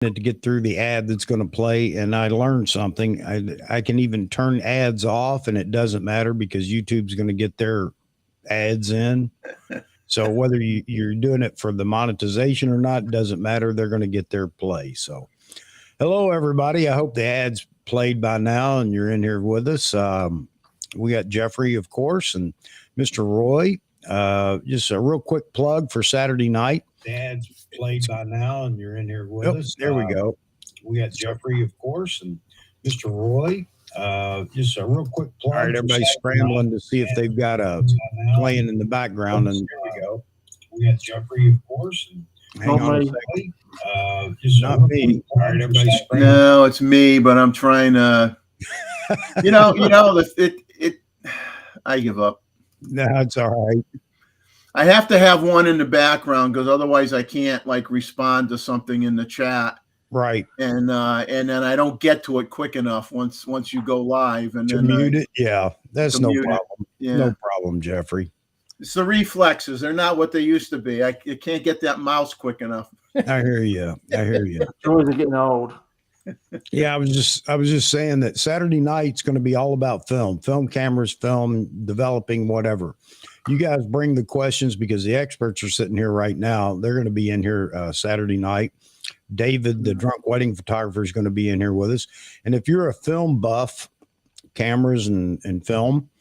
it to get through the ad that's going to play, and I learned something. I can even turn ads off, and it doesn't matter because YouTube's going to get their ads in. So whether you're doing it for the monetization or not, doesn't matter. They're going to get their play. So hello, everybody. I hope the ads played by now, and you're in here with us. We got Jeffrey, of course, and Mr. Roy. Just a real quick plug for Saturday night. The ads played by now, and you're in here with us. There we go. We got Jeffrey, of course, and Mr. Roy. Just a real quick plug. All right, everybody's scrambling to see if they've got a playing in the background. And there we go. We got Jeffrey, of course. And hang on a second. Just not me. All right, everybody's scrambling. No, it's me, but I'm trying to. I give up. No, it's all right. I have to have one in the background because otherwise I can't respond to something in the chat. Right. And then I don't get to it quick enough once you go live. And then mute it. Yeah, that's no problem. Yeah. No problem, Jeffrey. It's the reflexes. They're not what they used to be. I can't get that mouse quick enough. I hear you. Joys are getting old. Yeah, I was just saying that Saturday night's going to be all about film cameras, film developing, whatever. You guys bring the questions because the experts are sitting here right now. They're going to be in here Saturday night. David, the drunk wedding photographer, is going to be in here with us. And if you're a film buff, cameras and film,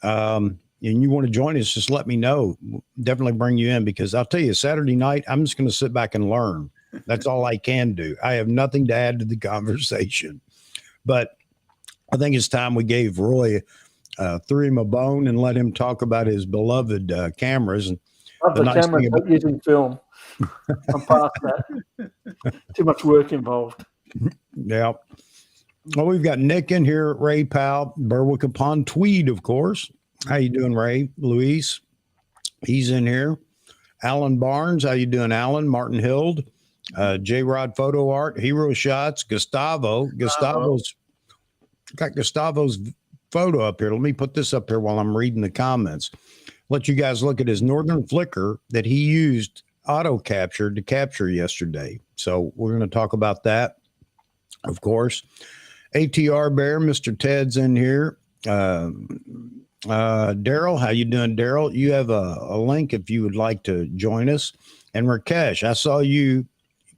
and you want to join us, just let me know. Definitely bring you in because I'll tell you, Saturday night, I'm just going to sit back and learn. That's all I can do. I have nothing to add to the conversation. But I think it's time we gave Roy threw him a bone and let him talk about his beloved cameras. And the nice camera using film. I'm past that. Too much work involved. Yeah. Well, we've got Nick in here, Ray Powell, Berwick upon Tweed, of course. How you doing, Ray? Luis, he's in here. Alan Barnes, how you doing, Alan? Martin Hild, J-Rod Photo Art, Hero Shots, Gustavo's got Gustavo's photo up here. Let me put this up here while I'm reading the comments. Let you guys look at his Northern Flicker that he used auto capture to capture yesterday. So we're going to talk about that, of course. ATR Bear, Mr. Ted's in here. Daryl, how you doing, Daryl? You have a link if you would like to join us. And Rakesh, I saw you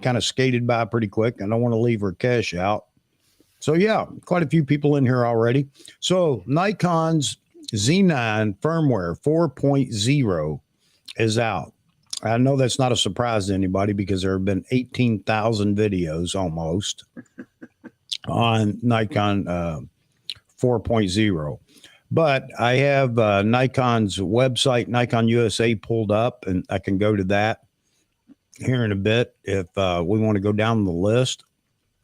kind of skated by pretty quick. I don't want to leave Rakesh out. So yeah, quite a few people in here already. So Nikon's Z9 firmware 4.0 is out. I know that's not a surprise to anybody because there have been 18,000 videos almost on Nikon 4.0. But I have Nikon's website, Nikon USA, pulled up, and I can go to that here in a bit if we want to go down the list.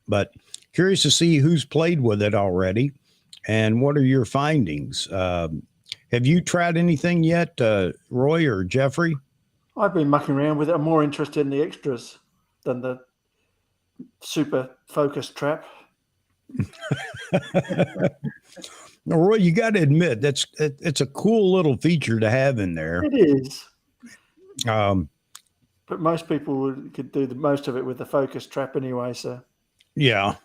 But curious to see who's played with it already and what are your findings. Have you tried anything yet, Roy or Jeffrey? I've been mucking around with it. I'm more interested in the extras than the super focus trap. Now, Roy, you got to admit it's a cool little feature to have in there. It is. But most people could do the most of it with the focus trap anyway. So yeah.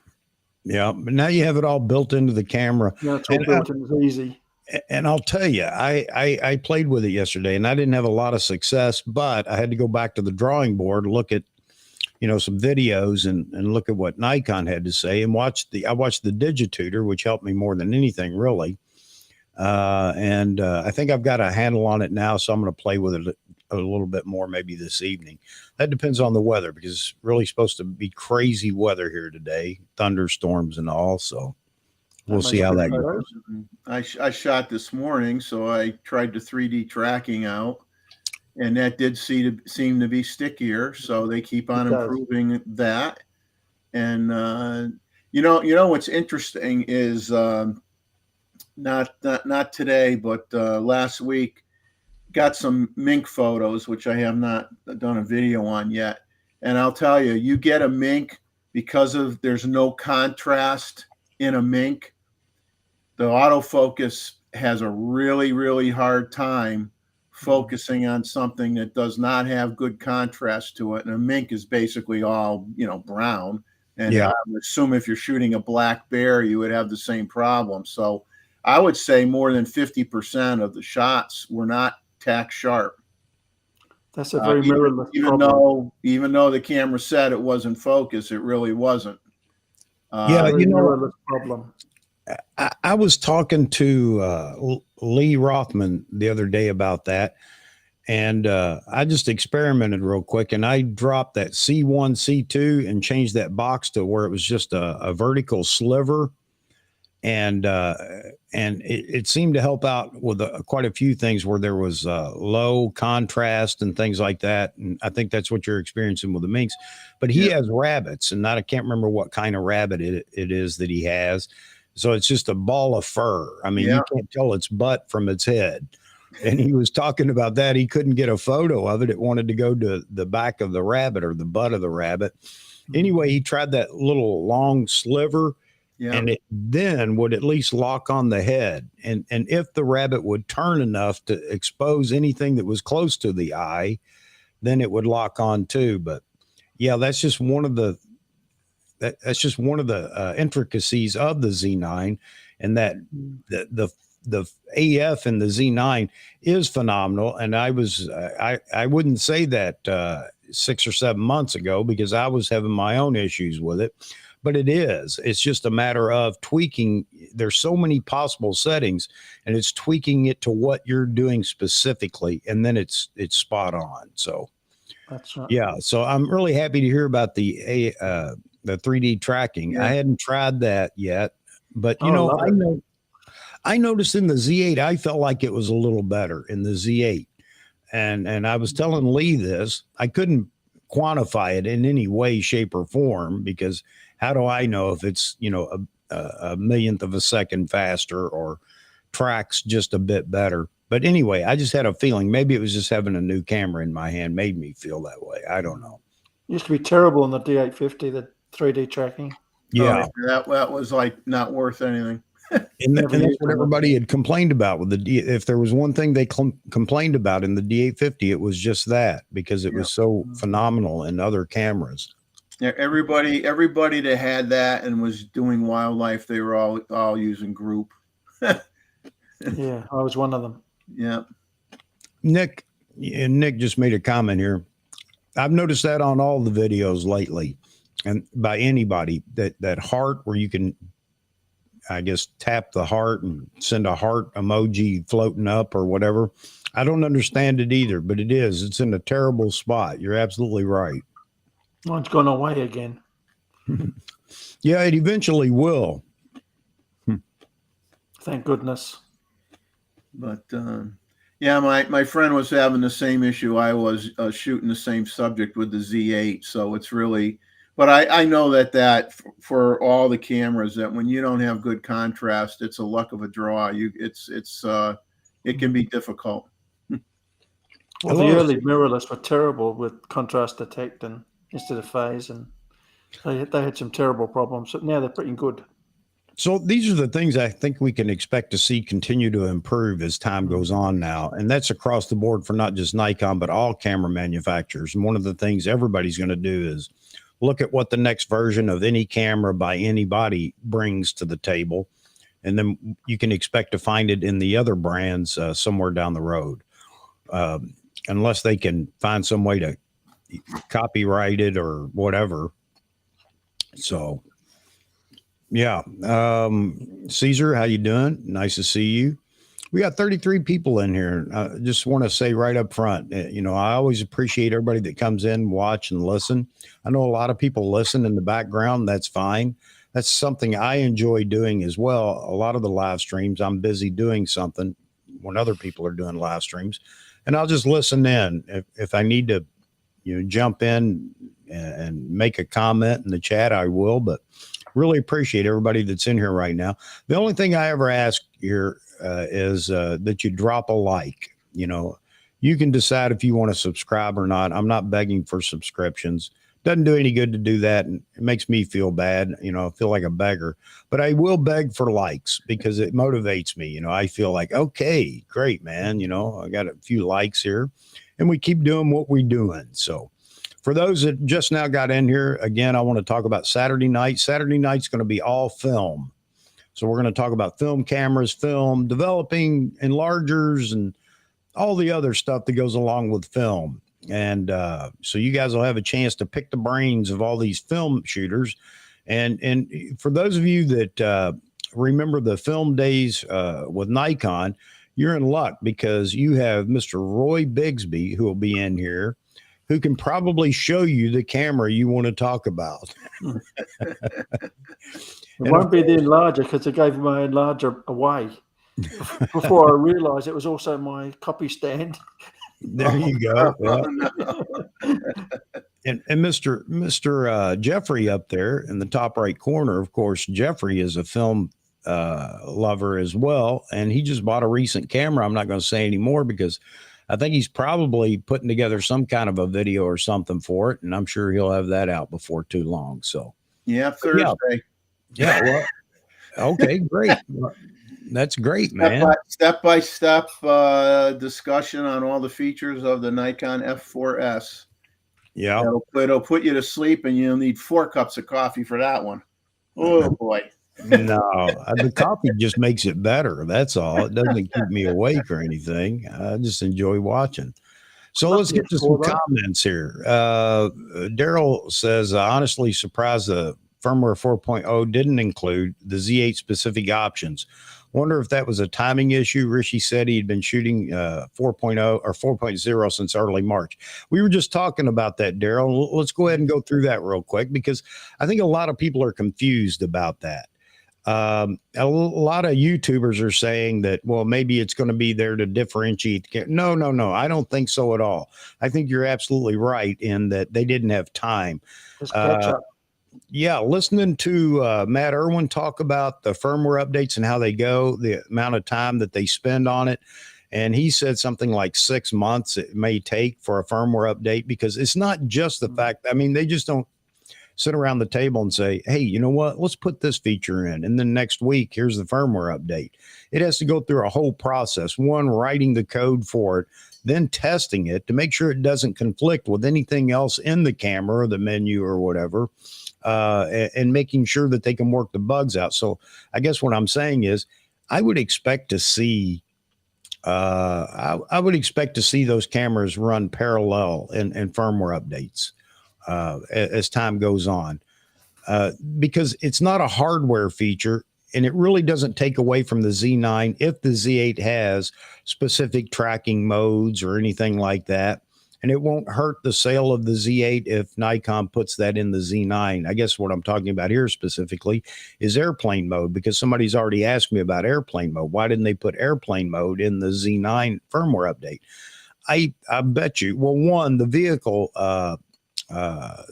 But now you have it all built into the camera. Yeah, it's all built in. It's easy. And I'll tell you, I played with it yesterday, and I didn't have a lot of success, but I had to go back to the drawing board, look at some videos and look at what Nikon had to say, and I watched the Digitutor, which helped me more than anything, really. And I think I've got a handle on it now, so I'm going to play with it a little bit more maybe this evening. That depends on the weather because it's really supposed to be crazy weather here today, thunderstorms and all. So we'll see how that goes. I shot this morning, so I tried the 3D tracking out. And that did seem to be stickier, so they keep on improving that. And what's interesting is not today, but last week got some mink photos, which I have not done a video on yet. And I'll tell you, you get a mink because there's no contrast in a mink. The autofocus has a really, really hard time focusing on something that does not have good contrast to it. And a mink is basically all, brown. And Yeah. I would assume if you're shooting a black bear, you would have the same problem. So I would say more than 50% of the shots were not tack sharp. That's a very mirrorless even problem. even though the camera said it wasn't focus, it really wasn't. Yeah, Very mirrorless problem. I was talking to Lee Rothman the other day about that, and I just experimented real quick, and I dropped that C1, C2, and changed that box to where it was just a vertical sliver, and it seemed to help out with quite a few things where there was low contrast and things like that. And I think that's what you're experiencing with the minks. But he has rabbits, and I can't remember what kind of rabbit it is that he has. So it's just a ball of fur. I mean, you can't tell its butt from its head. And he was talking about that. He couldn't get a photo of it. It wanted to go to the back of the rabbit or the butt of the rabbit. Anyway, he tried that little long sliver, and it then would at least lock on the head. And if the rabbit would turn enough to expose anything that was close to the eye, then it would lock on too. But yeah, that's just one of the intricacies of the Z9, and that the AF in the Z9 is phenomenal. And I wouldn't say that 6 or 7 months ago, because I was having my own issues with it, but it's just a matter of tweaking. There's so many possible settings, and it's tweaking it to what you're doing specifically, and then it's spot on. So that's right. Yeah, so I'm really happy to hear about the 3D tracking. I hadn't tried that yet, but I noticed in the Z8, I felt like it was a little better in the Z8. And I was telling Lee this. I couldn't quantify it in any way, shape, or form, because how do I know if it's, a millionth of a second faster or tracks just a bit better? But anyway, I just had a feeling maybe it was just having a new camera in my hand made me feel that way. I don't know. It used to be terrible in the D850, the 3D tracking. Yeah. That was like not worth anything. And that's what everybody had complained about with if there was one thing they complained about in the D850, it was just that, because it was so phenomenal in other cameras. Yeah, everybody that had that and was doing wildlife, they were all using group. Yeah, I was one of them. Yeah. Nick just made a comment here. I've noticed that on all the videos lately, and by anybody, that heart where you can, I guess, tap the heart and send a heart emoji floating up or whatever. I don't understand it either, but it's in a terrible spot. You're absolutely right. Mine's gone away again. Yeah, it eventually will. Thank goodness. But yeah, my friend was having the same issue I was, shooting the same subject with the Z8. So it's really, but I know that for all the cameras, that when you don't have good contrast, it's a luck of a draw. It can be difficult. Well, the early mirrorless were terrible with contrast detecting instead of phase, and they had some terrible problems. But now they're pretty good. So these are the things I think we can expect to see continue to improve as time goes on now. And that's across the board for not just Nikon, but all camera manufacturers. And one of the things everybody's going to do is look at what the next version of any camera by anybody brings to the table. And then you can expect to find it in the other brands somewhere down the road, unless they can find some way to copyright it or whatever. So yeah. Caesar, how you doing? Nice to see you. We got 33 people in here. I just want to say right up front, I always appreciate everybody that comes in, watch, and listen. I know a lot of people listen in the background. That's fine. That's something I enjoy doing as well. A lot of the live streams, I'm busy doing something when other people are doing live streams, and I'll just listen in. If I need to, jump in and make a comment in the chat, I will, but really appreciate everybody that's in here right now. The only thing I ever ask here is that you drop a like. You can decide if you want to subscribe or not. I'm not begging for subscriptions. Doesn't do any good to do that, and it makes me feel bad. I feel like a beggar. But I will beg for likes because it motivates me. I feel like, okay, great, man. I got a few likes here, and we keep doing what we're doing. So For those that just now got in here, again, I want to talk about Saturday night. Saturday night's going to be all film. So we're going to talk about film cameras, film, developing enlargers, and all the other stuff that goes along with film. And so you guys will have a chance to pick the brains of all these film shooters. And for those of you that remember the film days with Nikon, you're in luck because you have Mr. Roy Bigsby, who will be in here, who can probably show you the camera you want to talk about. It won't be the enlarger because I gave my enlarger away before I realised it was also my copy stand. There you go. Oh, Yeah. And Mr. Jeffrey up there in the top right corner, of course, Jeffrey is a film lover as well. And he just bought a recent camera. I'm not going to say any more because I think he's probably putting together some kind of a video or something for it. And I'm sure he'll have that out before too long. So, yeah, Thursday. Yeah. Well, okay, great. That's great, man. Step by step discussion on all the features of the Nikon F4S. Yeah. It'll put you to sleep, and you'll need 4 cups of coffee for that one. Oh, boy. No, the coffee just makes it better. That's all. It doesn't keep me awake or anything. I just enjoy watching. So let's get to some comments here. Daryl says, honestly surprised the Firmware 4.0 didn't include the Z8 specific options. Wonder if that was a timing issue. Rishi said he'd been shooting 4.0 or 4.0 since early March. We were just talking about that, Daryl. Let's go ahead and go through that real quick because I think a lot of people are confused about that. A lot of YouTubers are saying that, well, maybe it's going to be there to differentiate. No. I don't think so at all. I think you're absolutely right in that they didn't have time. Just catch up. Yeah, listening to Matt Irwin talk about the firmware updates and how they go, the amount of time that they spend on it. And he said something like 6 months it may take for a firmware update because it's not just the fact, I mean, they just don't sit around the table and say, hey, you know what, let's put this feature in. And then next week, here's the firmware update. It has to go through a whole process, one, writing the code for it, then testing it to make sure it doesn't conflict with anything else in the camera or the menu or whatever. And making sure that they can work the bugs out. So I guess what I'm saying is I would expect to see I would expect to see those cameras run parallel in firmware updates as time goes on because it's not a hardware feature and it really doesn't take away from the Z9 if the Z8 has specific tracking modes or anything like that. And it won't hurt the sale of the Z8 if Nikon puts that in the Z9. I guess what I'm talking about here specifically is airplane mode, because somebody's already asked me about airplane mode. Why didn't they put airplane mode in the Z9 firmware update? I bet you, well, one, the vehicle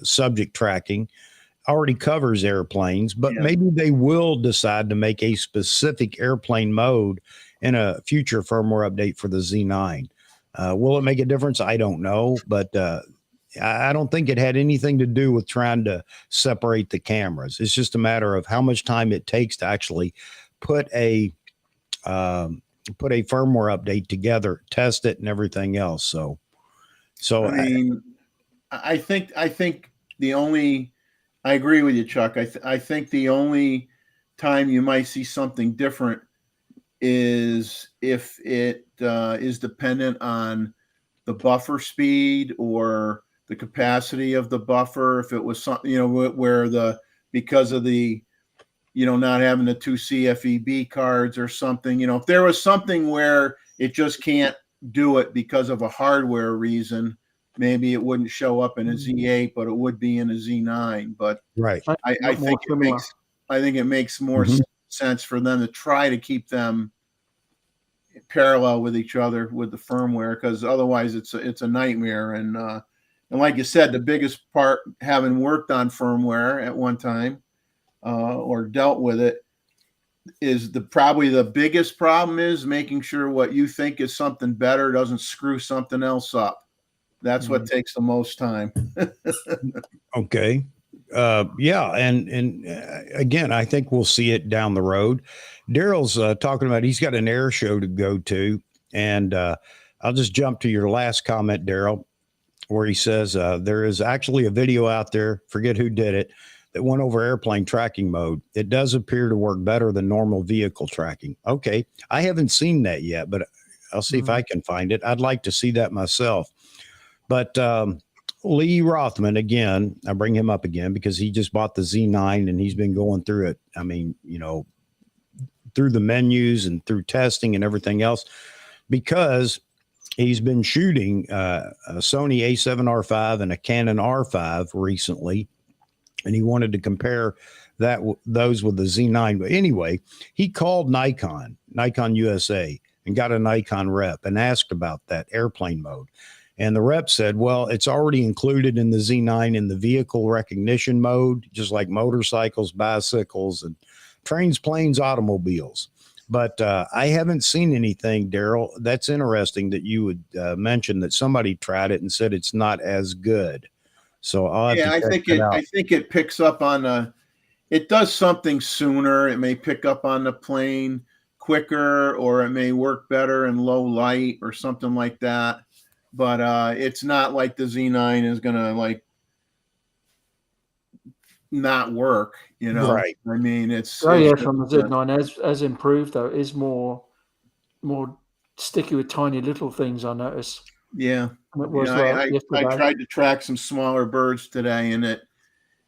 subject tracking already covers airplanes, but maybe they will decide to make a specific airplane mode in a future firmware update for the Z9. Will it make a difference? I don't know, but I don't think it had anything to do with trying to separate the cameras. It's just a matter of how much time it takes to actually put a firmware update together, test it, and everything else. So I mean, I think the only, I agree with you, Chuck. I think the only time you might see something different is if it is dependent on the buffer speed or the capacity of the buffer. If it was something, where because of the, not having the 2 CFEB cards or something, if there was something where it just can't do it because of a hardware reason, maybe it wouldn't show up in a Z8, but it would be in a Z9. But right, I think it makes more sense for them to try to keep them parallel with each other with the firmware, because otherwise it's a nightmare. And like you said, the biggest part, having worked on firmware at one time or dealt with it, is probably the biggest problem is making sure what you think is something better doesn't screw something else up. That's what takes the most time. Okay. Yeah. And again, I think we'll see it down the road. Daryl's talking about, he's got an air show to go to. And I'll just jump to your last comment, Daryl. where he says there is actually a video out there, forget who did it, that went over airplane tracking mode. It does appear to work better than normal vehicle tracking. Okay, I haven't seen that yet, but I'll see if I can find it. I'd like to see that myself. But Lee Rothman, again, I bring him up again because he just bought the Z9 and he's been going through it. I mean, you know, through the menus and through testing and everything else, because he's been shooting a Sony A7R5 and a Canon R5 recently, and he wanted to compare those with the Z9. But anyway, he called Nikon USA, and got a Nikon rep and asked about that airplane mode. And the rep said, well, it's already included in the Z9 in the vehicle recognition mode, just like motorcycles, bicycles, and trains, planes, automobiles. But I haven't seen anything, Daryl. That's interesting that you would mention that somebody tried it and said it's not as good. So I'll have to check it out. I think it picks up on it does something sooner. It may pick up on the plane quicker, or it may work better in low light or something like that. But it's not like the Z9 is gonna like not work, you know. Right. I mean, it's from the Z9 as improved though, is more sticky with tiny little things, I notice. Yeah. It was I tried to track some smaller birds today, and it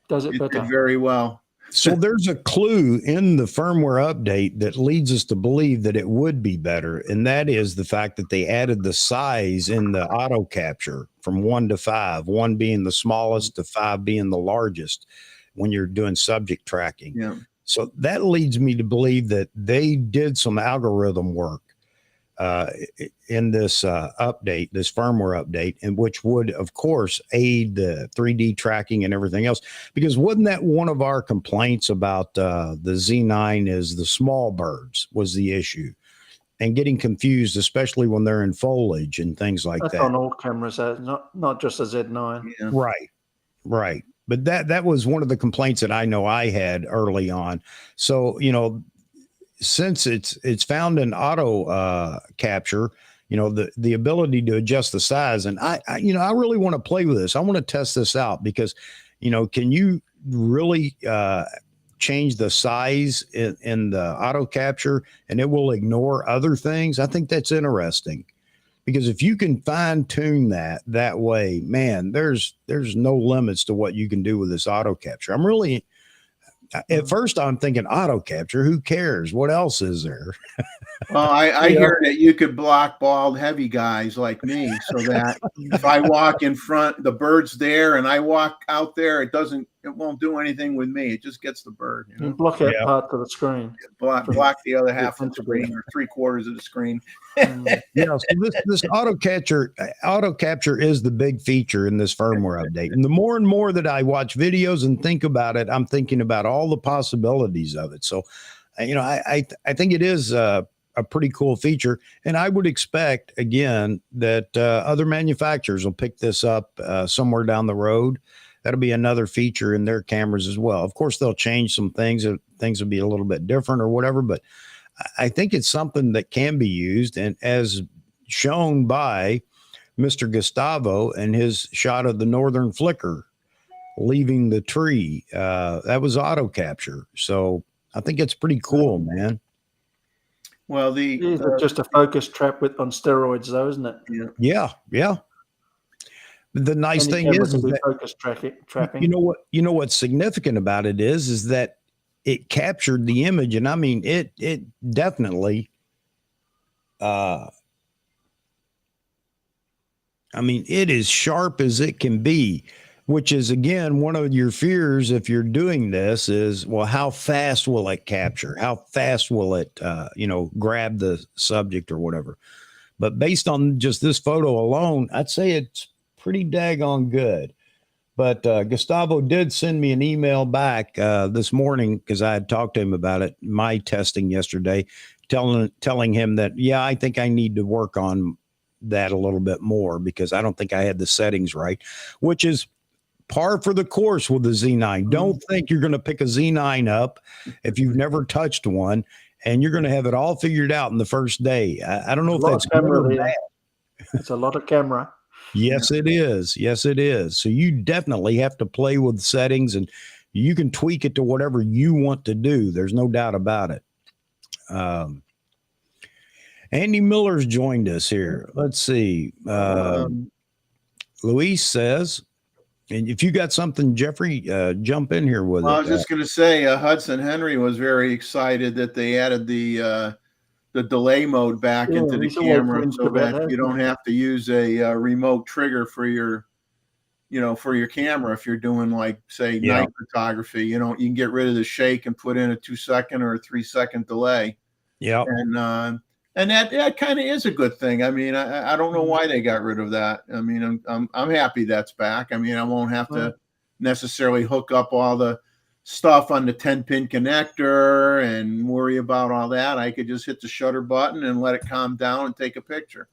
better. Did very well. So there's a clue in the firmware update that leads us to believe that it would be better, and that is the fact that they added the size in the auto capture from 1 to 5, 1 being the smallest to 5 being the largest when you're doing subject tracking. Yeah. So that leads me to believe that they did some algorithm work in this update, this firmware update, and which would, of course, aid the 3D tracking and everything else. Because wasn't that one of our complaints about the Z9 is the small birds was the issue, and getting confused, especially when they're in foliage and things like That's that. on all cameras, not just a Z9. Yeah. Right. But that was one of the complaints that I know I had early on. So, you know, since it's found in auto capture, you know, the ability to adjust the size, and I really want to play with this. I want to test this out because, you know, can you really change the size in the auto capture and it will ignore other things? I think that's interesting, because if you can fine tune that way, man, there's no limits to what you can do with this auto capture. I'm really, at first I'm thinking auto capture, who cares? What else is there? Well, I hear that you could block bald, heavy guys like me, so that if I walk in front, the bird's there, and I walk out there, it won't do anything with me. It just gets the bird. You know? Block out part of the screen. Block the other half of the screen, or 3/4 of the screen. So this auto capture is the big feature in this firmware update. And the more and more that I watch videos and think about it, I'm thinking about all the possibilities of it. So, you know, I think it is a pretty cool feature, and I would expect again that other manufacturers will pick this up somewhere down the road. That'll be another feature in their cameras as well. Of course, they'll change some things. Things will be a little bit different or whatever, but I think it's something that can be used. And as shown by Mr. Gustavo and his shot of the northern flicker leaving the tree, that was auto capture. So I think it's pretty cool, man. Well, It's just a focus trap on steroids, though, isn't it? Yeah. The nice thing is that focus trapping. You know what's significant about it is that it captured the image, and I mean it definitely. I mean, it is sharp as it can be, which is, again, one of your fears if you're doing this is, well, how fast will it capture? How fast will it, grab the subject or whatever? But based on just this photo alone, I'd say it's pretty daggone good. But Gustavo did send me an email back this morning, because I had talked to him about it, my testing yesterday, telling him that, yeah, I think I need to work on that a little bit more, because I don't think I had the settings right, which is par for the course with the Z9. Don't think you're going to pick a Z9 up if you've never touched one and you're going to have it all figured out in the first day. I don't know if that's good or bad. It's a lot of camera. Yes, it is. Yes, it is. So you definitely have to play with settings, and you can tweak it to whatever you want to do. There's no doubt about it. Andy Miller's joined us here. Let's see. Luis says, and if you got something, Jeffrey, jump in here with it. I was just going to say, Hudson Henry was very excited that they added the delay mode back into the camera, so that you don't have to use a remote trigger for your, for your camera. If you're doing, like, say, night photography, you can get rid of the shake and put in a 2-second or a 3-second delay. Yeah. And that kind of is a good thing. I mean, I don't know why they got rid of that. I mean, I'm happy that's back. I mean, I won't have to necessarily hook up all the stuff on the 10-pin connector and worry about all that. I could just hit the shutter button and let it calm down and take a picture.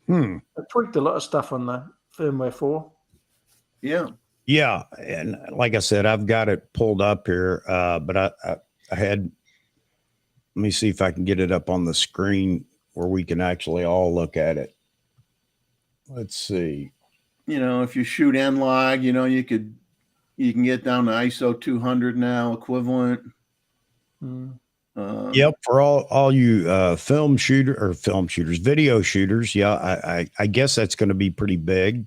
I tweaked a lot of stuff on the Firmware 4. Yeah. Yeah. And like I said, I've got it pulled up here, but I had, let me see if I can get it up on the screen where we can actually all look at it. Let's see. If you shoot N-Log, you can get down to ISO 200 now, equivalent. Yep, for all you video shooters. Yeah, I guess that's going to be pretty big.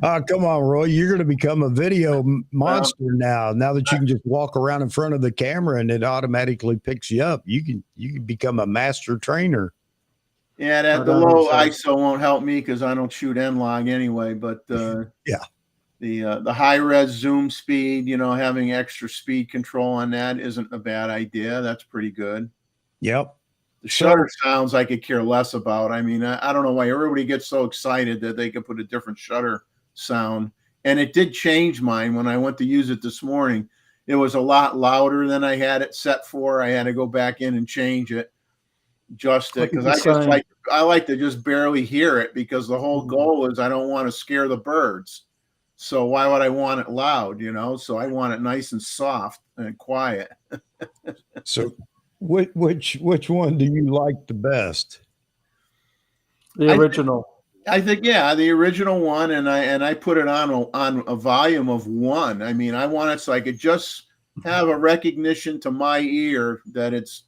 Come on, Roy, you're going to become a video monster now that you can just walk around in front of the camera and it automatically picks you up. You can become a master trainer. Yeah, the low ISO won't help me because I don't shoot N-Log anyway, but yeah. The high res zoom speed, having extra speed control on that isn't a bad idea. That's pretty good. Yep. The shutter sounds I could care less about. I mean, I don't know why everybody gets so excited that they could put a different shutter sound. And it did change mine when I went to use it this morning. It was a lot louder than I had it set for. I had to go back in and change it, adjust it, because I like to just barely hear it, because the whole goal is I don't want to scare the birds. So why would I want it loud, So I want it nice and soft and quiet. So which one do you like the best? The original. I think the original one, and I put it on a volume of 1. I mean, I want it so I could just have a recognition to my ear that it's,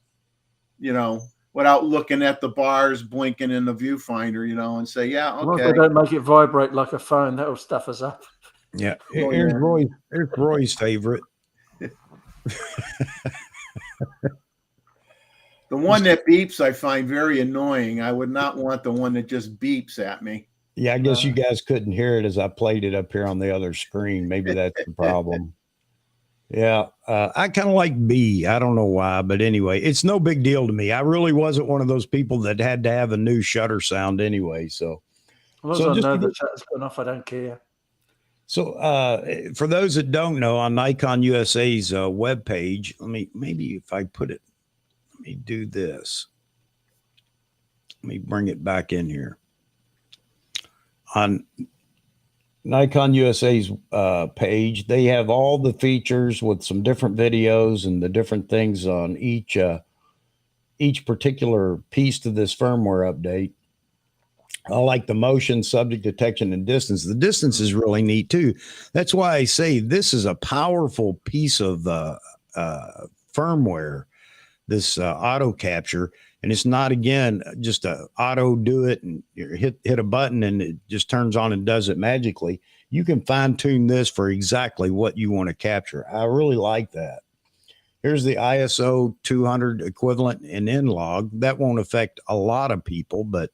without looking at the bars blinking in the viewfinder, and say, yeah, okay. Well, don't make it vibrate like a phone. That'll stuff us up. Yeah. Here's Roy's favorite. The one that beeps I find very annoying. I would not want the one that just beeps at me. Yeah, I guess you guys couldn't hear it as I played it up here on the other screen. Maybe that's the problem. Yeah, I kind of like B. I don't know why, but anyway, it's no big deal to me. I really wasn't one of those people that had to have a new shutter sound anyway. So, I know the shutter's going off, I don't care. So, for those that don't know, on Nikon USA's webpage, maybe if I put it, let me do this. Let me bring it back in here. On Nikon USA's page, they have all the features with some different videos and the different things on each particular piece to this firmware update. I like the motion, subject detection, and distance. The distance is really neat too. That's why I say this is a powerful piece of firmware, this auto capture. And it's not, again, just a auto do it and you hit a button and it just turns on and does it magically. You can fine tune this for exactly what you want to capture. I really like that. Here's the ISO 200 equivalent in N-Log. That won't affect a lot of people, but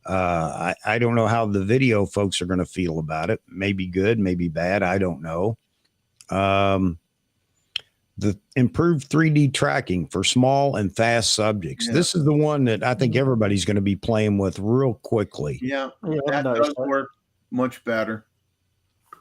I don't know how the video folks are going to feel about it. Maybe good, maybe bad. I don't know. The improved 3D tracking for small and fast subjects. Yeah. This is the one that I think everybody's going to be playing with real quickly. Yeah, that does work much better.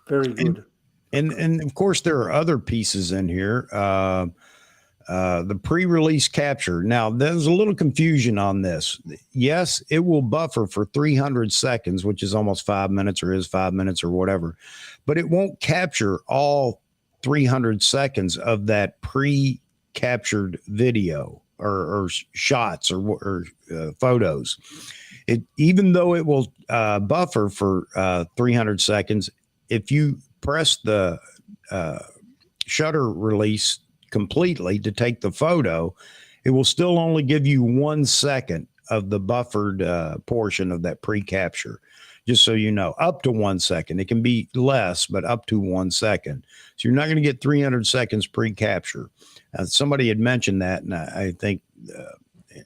Very good. And of course, there are other pieces in here. The pre-release capture. Now, there's a little confusion on this. Yes, it will buffer for 300 seconds, which is almost 5 minutes or is 5 minutes or whatever, but it won't capture all 300 seconds of that pre-captured video or shots or photos. even though it will buffer for 300 seconds, if you press the shutter release completely to take the photo, it will still only give you 1 second of the buffered portion of that pre-capture. Just so you know, up to 1 second. It can be less, but up to 1 second. So you're not going to get 300 seconds pre-capture. Somebody had mentioned that, and I think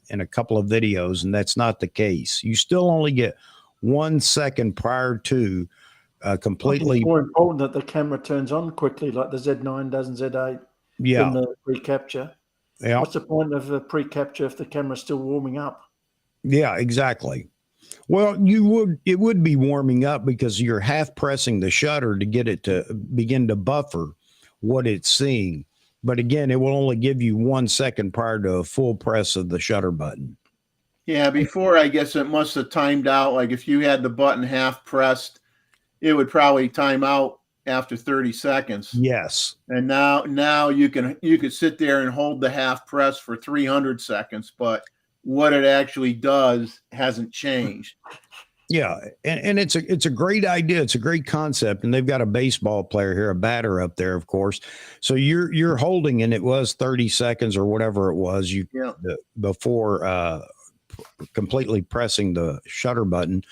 in a couple of videos, and that's not the case. You still only get 1 second prior to completely. It's more important that the camera turns on quickly, like the Z9 does and Z8, Yeah. than the pre-capture. Yeah. What's the point of the pre-capture if the camera's still warming up? Yeah, exactly. Well, it would be warming up because you're half pressing the shutter to get it to begin to buffer what it's seeing. But again, it will only give you 1 second prior to a full press of the shutter button. Yeah, before I guess it must have timed out. Like if you had the button half pressed, it would probably time out after 30 seconds. Yes. And now you could sit there and hold the half press for 300 seconds, but what it actually does hasn't changed. Yeah, and it's a great idea. It's a great concept, and they've got a baseball player here, a batter up there, of course. So you're holding, and it was 30 seconds or whatever it was before completely pressing the shutter button.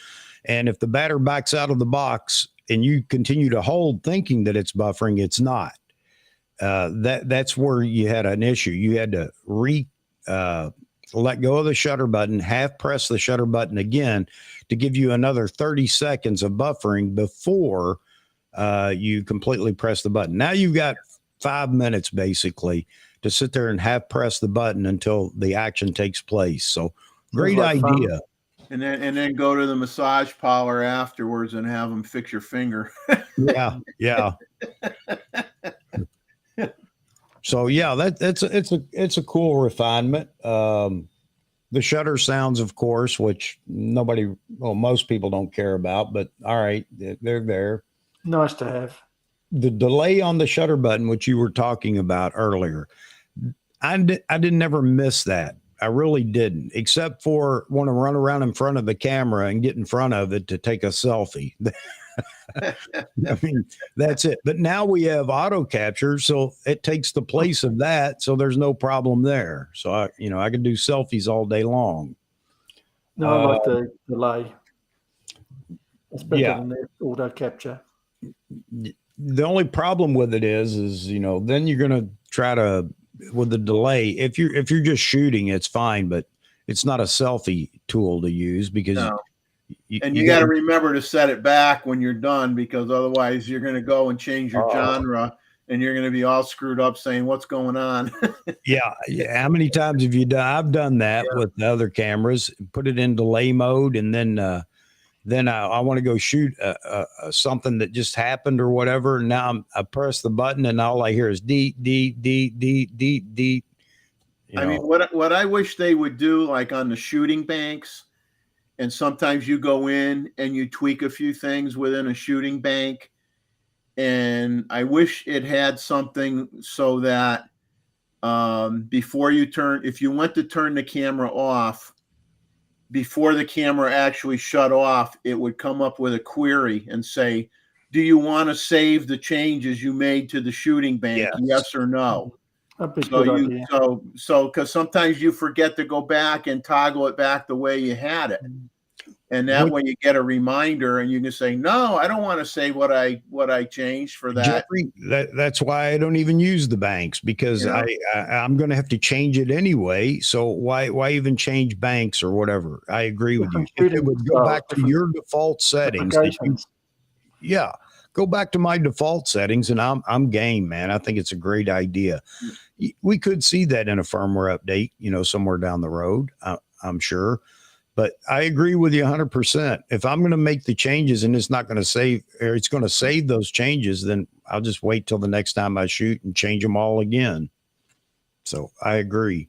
And if the batter backs out of the box and you continue to hold, thinking that it's buffering, it's not. That's where you had an issue. You had to let go of the shutter button, half press the shutter button again to give you another 30 seconds of buffering before you completely press the button. Now you've got 5 minutes basically to sit there and half press the button until the action takes place. So great idea. And then go to the massage parlor afterwards and have them fix your finger. Yeah. So yeah, it's a cool refinement. The shutter sounds, of course, which most people don't care about, but all right, they're there. Nice to have. The delay on the shutter button, which you were talking about earlier, I didn't ever miss that. I really didn't, except for want to run around in front of the camera and get in front of it to take a selfie. I mean, that's it. But now we have auto capture, so it takes the place of that. So there's no problem there. So I can do selfies all day long. No, I like the delay. It's better than the auto capture. The only problem with it is then you're going to try to, with the delay, if you're just shooting, it's fine, but it's not a selfie tool to use because you got to remember to set it back when you're done, because otherwise you're going to go and change your genre and you're going to be all screwed up saying what's going on. Yeah. How many times have you done? I've done that with the other cameras, put it in delay mode, and then I want to go shoot something that just happened or whatever. And now I press the button and all I hear is D. I mean, what I wish they would do, like on the shooting banks, and sometimes you go in and you tweak a few things within a shooting bank. And I wish it had something so that before you if you went to turn the camera off, before the camera actually shut off, it would come up with a query and say, do you want to save the changes you made to the shooting bank? Yes or no? So because sometimes you forget to go back and toggle it back the way you had it. And that way you get a reminder and you can say, no, I don't want to say what I changed for that. Jeffrey, that's why I don't even use the banks, because I'm going to have to change it anyway. So why even change banks or whatever? I agree with you. If it would go back to your default settings, go back to my default settings and I'm game, man. I think it's a great idea. We could see that in a firmware update, somewhere down the road, I'm sure. But I agree with you 100%. If I'm going to make the changes and it's not going to save, or it's going to save those changes, then I'll just wait till the next time I shoot and change them all again. So I agree.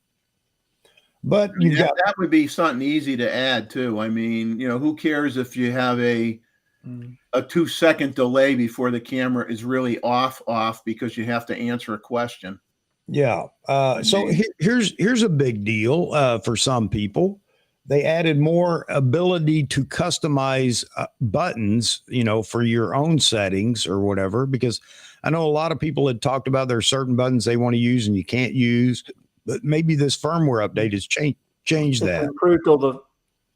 But that would be something easy to add too. I mean, who cares if you have a 2-second delay before the camera is really off because you have to answer a question. Yeah. So here's a big deal for some people. they added more ability to customize buttons, for your own settings or whatever, because I know a lot of people had talked about there are certain buttons they want to use and you can't use, but maybe this firmware update has changed that. Improved all the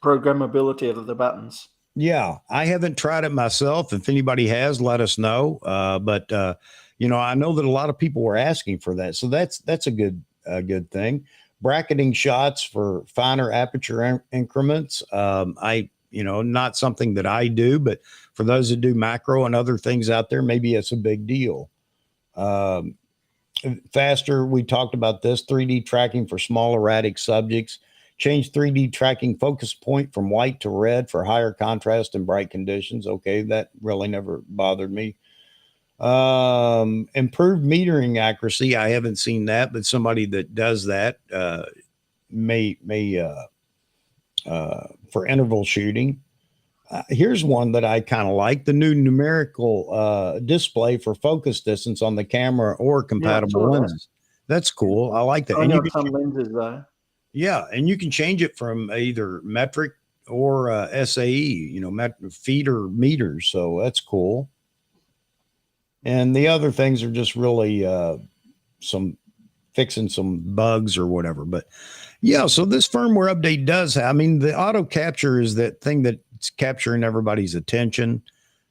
programmability of the buttons. Yeah, I haven't tried it myself. If anybody has, let us know. But I know that a lot of people were asking for that, so that's a good thing. Bracketing shots for finer aperture increments. Not something that I do, but for those that do macro and other things out there, maybe it's a big deal. Faster, we talked about this 3D tracking for small erratic subjects. Change 3D tracking focus point from white to red for higher contrast and bright conditions. Okay, that really never bothered me. Improved metering accuracy. I haven't seen that, but somebody that does that may for interval shooting. Here's one that I kind of like: the new numerical display for focus distance on the camera or compatible lenses. That's cool. I like that. And you some lenses though. Yeah, and you can change it from either metric or SAE, feet or meters. So that's cool. And the other things are just really fixing some bugs or whatever. But yeah, so this firmware update does the auto capture is that thing that's capturing everybody's attention.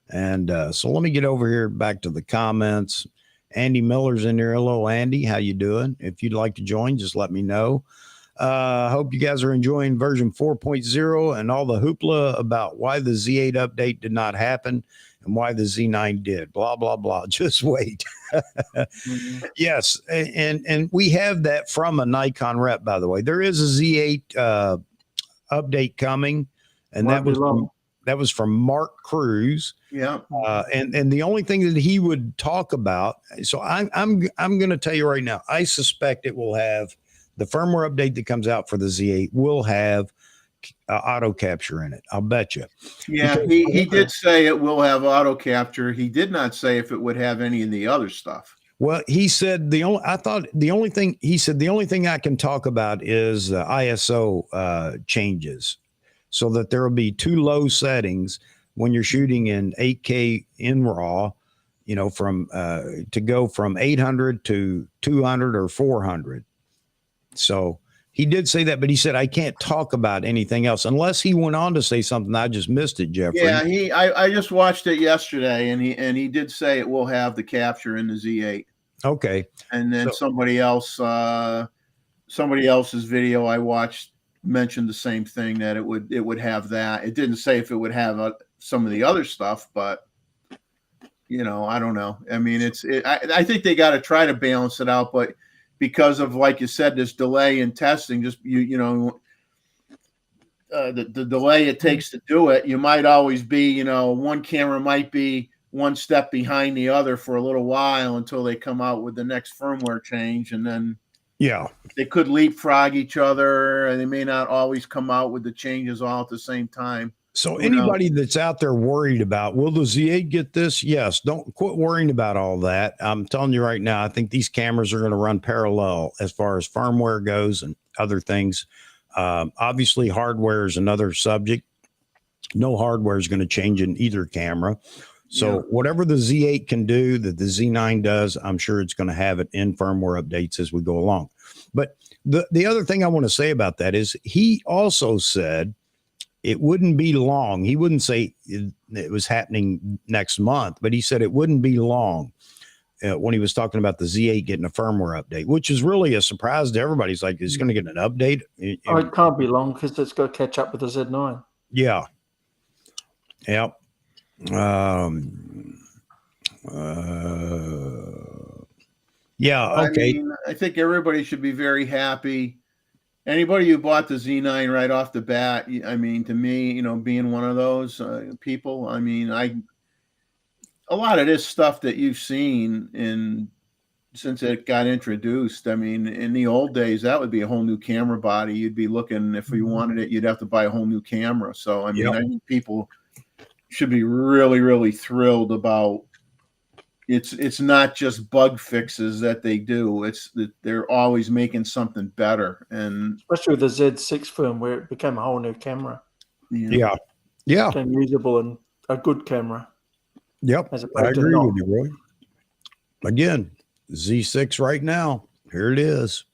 And so let me get over here back to the comments. Andy Miller's in there. Hello, Andy. How you doing? If you'd like to join, just let me know. I hope you guys are enjoying version 4.0 and all the hoopla about why the Z8 update did not happen and why the Z9 did. Blah, blah, blah. Just wait. Mm-hmm. Yes. And we have that from a Nikon rep, by the way. There is a Z8 update coming, and that was from Mark Cruz. Yeah. And the only thing that he would talk about, so I'm going to tell you right now, I suspect it will have the firmware update that comes out for the Z8 will have auto capture in it. I'll bet you. Yeah, he did say it will have auto capture. He did not say if it would have any of the other stuff. Well, he said the only thing I can talk about is ISO changes, so that there will be too low settings when you're shooting in 8K in RAW, from to go from 800 to 200 or 400. So he did say that, but he said, I can't talk about anything else unless he went on to say something. I just missed it, Jeffrey. Yeah, I just watched it yesterday, and he did say it will have the capture in the Z8. Okay. And then somebody else's video I watched mentioned the same thing, that it would have that. It didn't say if it would have some of the other stuff, but I don't know. I mean, I think they got to try to balance it out, but because of, like you said, this delay in testing, just the delay it takes to do it, you might always be, one camera might be one step behind the other for a little while until they come out with the next firmware change, and then they could leapfrog each other, and they may not always come out with the changes all at the same time. So anybody that's out there worried about, will the Z8 get this? Yes. Don't quit worrying about all that. I'm telling you right now, I think these cameras are going to run parallel as far as firmware goes and other things. Obviously, hardware is another subject. No hardware is going to change in either camera. So whatever the Z8 can do that the Z9 does, I'm sure it's going to have it in firmware updates as we go along. But the other thing I want to say about that is he also said it wouldn't be long. He wouldn't say it was happening next month, but he said it wouldn't be long when he was talking about the Z8 getting a firmware update, which is really a surprise to everybody. It's like, it's going to get an update. It can't be long because it's got to catch up with the Z9. Yeah. Yep. Yeah. Okay. I think everybody should be very happy. Anybody who bought the Z9 right off the bat, I mean, to me, being one of those people, I mean, a lot of this stuff that you've seen since it got introduced, I mean, in the old days, that would be a whole new camera body. You'd be looking, if you wanted it, you'd have to buy a whole new camera. So, I mean, I think people should be really, really thrilled about it's not just bug fixes that they do. It's that they're always making something better. And especially with the Z6 firmware, it became a whole new camera. Yeah. It became usable and a good camera. Yep. As I opposed to agree not. with you, Roy. Again, Z6 right now. Here it is.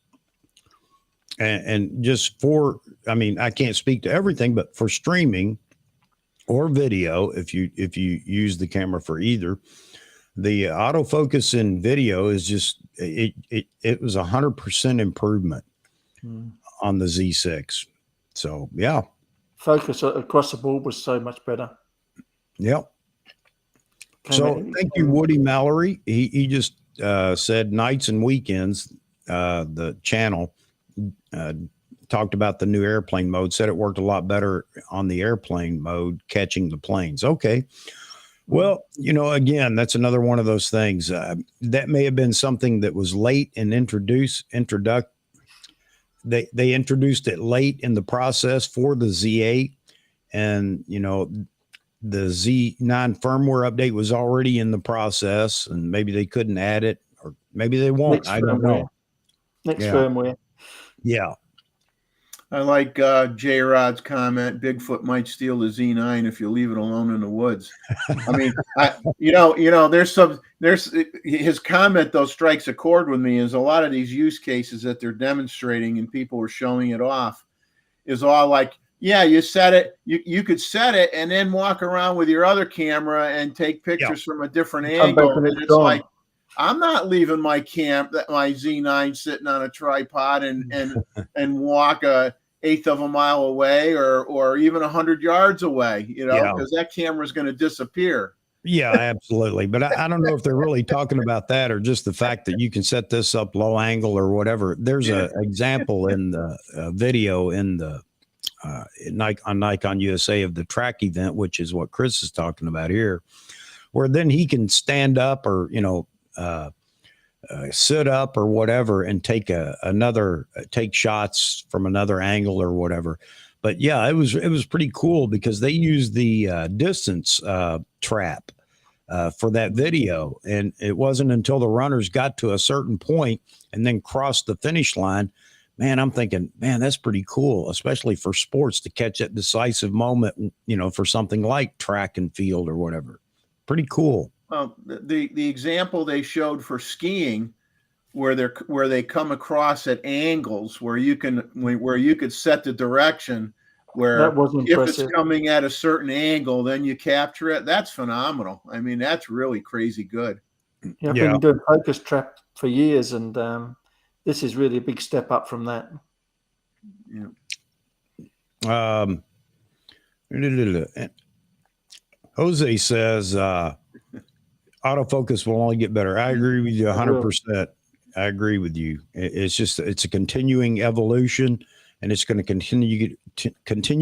And just for, I mean, I can't speak to everything, but for streaming or video, if you use the camera for either, the autofocus in video is just it was 100% improvement on the Z6. So yeah, focus across the board was so much better. Yep. So thank you, Woody Mallory. He just said nights and weekends. The channel talked about the new airplane mode. Said it worked a lot better on the airplane mode, catching the planes. Okay. Well, you know, again, that's another one of those things that may have been something that was late and they introduced it late in the process for the Z8, and you know, the Z9 firmware update was already in the process, and maybe they couldn't add it, or maybe they won't. I don't know. Next firmware. Yeah. I like J-Rod's comment. Bigfoot might steal the Z9 if you leave it alone in the woods. I mean, there's his comment though strikes a chord with me. Is a lot of these use cases that they're demonstrating and people are showing it off is all like, yeah, you set it, you could set it and then walk around with your other camera and take pictures from a different angle. And it's like, I'm not leaving my Z9 sitting on a tripod and walk a eighth of a mile away or even 100 yards away, you know, because that camera is going to disappear. Yeah, absolutely. But I don't know if they're really talking about that or just the fact that you can set this up low angle or whatever. There's an example in the video in the on Nikon USA of the track event, which is what Chris is talking about here, where then he can stand up or, you know, sit up or whatever and take take shots from another angle or whatever. But yeah, it was pretty cool because they used the distance trap for that video, and it wasn't until the runners got to a certain point and then crossed the finish line. Man, I'm thinking, man, that's pretty cool, especially for sports to catch that decisive moment, you know, for something like track and field or whatever. Pretty cool. Well, the example they showed for skiing, where they come across at angles where you could set the direction where that was if it's coming at a certain angle, then you capture it. That's phenomenal. I mean, that's really crazy good. Yeah, I've been doing focus trap for years, and this is really a big step up from that. Yeah. Jose says autofocus will only get better. I agree with you 100%. I agree with you. It's a continuing evolution, and it's going to continue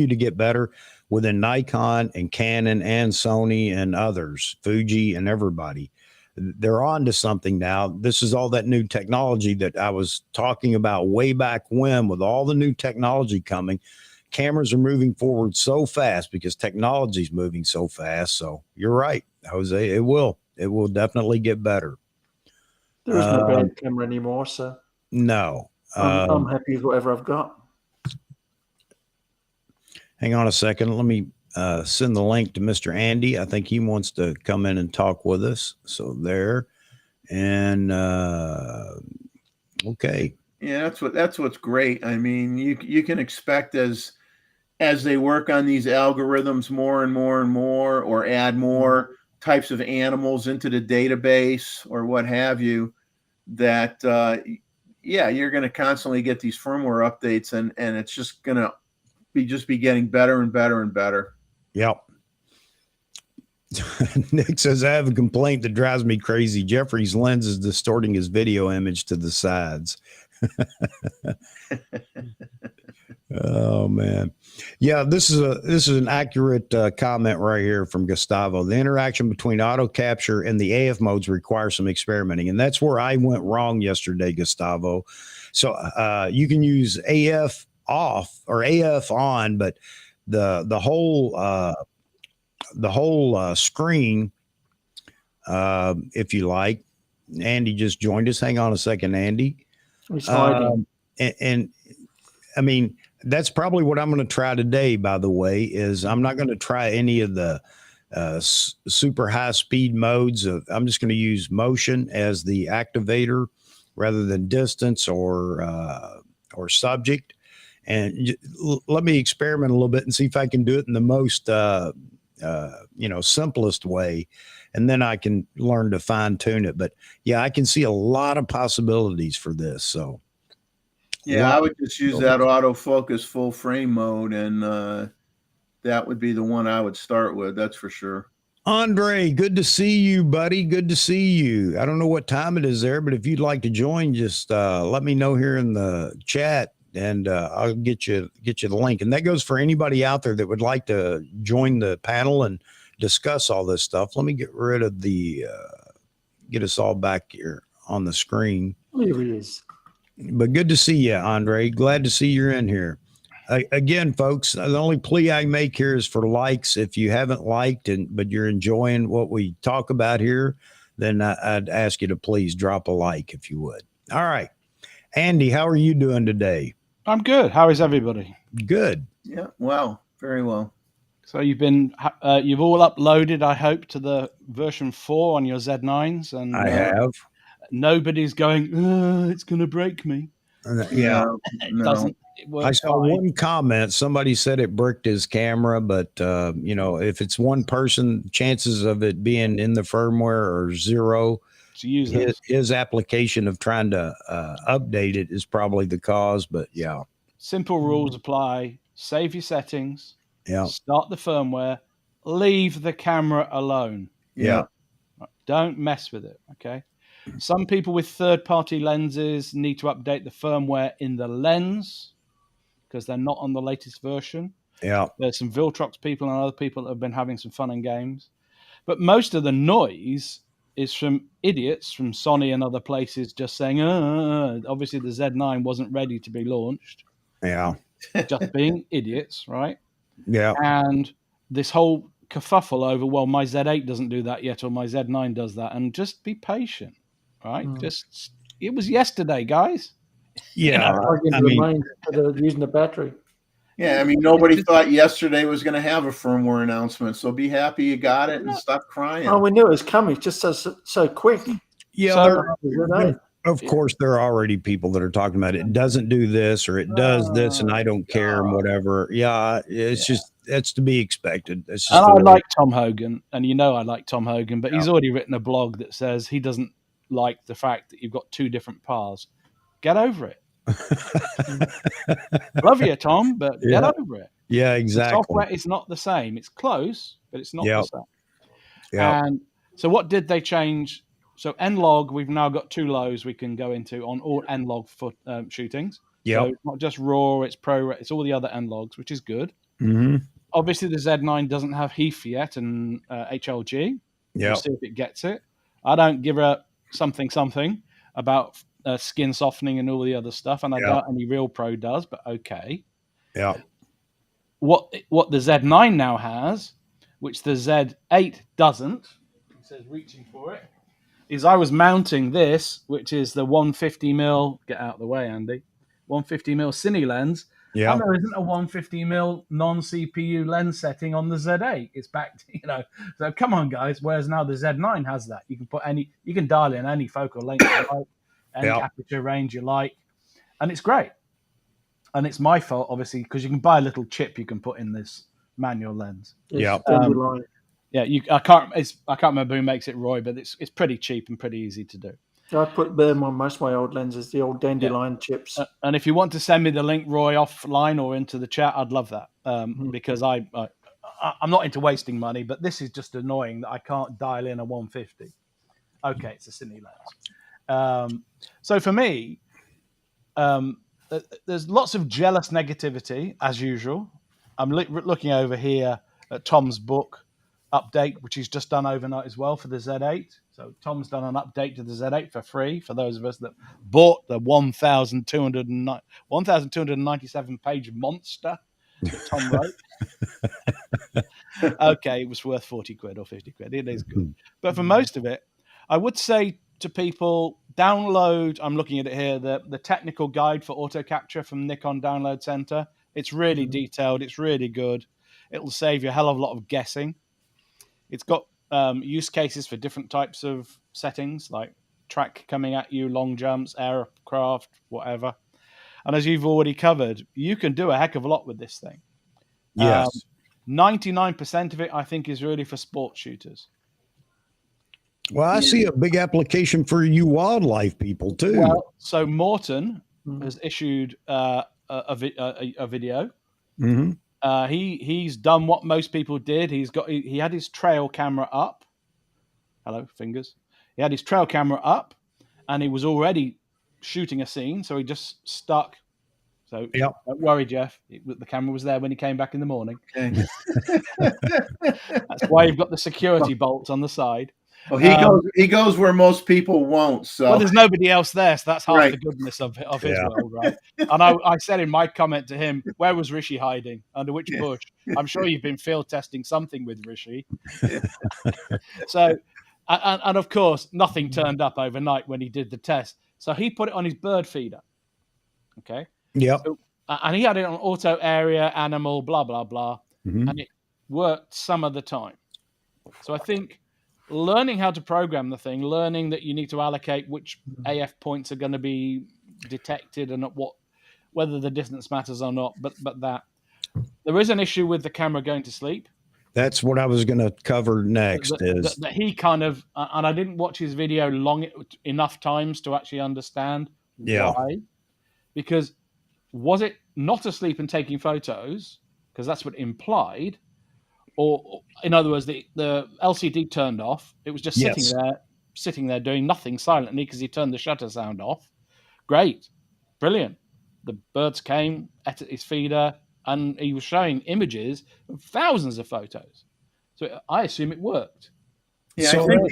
to get better within Nikon and Canon and Sony and others, Fuji and everybody. They're on to something now. This is all that new technology that I was talking about way back when, with all the new technology coming. Cameras are moving forward so fast because technology is moving so fast. So you're right, Jose. It will definitely get better. There is no bad camera anymore, so no. I'm happy with whatever I've got. Hang on a second. Let me send the link to Mr. Andy. I think he wants to come in and talk with us. So there. And okay. Yeah, that's what's great. I mean, you can expect as they work on these algorithms more and more and more, or add more types of animals into the database or what have you, that you're going to constantly get these firmware updates, and it's just going to be getting better and better and better. Yep. Nick says, I have a complaint that drives me crazy. Jeffrey's lens is distorting his video image to the sides. Oh man. Yeah, this is an accurate comment right here from Gustavo. The interaction between auto capture and the AF modes requires some experimenting, and that's where I went wrong yesterday, Gustavo. So you can use AF off or AF on, but the whole screen if you like. Andy just joined us. Hang on a second, Andy. He's hiding. And I mean, that's probably what I'm going to try today, by the way, is I'm not going to try any of the super high speed modes. I'm just going to use motion as the activator rather than distance or subject. And let me experiment a little bit and see if I can do it in the most, simplest way. And then I can learn to fine tune it. But yeah, I can see a lot of possibilities for this. So yeah, I would just use that autofocus full frame mode, and that would be the one I would start with. That's for sure. Andre, good to see you, buddy. Good to see you. I don't know what time it is there, but if you'd like to join, just let me know here in the chat, and I'll get you the link. And that goes for anybody out there that would like to join the panel and discuss all this stuff. Let me get rid of get us all back here on the screen. Here he is. But good to see you, Andre. Glad to see you're in here. Again, folks, the only plea I make here is for likes. If you haven't liked but you're enjoying what we talk about here, then I'd ask you to please drop a like if you would. All right. Andy, how are you doing today? I'm good. How is everybody? Good. Yeah, well, very well. So you've all uploaded, I hope, to the version 4 on your Z9s, and I have. Nobody's going, it's going to break me. Yeah. It doesn't. I saw one comment. Somebody said it bricked his camera, but if it's one person, chances of it being in the firmware are zero. To use his application of trying to update it is probably the cause. But yeah, simple rules apply. Save your settings. Yeah. Start the firmware. Leave the camera alone. Yeah. Don't mess with it. Okay. Some people with third-party lenses need to update the firmware in the lens because they're not on the latest version. Yeah. There's some Viltrox people and other people that have been having some fun and games. But most of the noise is from idiots from Sony and other places just saying, obviously the Z9 wasn't ready to be launched. Yeah. Just being idiots, right? Yeah. And this whole kerfuffle over, well, my Z8 doesn't do that yet, or my Z9 does that. And just be patient, right? It was yesterday, guys. Yeah. Using the battery. Yeah, I mean, nobody thought yesterday was going to have a firmware announcement, so be happy you got it and stop crying. Oh, we knew it was coming. It's just so quick. Yeah, of course, there are already people that are talking about it doesn't do this or it does this, and I don't care and whatever. Yeah, it's to be expected. It's just and I like Tom Hogan, and I like Tom Hogan, but he's already written a blog that says he doesn't like the fact that you've got two different paths. Get over it. Love you, Tom, but get over it. Yeah, exactly. The software is not the same. It's close, but it's not the same. Yeah. And so what did they change? So N-Log, we've now got two lows we can go into on all N-Log shootings. Yeah. So it's not just RAW, it's ProRes, it's all the other N-Logs, which is good. Mm-hmm. Obviously, the Z9 doesn't have HEIF yet and HLG. Yeah. We'll see if it gets it. I don't give a something about skin softening and all the other stuff, and I doubt any real pro does, but okay. Yeah. What the Z9 now has, which the Z8 doesn't, it says reaching for it, is I was mounting this, which is the 150mm, get out of the way, Andy, 150mm cine lens. Yeah. And there isn't a 150mm non-CPU lens setting on the Z8. It's back to, so come on, guys. Whereas now the Z9 has that. You can dial in any focal length you like, any aperture range you like, and it's great. And it's my fault, obviously, because you can buy a little chip you can put in this manual lens. Yeah. I can't remember who makes it, Roy, but it's pretty cheap and pretty easy to do. I put them on most of my old lenses, the old Dandelion chips. And if you want to send me the link, Roy, offline or into the chat, I'd love that because I'm not into wasting money, but this is just annoying that I can't dial in a 150. Okay, it's a cine lens. So for me, there's lots of jealous negativity, as usual. I'm looking over here at Tom's book update, which he's just done overnight as well for the Z8. So Tom's done an update to the Z8 for free for those of us that bought the 1,297 page monster that Tom wrote. Okay, it was worth 40 quid or 50 quid. It is good. But for most of it, I would say to people, download, I'm looking at it here, the technical guide for auto capture from Nikon Download Center. It's really detailed. It's really good. It'll save you a hell of a lot of guessing. It's got use cases for different types of settings, like track coming at you, long jumps, aircraft, whatever. And as you've already covered, you can do a heck of a lot with this thing. Yes. 99% of it, I think, is really for sport shooters. Well, I see a big application for you wildlife people too. Well, so Morton has issued a video. Mm-hmm. He's done what most people did. He had his trail camera up. Hello, fingers. He had his trail camera up, and he was already shooting a scene. So he just stuck. So don't worry, Jeff. The camera was there when he came back in the morning. Okay. That's why you've got the security bolts on the side. Well, he goes where most people won't. So well, there's nobody else there, so that's half Right. the goodness of his world, right? And I said in my comment to him, "Where was Rishi hiding? Under which bush?" I'm sure you've been field testing something with Rishi. So, and of course, nothing turned up overnight when he did the test. So he put it on his bird feeder. Okay. Yep. So, and he had it on auto area, animal, blah blah blah, and it worked some of the time. So I think learning how to program the thing, learning that you need to allocate which AF points are going to be detected and at whether the distance matters or not, but that there is an issue with the camera going to sleep. That's what I was going to cover next. That he kind of, and I didn't watch his video enough times to actually understand why. Because was it not asleep and taking photos? Because that's what it implied. Or, in other words, the LCD turned off. It was just sitting there doing nothing silently because he turned the shutter sound off. Great. Brilliant. The birds came at his feeder and he was showing images of thousands of photos. So I assume it worked. Yeah, So, I think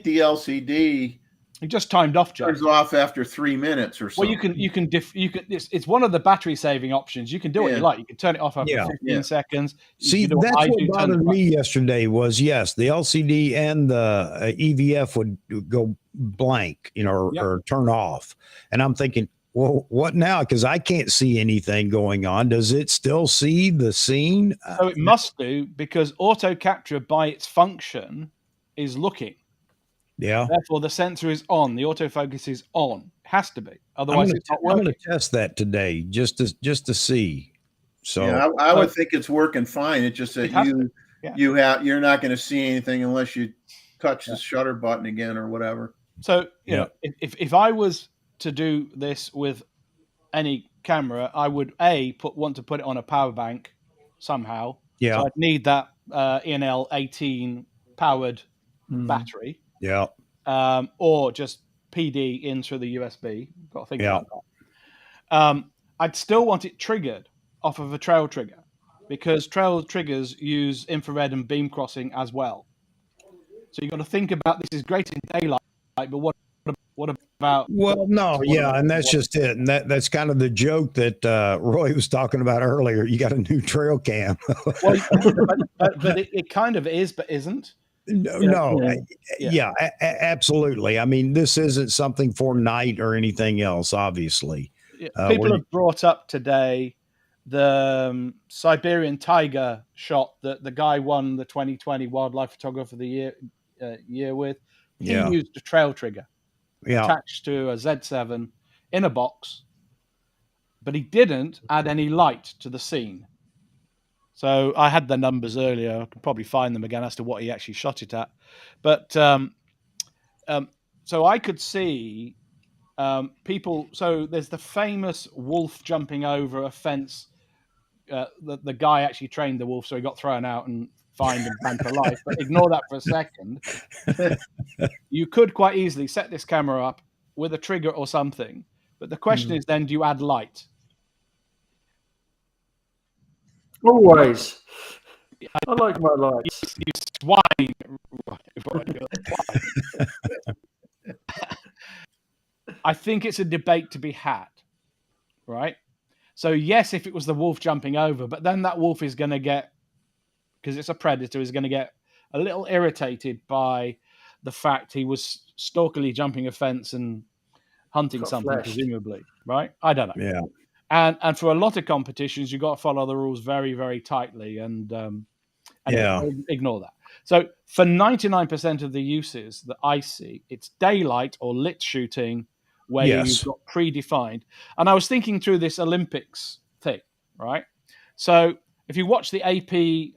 the LCD It just timed off, Jeff. turns off after 3 minutes or so. Well, it's one of the battery saving options. You can do what you like. You can turn it off after 15 seconds. See, that's what bothered me yesterday was, yes, the LCD and the EVF would go blank, or turn off. And I'm thinking, well, what now? Because I can't see anything going on. Does it still see the scene? So it must do, because auto capture by its function is looking. Yeah. Therefore, the sensor is on. The autofocus is on. It has to be. Otherwise, it's not working. I'm going to test that today just to see. So I would think it's working fine. It's just that you're not going to see anything unless you touch the shutter button again or whatever. So you know, if I was to do this with any camera, I would want to put it on a power bank somehow. Yeah. So I'd need that ENL 18 powered battery. Yeah. Or just PD in through the USB. Got to think about that. I'd still want it triggered off of a trail trigger, because trail triggers use infrared and beam crossing as well. So you've got to think about, this is great in daylight, but what about? Well, no, and that's just it, and that's kind of the joke that Roy was talking about earlier. You got a new trail cam. Well, but it kind of is, but isn't. Absolutely. I mean, this isn't something for night or anything else, obviously. People have brought up today the Siberian tiger shot that the guy won the 2020 Wildlife Photographer of the Year with. He used a trail trigger attached to a Z7 in a box, but he didn't add any light to the scene. So I had the numbers earlier. I could probably find them again as to what he actually shot it at. But so I could see people. So there's the famous wolf jumping over a fence. The guy actually trained the wolf, so he got thrown out and fined and banned for life. But ignore that for a second. You could quite easily set this camera up with a trigger or something. But the question is then, do you add light? Always. I like my lights. You swine. I think it's a debate to be had, right? So yes, if it was the wolf jumping over, but then that wolf is going to get because it's a predator, is going to get a little irritated by the fact he was stalkily jumping a fence and hunting Got something, flashed. presumably, right? I don't know. Yeah. And for a lot of competitions, you've got to follow the rules very, very tightly, and anyway, ignore that. So for 99% of the uses that I see, it's daylight or lit shooting where you've got predefined. And I was thinking through this Olympics thing, right? So if you watch the AP,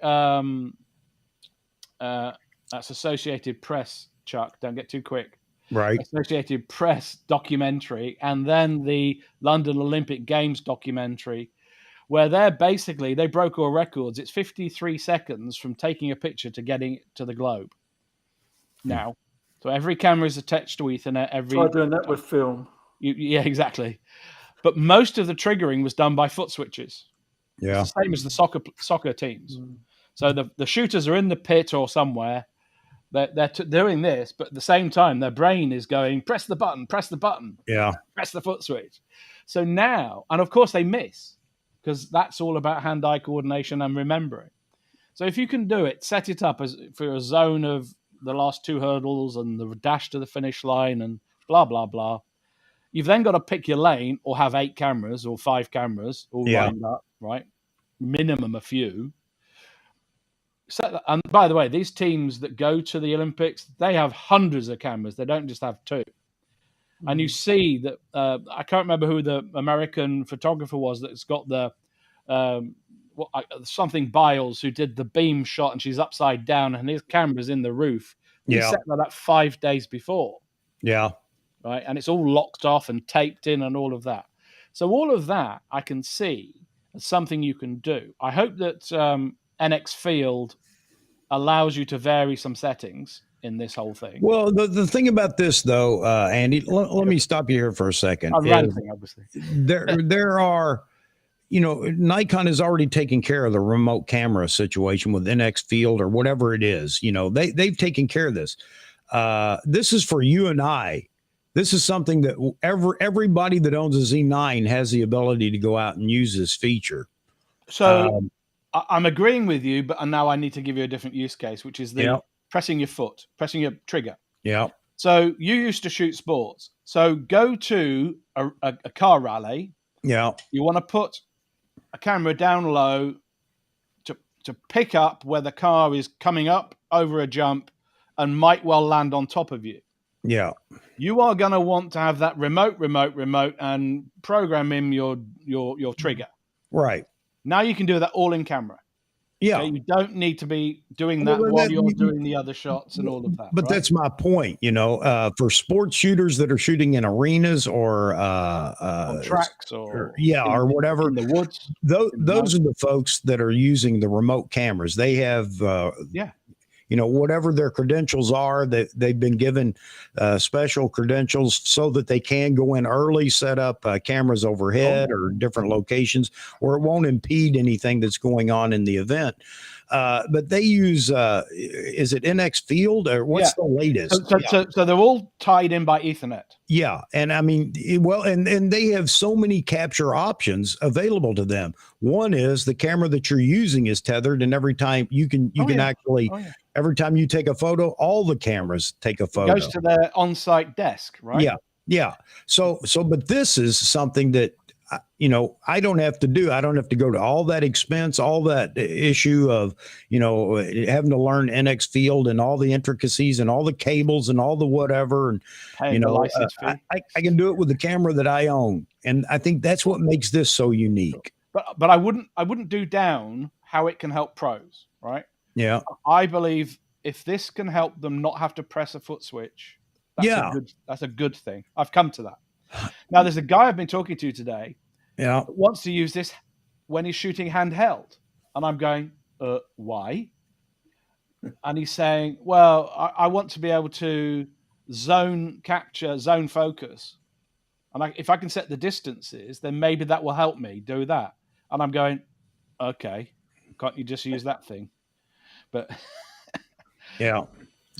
that's Associated Press, Chuck, don't get too quick. Right. Associated Press documentary, and then the London Olympic Games documentary, where they broke all records. It's 53 seconds from taking a picture to getting it to the globe. Now, so every camera is attached to Ethernet. Try doing that with film. Yeah, exactly. But most of the triggering was done by foot switches. Yeah. It's the same as the soccer teams. So the shooters are in the pit or somewhere. They're doing this, but at the same time, their brain is going, press the button, press the foot switch. So now, and of course they miss, because that's all about hand-eye coordination and remembering. So if you can do it, set it up as for a zone of the last 2 hurdles and the dash to the finish line and blah, blah, blah. You've then got to pick your lane or have 8 cameras or 5 cameras all lined up, right? Minimum a few. And by the way, these teams that go to the Olympics, they have hundreds of cameras. They don't just have 2. And you see that I can't remember who the American photographer was that's got the something Biles, who did the beam shot, and she's upside down and his camera's in the roof. He set that up 5 days before. Yeah. Right. And it's all locked off and taped in and all of that. So all of that I can see as something you can do. I hope that NX Field allows you to vary some settings in this whole thing. Well, the thing about this, though, Andy, let me stop you here for a second. I'm ranting, obviously. There are, Nikon has already taken care of the remote camera situation with NX Field or whatever it is. They've taken care of this. This is for you and I. This is something that everybody that owns a Z9 has the ability to go out and use this feature. So I'm agreeing with you, but now I need to give you a different use case, which is pressing your trigger. Yeah. So you used to shoot sports. So go to a car rally. Yeah. You want to put a camera down low to pick up where the car is coming up over a jump and might well land on top of you. Yeah. You are going to want to have that remote and program in your trigger. Right. Now you can do that all in camera. Yeah. Okay? You don't need to be doing that while you're doing the other shots and all of that. But that's my point, for sports shooters that are shooting in arenas or on tracks or whatever. In the woods. Those are the folks that are using the remote cameras. They have whatever their credentials are, that they've been given special credentials so that they can go in early, set up cameras overhead or different locations where it won't impede anything that's going on in the event. But they use, is it NX Field or what's the latest? So they're all tied in by Ethernet. Yeah. And I mean, and they have so many capture options available to them. One is the camera that you're using is tethered, and every time you can actually, every time you take a photo, all the cameras take a photo. It goes to their on-site desk, right? Yeah. Yeah. So, but this is something that, I don't have to do. I don't have to go to all that expense, all that issue of, having to learn NX Field and all the intricacies and all the cables and all the whatever. And, I can do it with the camera that I own. And I think that's what makes this so unique. But I wouldn't do down how it can help pros, right? Yeah. I believe if this can help them not have to press a foot switch, that's a good thing. I've come to that. Now, there's a guy I've been talking to today that wants to use this when he's shooting handheld. And I'm going, why? And he's saying, well, I want to be able to zone capture, zone focus. And if I can set the distances, then maybe that will help me do that. And I'm going, okay, can't you just use that thing? But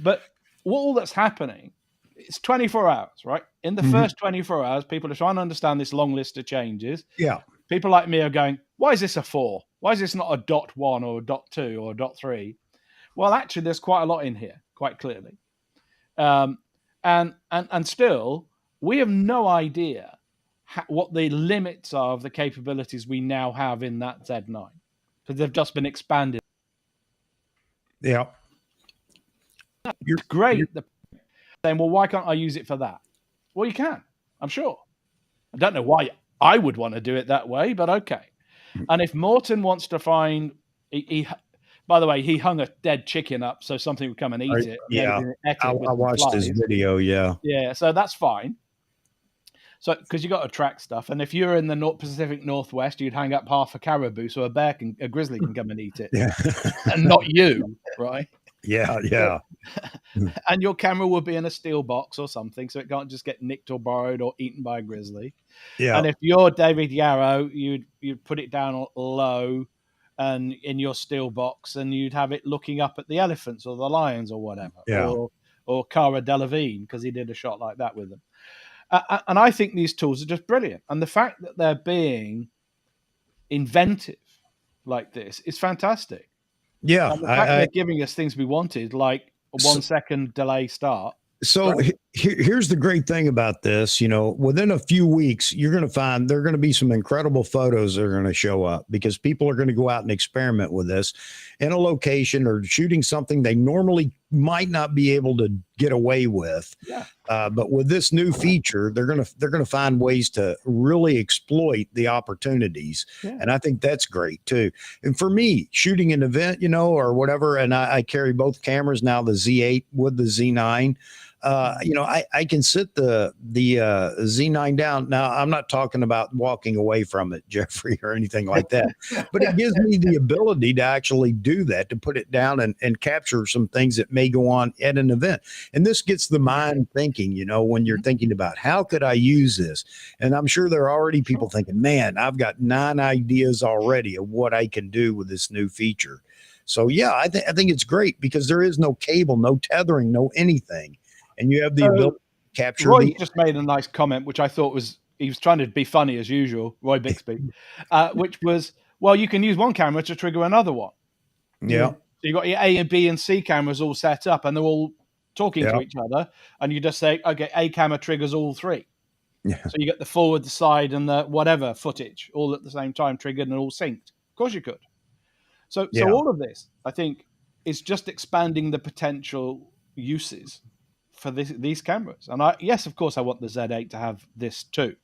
but all that's happening, it's 24 hours, right? In the first 24 hours, people are trying to understand this long list of changes. Yeah. people like me are going, why is this a 4? Why is this not a .1 or a .2 or a .3? Well, actually, there's quite a lot in here, quite clearly. And still, we have no idea what the limits are of the capabilities we now have in that Z9, because they've just been expanded. Yeah. It's great. Saying, well, why can't I use it for that? Well, you can, I'm sure. I don't know why I would want to do it that way, but okay. And if Morton wants to find, by the way, he hung a dead chicken up so something would come and eat it. Yeah, I watched his video. Yeah, so that's fine. So because you got to track stuff, and if you're in the Pacific Northwest, you'd hang up half a caribou so a grizzly can come and eat it, and not you, right? Yeah. And your camera would be in a steel box or something, so it can't just get nicked or borrowed or eaten by a grizzly. Yeah. And if you're David Yarrow, you'd put it down low and in your steel box, and you'd have it looking up at the elephants or the lions or whatever. Yeah. Or Cara Delevingne, because he did a shot like that with them. And I think these tools are just brilliant. And the fact that they're being inventive like this is fantastic. Yeah. And the fact they're giving us things we wanted, like a 1 second delay start. So here's the great thing about this. Within a few weeks, you're going to find there are going to be some incredible photos that are going to show up, because people are going to go out and experiment with this in a location or shooting something they normally might not be able to get away with. Yeah. But with this new feature, they're going to find ways to really exploit the opportunities. Yeah. And I think that's great too. And for me, shooting an event, or whatever, and I carry both cameras now, the Z8 with the Z9. I can sit the Z9 down. Now, I'm not talking about walking away from it, Jeffrey, or anything like that, but it gives me the ability to actually do that, to put it down and capture some things that may go on at an event. And this gets the mind thinking, when you're thinking about how could I use this? And I'm sure there are already people thinking, man, I've got 9 ideas already of what I can do with this new feature. So yeah, I think it's great, because there is no cable, no tethering, no anything. And you have the ability to capture. Roy just made a nice comment, which I thought he was trying to be funny as usual, Roy Bixby, which was, well, you can use one camera to trigger another one. Yeah. So you've got your A and B and C cameras all set up, and they're all talking to each other. And you just say, okay, A camera triggers all 3. Yeah. So you get the forward, the side, and the whatever footage all at the same time triggered and all synced. Of course you could. So all of this, I think, is just expanding the potential uses for these cameras. And yes, of course, I want the Z8 to have this too.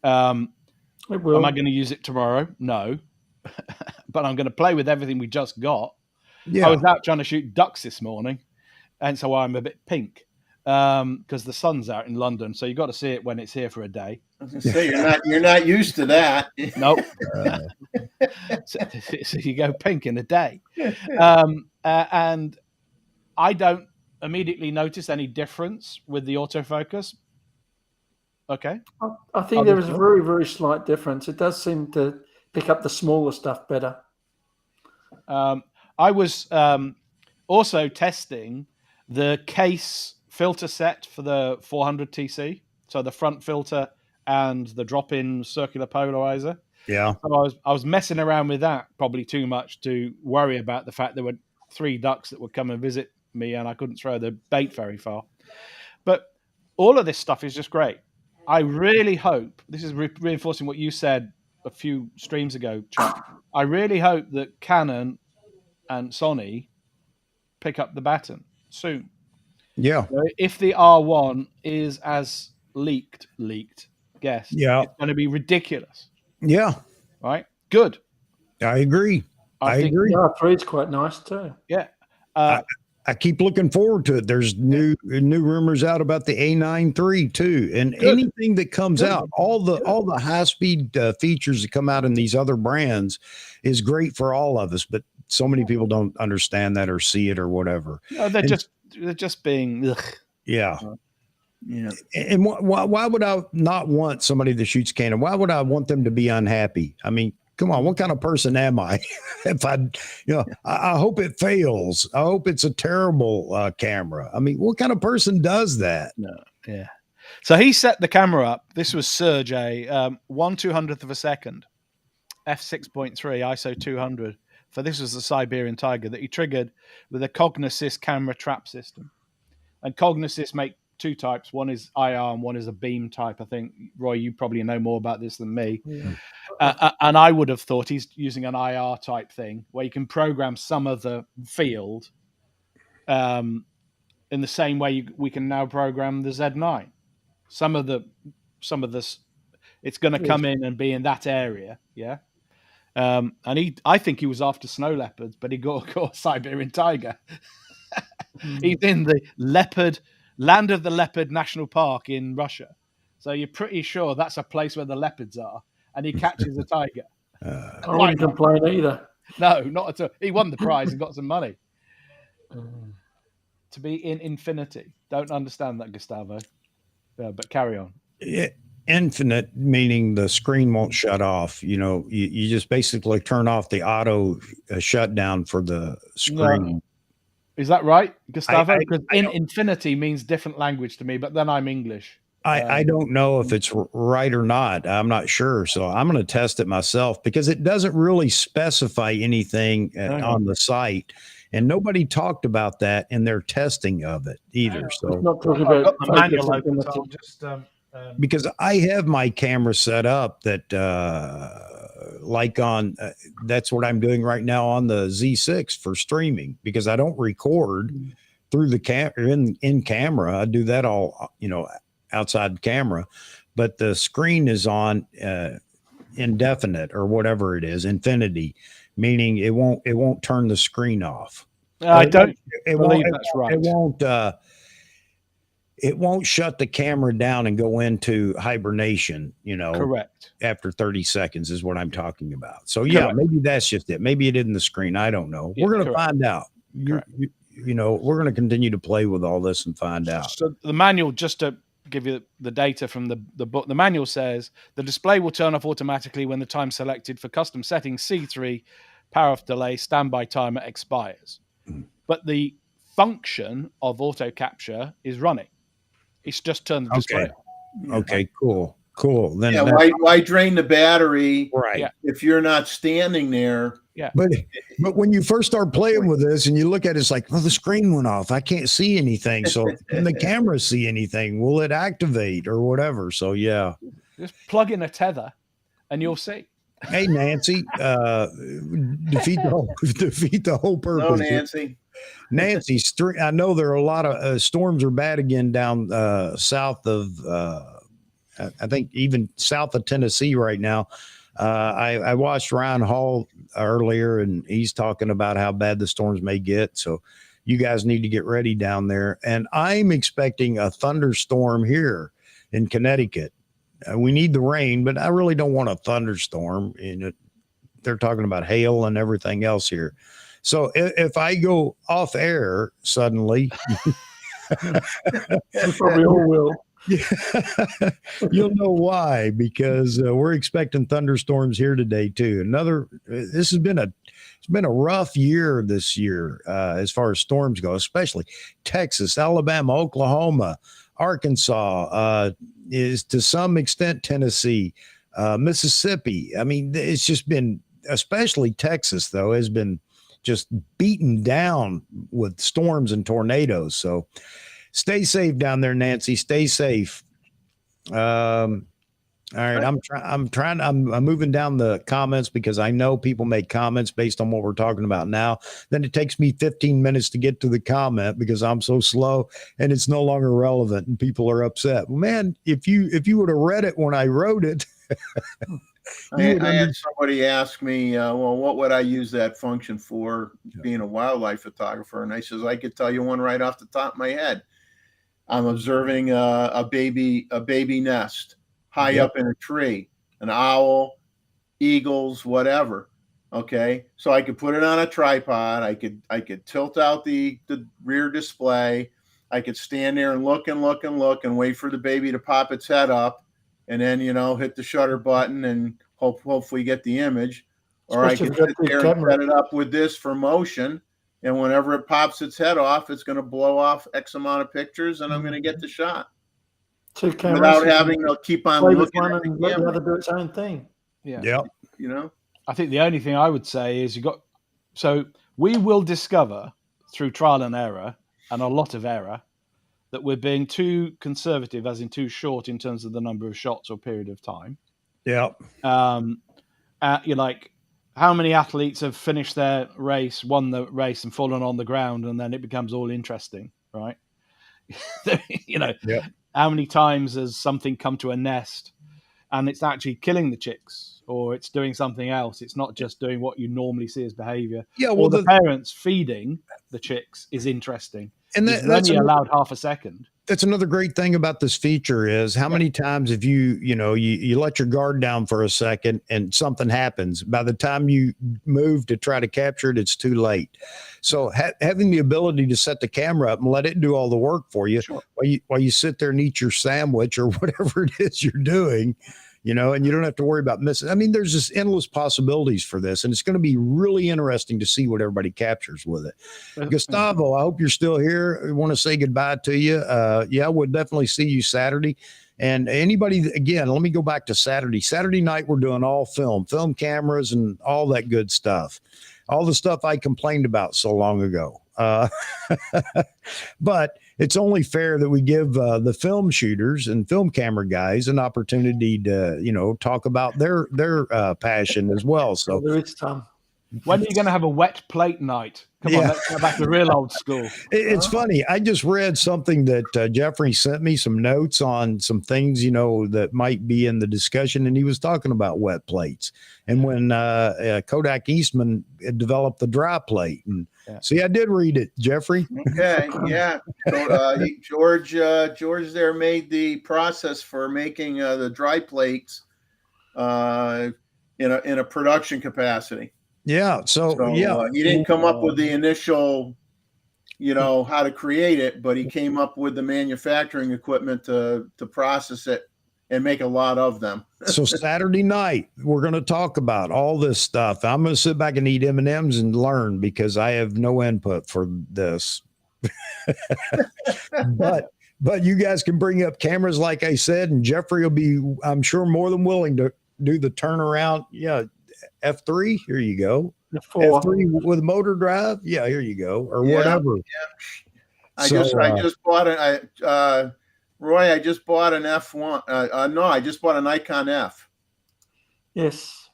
Am I going to use it tomorrow? No. But I'm going to play with everything we just got. Yeah. I was out trying to shoot ducks this morning, and so I'm a bit pink because the sun's out in London. So you've got to see it when it's here for a day. I was going to say, you're not used to that. Nope. So you go pink in a day. And I don't immediately notice any difference with the autofocus. Okay. I think there is a very, very slight difference. It does seem to pick up the smaller stuff better. I was also testing the case filter set for the 400 TC. So the front filter and the drop-in circular polarizer. Yeah. So I was messing around with that probably too much to worry about the fact there were 3 ducks that would come and visit me, and I couldn't throw the bait very far. But all of this stuff is just great. I really hope, this is reinforcing what you said a few streams ago, Chuck. I really hope that Canon and Sony pick up the baton soon. Yeah. So if the R1 is as leaked, guess, it's going to be ridiculous. Yeah. Right? Good. I agree. I agree. The R3 is quite nice too. Yeah. I keep looking forward to it. There's new rumors out about the A9 III too, and anything that comes out, all the high speed features that come out in these other brands is great for all of us. But so many people don't understand that or see it or whatever. No, they're just being. Ugh. Yeah. Yeah. And why would I not want somebody that shoots Canon? Why would I want them to be unhappy? I mean, come on, what kind of person am I? If I hope it fails. I hope it's a terrible camera. I mean, what kind of person does that? No, yeah. So he set the camera up. This was Sergey, 1/200th of a second. f6.3 ISO 200 for this was the Siberian Tiger that he triggered with a Cognosys camera trap system. And Cognosys make two types. One is IR and one is a beam type. I think, Roy, you probably know more about this than me. Yeah. And I would have thought he's using an IR type thing where you can program some of the field in the same way we can now program the Z9. Some of this, it's going to come in and be in that area, yeah. And I think he was after snow leopards, but he got a Siberian tiger. He's in the land of the leopard national park in Russia, so you're pretty sure that's a place where the leopards are, and he catches a tiger. I wouldn't complain either. No, not at all. He won the prize and got some money. To be in infinity. Don't understand that, Gustavo. But carry on. Infinite meaning the screen won't shut off. You just basically turn off the auto shutdown for the screen. No. Is that right, Gustavo? Because infinity means different language to me, but then I'm English. I don't know if it's right or not. I'm not sure. So I'm going to test it myself because it doesn't really specify anything on the site. And nobody talked about that in their testing of it either. So not talking about the manual open, so I'll just because I have my camera set up that like on that's what I'm doing right now on the Z6 for streaming because I don't record through the in camera. I do that all outside the camera, but the screen is on indefinite or whatever it is, infinity, meaning it won't turn the screen off. I don't believe that's right. It won't shut the camera down and go into hibernation, Correct. After 30 seconds is what I'm talking about. So yeah, maybe that's just it. Maybe it isn't the screen. I don't know. Yeah, we're going to find out. We're going to continue to play with all this and find out. So the manual, just to give you the data from the book, the manual says the display will turn off automatically when the time selected for custom settings C3 power off delay standby timer expires. But the function of auto capture is running. It's just turned the display off. Okay, cool. Then why drain the battery? Right. Yeah. If you're not standing there. Yeah. But when you first start playing with this and you look at it, it's like, well, the screen went off. I can't see anything. So can the camera see anything? Will it activate or whatever? So yeah. Just plug in a tether and you'll see. Hey, Nancy, defeat the whole purpose. No, Nancy. Nancy, I know there are a lot of storms are bad again down south of, I think even south of Tennessee right now. I watched Ryan Hall earlier, and he's talking about how bad the storms may get. So you guys need to get ready down there. And I'm expecting a thunderstorm here in Connecticut. We need the rain, but I really don't want a thunderstorm. They're talking about hail and everything else here. So if I go off air suddenly, we probably all will. You'll know why, because we're expecting thunderstorms here today too. It's been a rough year this year as far as storms go, especially Texas, Alabama, Oklahoma, Arkansas, is to some extent Tennessee, Mississippi. I mean, it's just been, especially Texas though, has been just beaten down with storms and tornadoes. So stay safe down there, Nancy. Stay safe. All right. I'm moving down the comments because I know people make comments based on what we're talking about now. Then it takes me 15 minutes to get to the comment because I'm so slow and it's no longer relevant and people are upset. Man, if you would have read it when I wrote it. I had somebody ask me, well, what would I use that function for being a wildlife photographer? And I says, I could tell you one right off the top of my head. I'm observing a baby nest high up in a tree, an owl, eagles, whatever. Okay. So I could put it on a tripod. I could tilt out the rear display. I could stand there and look and wait for the baby to pop its head up. And then, hit the shutter button and hopefully get the image. Or I can sit there and set it up with this for motion. And whenever it pops its head off, it's going to blow off X amount of pictures and I'm going to get the shot. Two cameras. Without having to keep on looking at the camera. Let the other do its own thing. Yeah. Yep. I think the only thing I would say is so we will discover through trial and error and a lot of error that we're being too conservative, as in too short in terms of the number of shots or period of time. Yeah. You're like, how many athletes have finished their race, won the race, and fallen on the ground, and then it becomes all interesting, right? How many times has something come to a nest and it's actually killing the chicks, or it's doing something else? It's not just doing what you normally see as behavior. Yeah, well, or the parents feeding the chicks is interesting. And that's only allowed half a second. That's another great thing about this feature is how many times have you let your guard down for a second and something happens. By the time you move to try to capture it, it's too late. So having the ability to set the camera up and let it do all the work for you, while you sit there and eat your sandwich or whatever it is you're doing, and you don't have to worry about missing. I mean, there's just endless possibilities for this, and it's going to be really interesting to see what everybody captures with it. Gustavo, I hope you're still here. I want to say goodbye to you. We'll definitely see you Saturday. And anybody, again, let me go back to Saturday. Saturday night, we're doing all film cameras and all that good stuff. All the stuff I complained about so long ago. But it's only fair that we give the film shooters and film camera guys an opportunity to, talk about their passion as well. So there is time. When are you going to have a wet plate night? Come on, let's go back to real old school. It's funny. I just read something that Jeffrey sent me, some notes on some things, that might be in the discussion. And he was talking about wet plates. And when Kodak Eastman developed the dry plate. And see, I did read it, Jeffrey. Okay. Yeah. So, George there made the process for making the dry plates in a production capacity. Yeah. So he didn't come up with the initial, how to create it, but he came up with the manufacturing equipment to process it and make a lot of them. So Saturday night, we're going to talk about all this stuff. I'm going to sit back and eat M&Ms and learn because I have no input for this. But you guys can bring up cameras, like I said, and Jeffrey will be, I'm sure, more than willing to do the turnaround. Yeah. F3, here you go. F3 with motor drive, yeah, here you go, or whatever. Yeah. I just bought Roy. I just bought an F1. No, I just bought a Nikon F. Yes.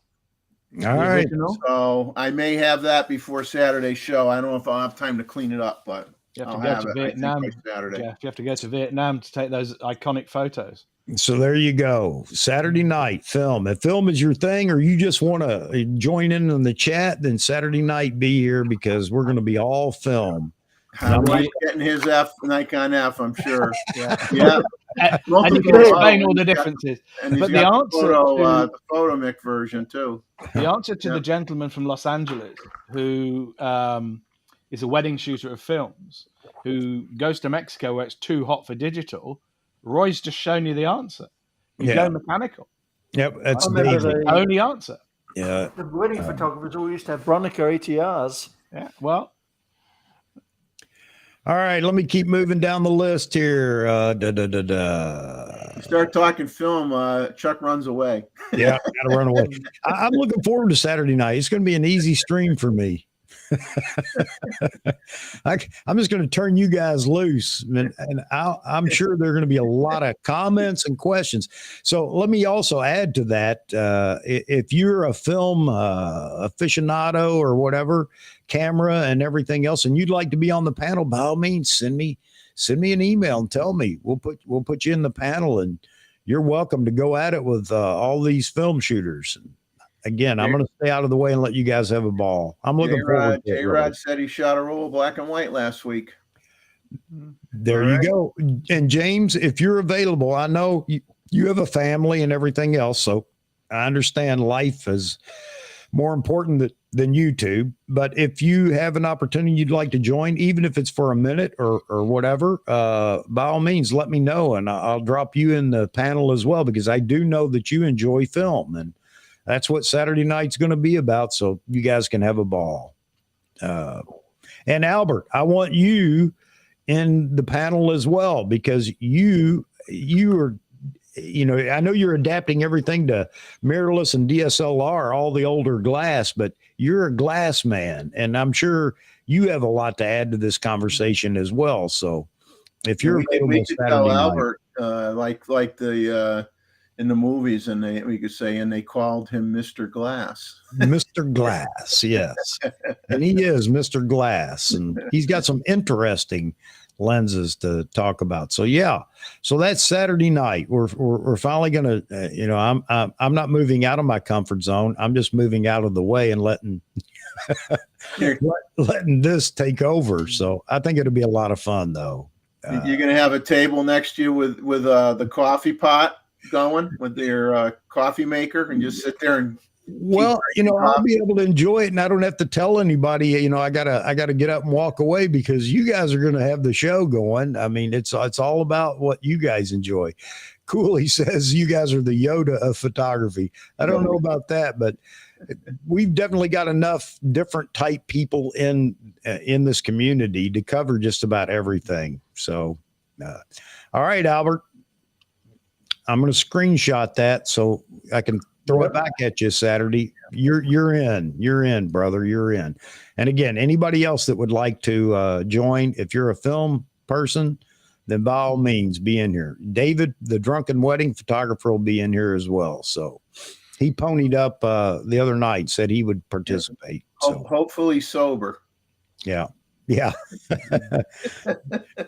All right. So I may have that before Saturday's show. I don't know if I'll have time to clean it up, but you have to go to Vietnam. Saturday. Yeah, you have to go to Vietnam to take those iconic photos. So there you go. Saturday night film. If film is your thing, or you just want to join in the chat, then Saturday night be here because we're going to be all film. I'm getting his Nikon F, I'm sure. Yeah. And you can explain all the differences. And but the answer the photomic version too. The answer to the gentleman from Los Angeles who is a wedding shooter of films who goes to Mexico where it's too hot for digital. Roy's just shown you the answer. You go mechanical. Yep, that's the only answer. Yeah. The wedding photographers all used to have Bronica ATRs. Yeah, well. All right, let me keep moving down the list here. You start talking film, Chuck runs away. Yeah, gotta run away. I'm looking forward to Saturday night. It's going to be an easy stream for me. I'm just going to turn you guys loose, and I'm sure there are going to be a lot of comments and questions. So let me also add to that. If you're a film aficionado or whatever, camera and everything else, and you'd like to be on the panel, by all means, send me an email and tell me. We'll put you in the panel, and you're welcome to go at it with all these film shooters. Again, I'm going to stay out of the way and let you guys have a ball. I'm looking forward to it. J-Rod said he shot a roll of black and white last week. There you go. And James, if you're available, I know you have a family and everything else, so I understand life is more important than YouTube. But if you have an opportunity you'd like to join, even if it's for a minute or whatever, by all means, let me know, and I'll drop you in the panel as well, because I do know that you enjoy film, and that's what Saturday night's going to be about. So you guys can have a ball. And Albert, I want you in the panel as well, because you are I know you're adapting everything to mirrorless and DSLR, all the older glass, but you're a glass man, and I'm sure you have a lot to add to this conversation as well. So if you're we available could Saturday tell night, Albert, like the in the movies, and we could say, and they called him Mr. Glass. Mr. Glass, yes, and he is Mr. Glass, and he's got some interesting lenses to talk about. So yeah, so that's Saturday night. We're finally gonna, I'm not moving out of my comfort zone. I'm just moving out of the way and letting letting this take over. So I think it'll be a lot of fun, though. You're going to have a table next to you with the coffee pot going with your coffee maker, and just sit there and. Well, I'll be able to enjoy it, and I don't have to tell anybody. I gotta get up and walk away because you guys are going to have the show going. I mean, it's all about what you guys enjoy. Cooley says you guys are the Yoda of photography. I don't know about that, but we've definitely got enough different type people in this community to cover just about everything. So, all right, Albert, I'm going to screenshot that so I can throw it back at you Saturday. You're in, brother. You're in. And again, anybody else that would like to join, if you're a film person, then by all means be in here. David, the drunken wedding photographer, will be in here as well. So he ponied up the other night, said he would participate. So hopefully sober. Yeah.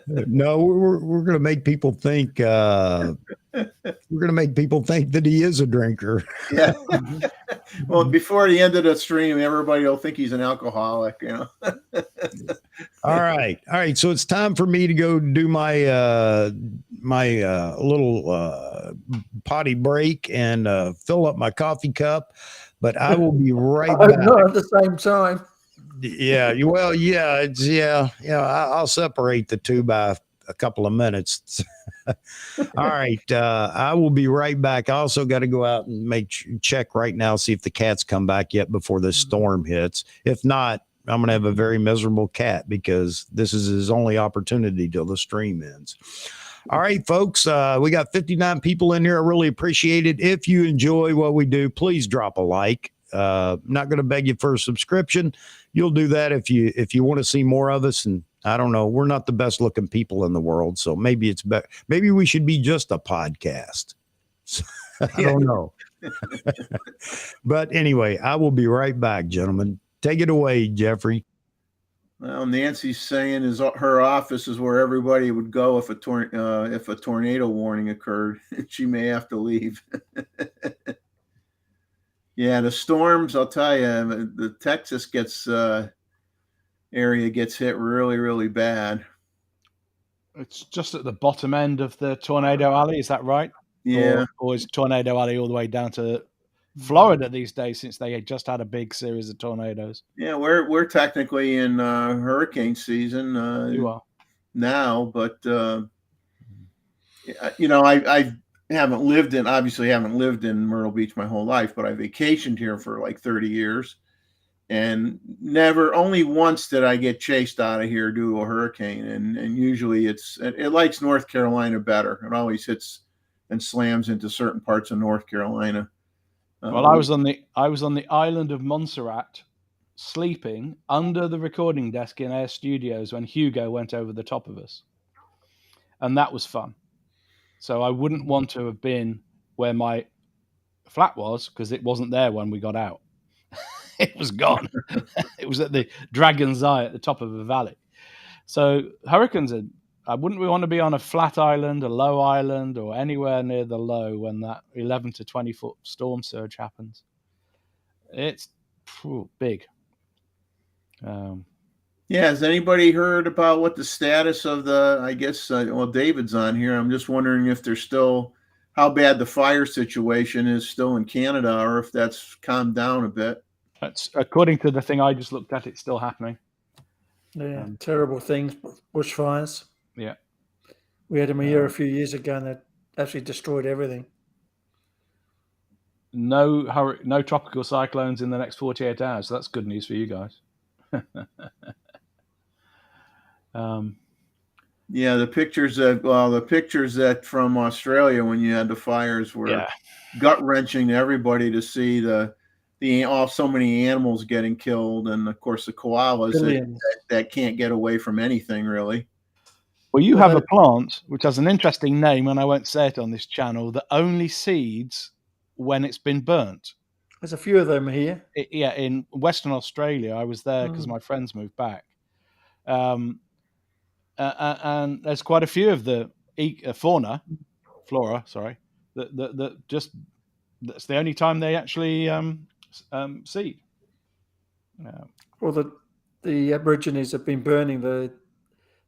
No, we're going to make people think. We're going to make people think that he is a drinker. Yeah. Well, before the end of the stream, everybody will think he's an alcoholic. All right. So it's time for me to go do my little potty break and fill up my coffee cup. But I will be right back. Not at the same time. Yeah. Well, yeah. I'll separate the two by a couple of minutes. All right. I will be right back. I also got to go out and check right now, see if the cats come back yet before this storm hits. If not, I'm going to have a very miserable cat because this is his only opportunity till the stream ends. All right, folks, we got 59 people in here. I really appreciate it. If you enjoy what we do, please drop a like. Not going to beg you for a subscription. You'll do that if you want to see more of us. And I don't know, we're not the best looking people in the world, so maybe it's better. Maybe we should be just a podcast. I don't know. But anyway, I will be right back, gentlemen. Take it away, Jeffrey. Well, Nancy's saying her office is where everybody would go if a tornado warning occurred. She may have to leave. Yeah, the storms, I'll tell you, the Texas area gets hit really, really bad. It's just at the bottom end of the tornado alley. Is that right? Yeah. Or is tornado alley all the way down to Florida these days, since they had just had a big series of tornadoes? Yeah, we're technically in hurricane season You are now, but I haven't lived in Myrtle Beach my whole life, but I vacationed here for like 30 years, and only once did I get chased out of here due to a hurricane, and usually it likes North Carolina better. It always hits and slams into certain parts of North Carolina. Well, I was on the island of Montserrat, sleeping under the recording desk in Air Studios when Hugo went over the top of us, and that was fun. So I wouldn't want to have been where my flat was, because it wasn't there when we got out. It was gone. It was at the Dragon's Eye at the top of a valley. So hurricanes I wouldn't want to be on a flat island, a low island, or anywhere near the low when that 11 to 20 foot storm surge happens. It's big. Yeah, has anybody heard about what the status of I guess, David's on here. I'm just wondering if there's still, how bad the fire situation is still in Canada, or if that's calmed down a bit. That's, according to the thing I just looked at, it's still happening. Yeah, terrible things, bushfires. Yeah. We had them here a few years ago, and it actually destroyed everything. No tropical cyclones in the next 48 hours. So that's good news for you guys. Yeah, the pictures that from Australia when you had the fires were gut wrenching to everybody to see so many animals getting killed, and of course the koalas that can't get away from anything really. Well, you have a plant which has an interesting name, and I won't say it on this channel, that only seeds when it's been burnt. There's a few of them here. In Western Australia, I was there because my friends moved back. And there's quite a few of the flora, sorry, that just, that's the only time they actually seed. Well, the Aborigines have been burning the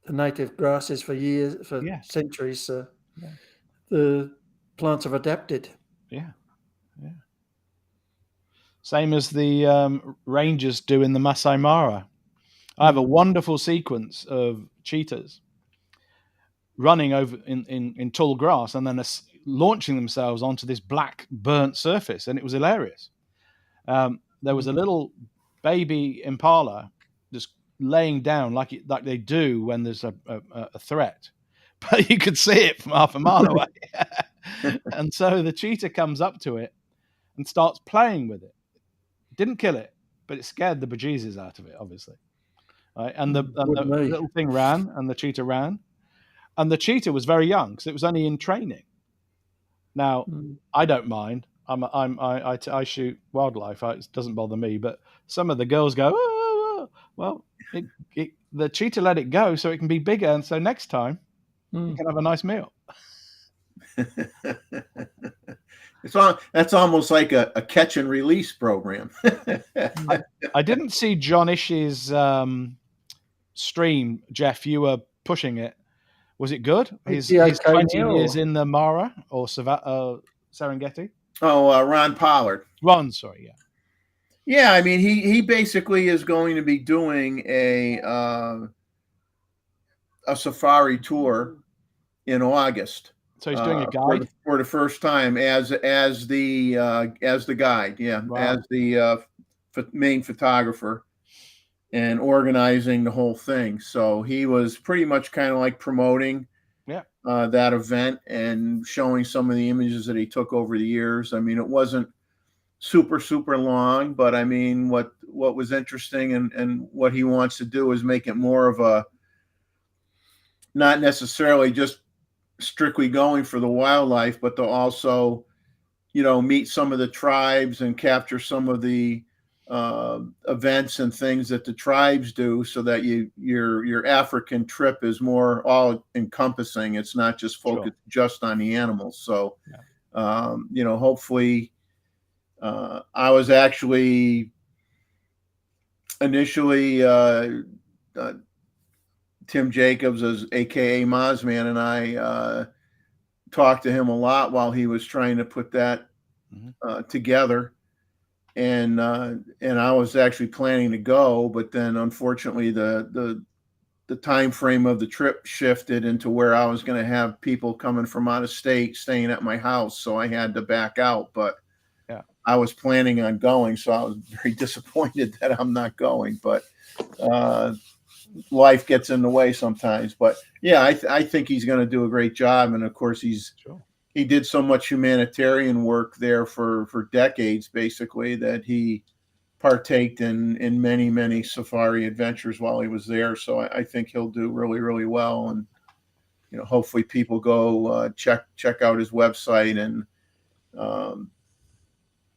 native grasses for years, for centuries. So the plants have adapted. Yeah. Same as the rangers do in the Masai Mara. I have a wonderful sequence of cheetahs running over in tall grass and then launching themselves onto this black burnt surface, and it was hilarious. There was a little baby impala just laying down like they do when there's a threat, but you could see it from half a mile away. And so the cheetah comes up to it and starts playing with it. Didn't kill it, but it scared the bejesus out of it, obviously. Right? And the little thing ran, and the cheetah ran, and the cheetah was very young because it was only in training. Now, I don't mind. I shoot wildlife. It doesn't bother me. But some of the girls go, oh, well, the cheetah let it go so it can be bigger, and so next time you can have a nice meal. That's almost like a catch and release program. I didn't see John Ish's stream, Jeff. You were pushing it. Was it good? His 20 years in the Mara or Serengeti? Oh, Ron Pollard. Ron, sorry, yeah. Yeah, I mean, he basically is going to be doing a safari tour in August. So he's doing a guide for the first time as the guide, as the main photographer and organizing the whole thing. So he was pretty much kind of like promoting that event and showing some of the images that he took over the years. I mean, it wasn't super long, but I mean, what was interesting and what he wants to do is make it more of a, not necessarily just strictly going for the wildlife, but to also, meet some of the tribes and capture some of the events and things that the tribes do, so that your African trip is more all encompassing. It's not just focused just on the animals. So, hopefully, I was actually initially Tim Jacobs, as AKA Mozman, and I talked to him a lot while he was trying to put that together. And I was actually planning to go, but then unfortunately the time frame of the trip shifted into where I was going to have people coming from out of state staying at my house, so I had to back out. But I was planning on going, so I was very disappointed that I'm not going. But life gets in the way sometimes. But I think he's going to do a great job, and of course he did so much humanitarian work there for decades, basically, that he partaked in many safari adventures while he was there. So I think he'll do really well. And, hopefully people go check out his website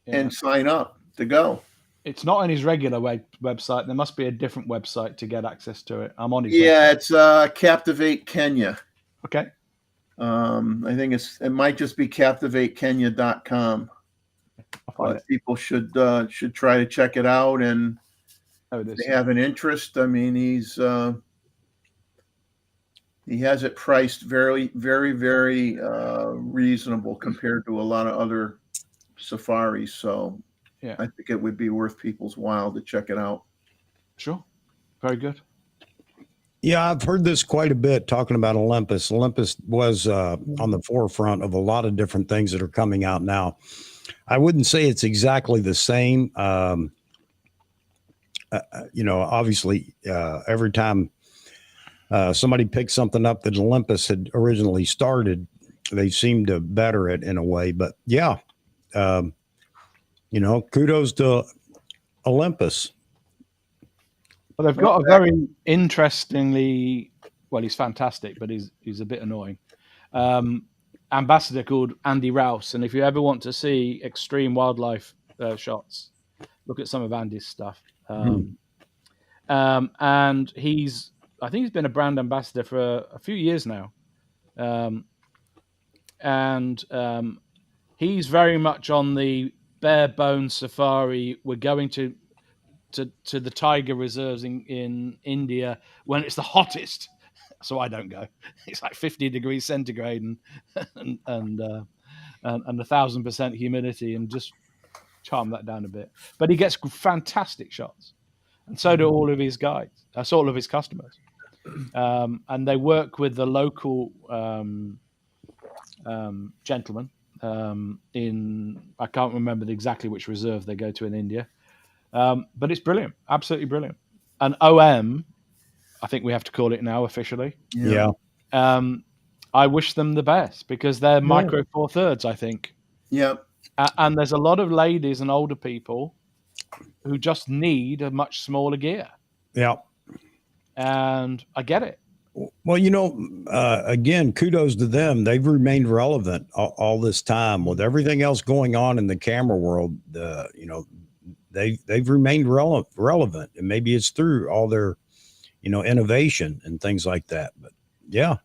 and sign up to go. It's not on his regular website. There must be a different website to get access to it. I'm on his website. It's Captivate Kenya. Okay. I think it might just be captivatekenya.com. But people should try to check it out, and they have an interest. I mean, he has it priced very reasonable compared to a lot of other safaris. So I think it would be worth people's while to check it out. Sure. Very good. Yeah, I've heard this quite a bit talking about Olympus. Olympus was on the forefront of a lot of different things that are coming out now. I wouldn't say it's exactly the same. Obviously, every time somebody picked something up that Olympus had originally started. They seem to better it in a way, but yeah, kudos to Olympus. Well, they've got a very interestingly, well, he's fantastic, but he's a bit annoying. Ambassador called Andy Rouse, and if you ever want to see extreme wildlife shots, look at some of Andy's stuff. And I think he's been a brand ambassador for a few years now, and he's very much on the bare bones safari. We're going to the tiger reserves in India when it's the hottest, so I don't go. It's like 50 degrees centigrade and 1,000% humidity, and just calm that down a bit. But he gets fantastic shots, and so do all of his guides. That's all of his customers, and they work with the local gentleman in, I can't remember exactly which reserve they go to in India. But it's brilliant, absolutely brilliant. And OM, I think we have to call it now officially. Yeah. I wish them the best because they're micro four thirds, I think. Yep. And there's a lot of ladies and older people who just need a much smaller gear. Yeah. And I get it. Well, again, kudos to them. They've remained relevant all this time with everything else going on in the camera world. They've remained relevant, and maybe it's through all their, innovation and things like that. But yeah.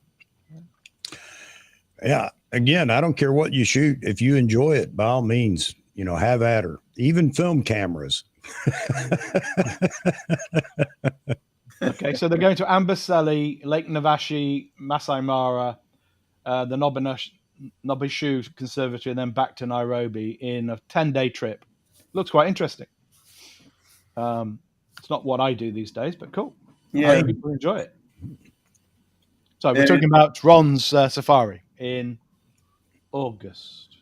Again, I don't care what you shoot. If you enjoy it, by all means, have at her. Even film cameras. Okay, so they're going to Amboseli, Lake Navashi, Masai Mara, the Nobishu Conservatory, and then back to Nairobi in a 10-day trip. Looks quite interesting. It's not what I do these days, but cool. Yeah. I hope people enjoy it. So we're talking about Ron's safari in August.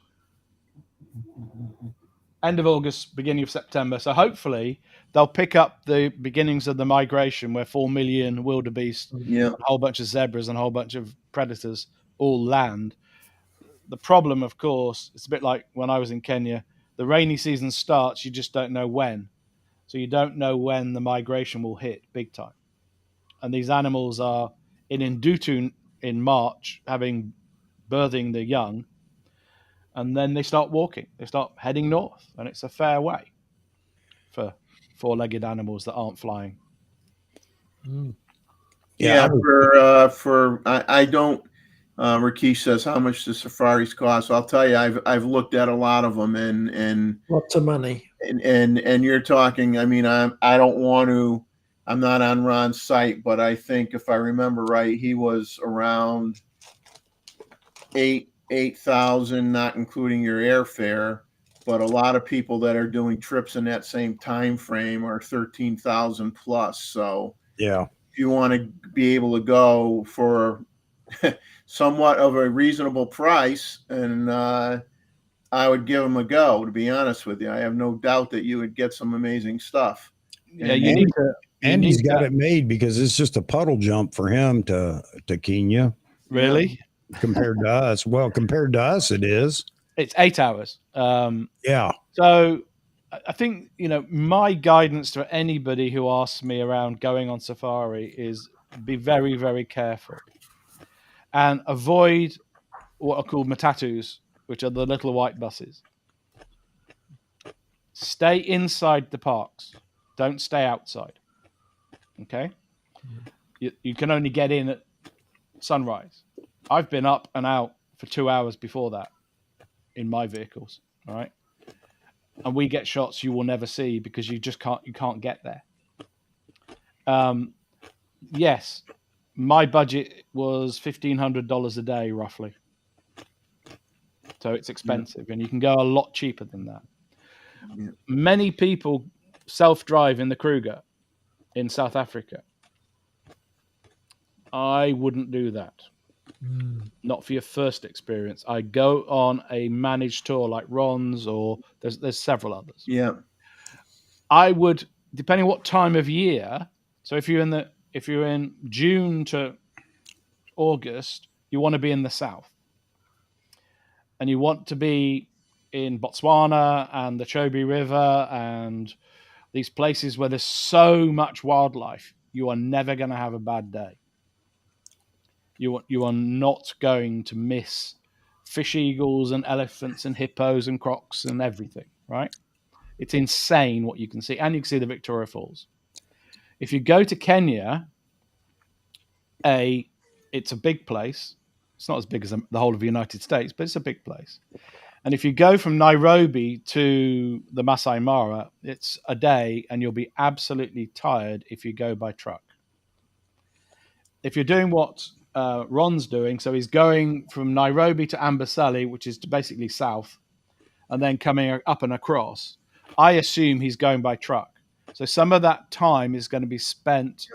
End of August, beginning of September. So hopefully they'll pick up the beginnings of the migration where 4 million wildebeest, a whole bunch of zebras and a whole bunch of predators all land. The problem, of course, it's a bit like when I was in Kenya. The rainy season starts, you just don't know when. So you don't know when the migration will hit big time. And these animals are in Ndutu in March, birthing the young, and then they start walking. They start heading north, and it's a fair way for four-legged animals that aren't flying. I don't. Rakesh says how much the safaris cost. So I'll tell you, I've looked at a lot of them, and lots of money. And you're talking. I mean, I don't want to. I'm not on Ron's site, but I think if I remember right, he was around 8,000, not including your airfare. But a lot of people that are doing trips in that same time frame are 13,000 plus. So yeah, if you want to be able to go for somewhat of a reasonable price, and I would give them a go. To be honest with you, I have no doubt that you would get some amazing stuff. Yeah, you need to. And he's got it made because it's just a puddle jump for him to Kenya. Really? Compared to us. Well, compared to us, it is. It's 8 hours. Yeah. So I think, my guidance to anybody who asks me around going on safari is be very, very careful and avoid what are called matatus, which are the little white buses. Stay inside the parks. Don't stay outside. Okay? You can only get in at sunrise. I've been up and out for 2 hours before that in my vehicles. All right. And we get shots you will never see because you can't get there. Yes, my budget was $1,500 a day, roughly. So it's expensive, and you can go a lot cheaper than that. Yeah. Many people self-drive in the Kruger in South Africa. I wouldn't do that. Not for your first experience. I go on a managed tour like Ron's, or there's several others. Yeah. I would, depending what time of year. So if you're in the if you're in June to August, you want to be in the south, and you want to be in Botswana and the Chobe River and these places where there's so much wildlife. You are never going to have a bad day. You are not going to miss fish eagles and elephants and hippos and crocs and everything, right? It's insane what you can see. And you can see the Victoria Falls. If you go to Kenya, it's a big place. It's not as big as the whole of the United States, but it's a big place. And if you go from Nairobi to the Masai Mara, it's a day, and you'll be absolutely tired if you go by truck. If you're doing what Ron's doing, so he's going from Nairobi to Amboseli, which is basically south, and then coming up and across, I assume he's going by truck. So some of that time is going to be spent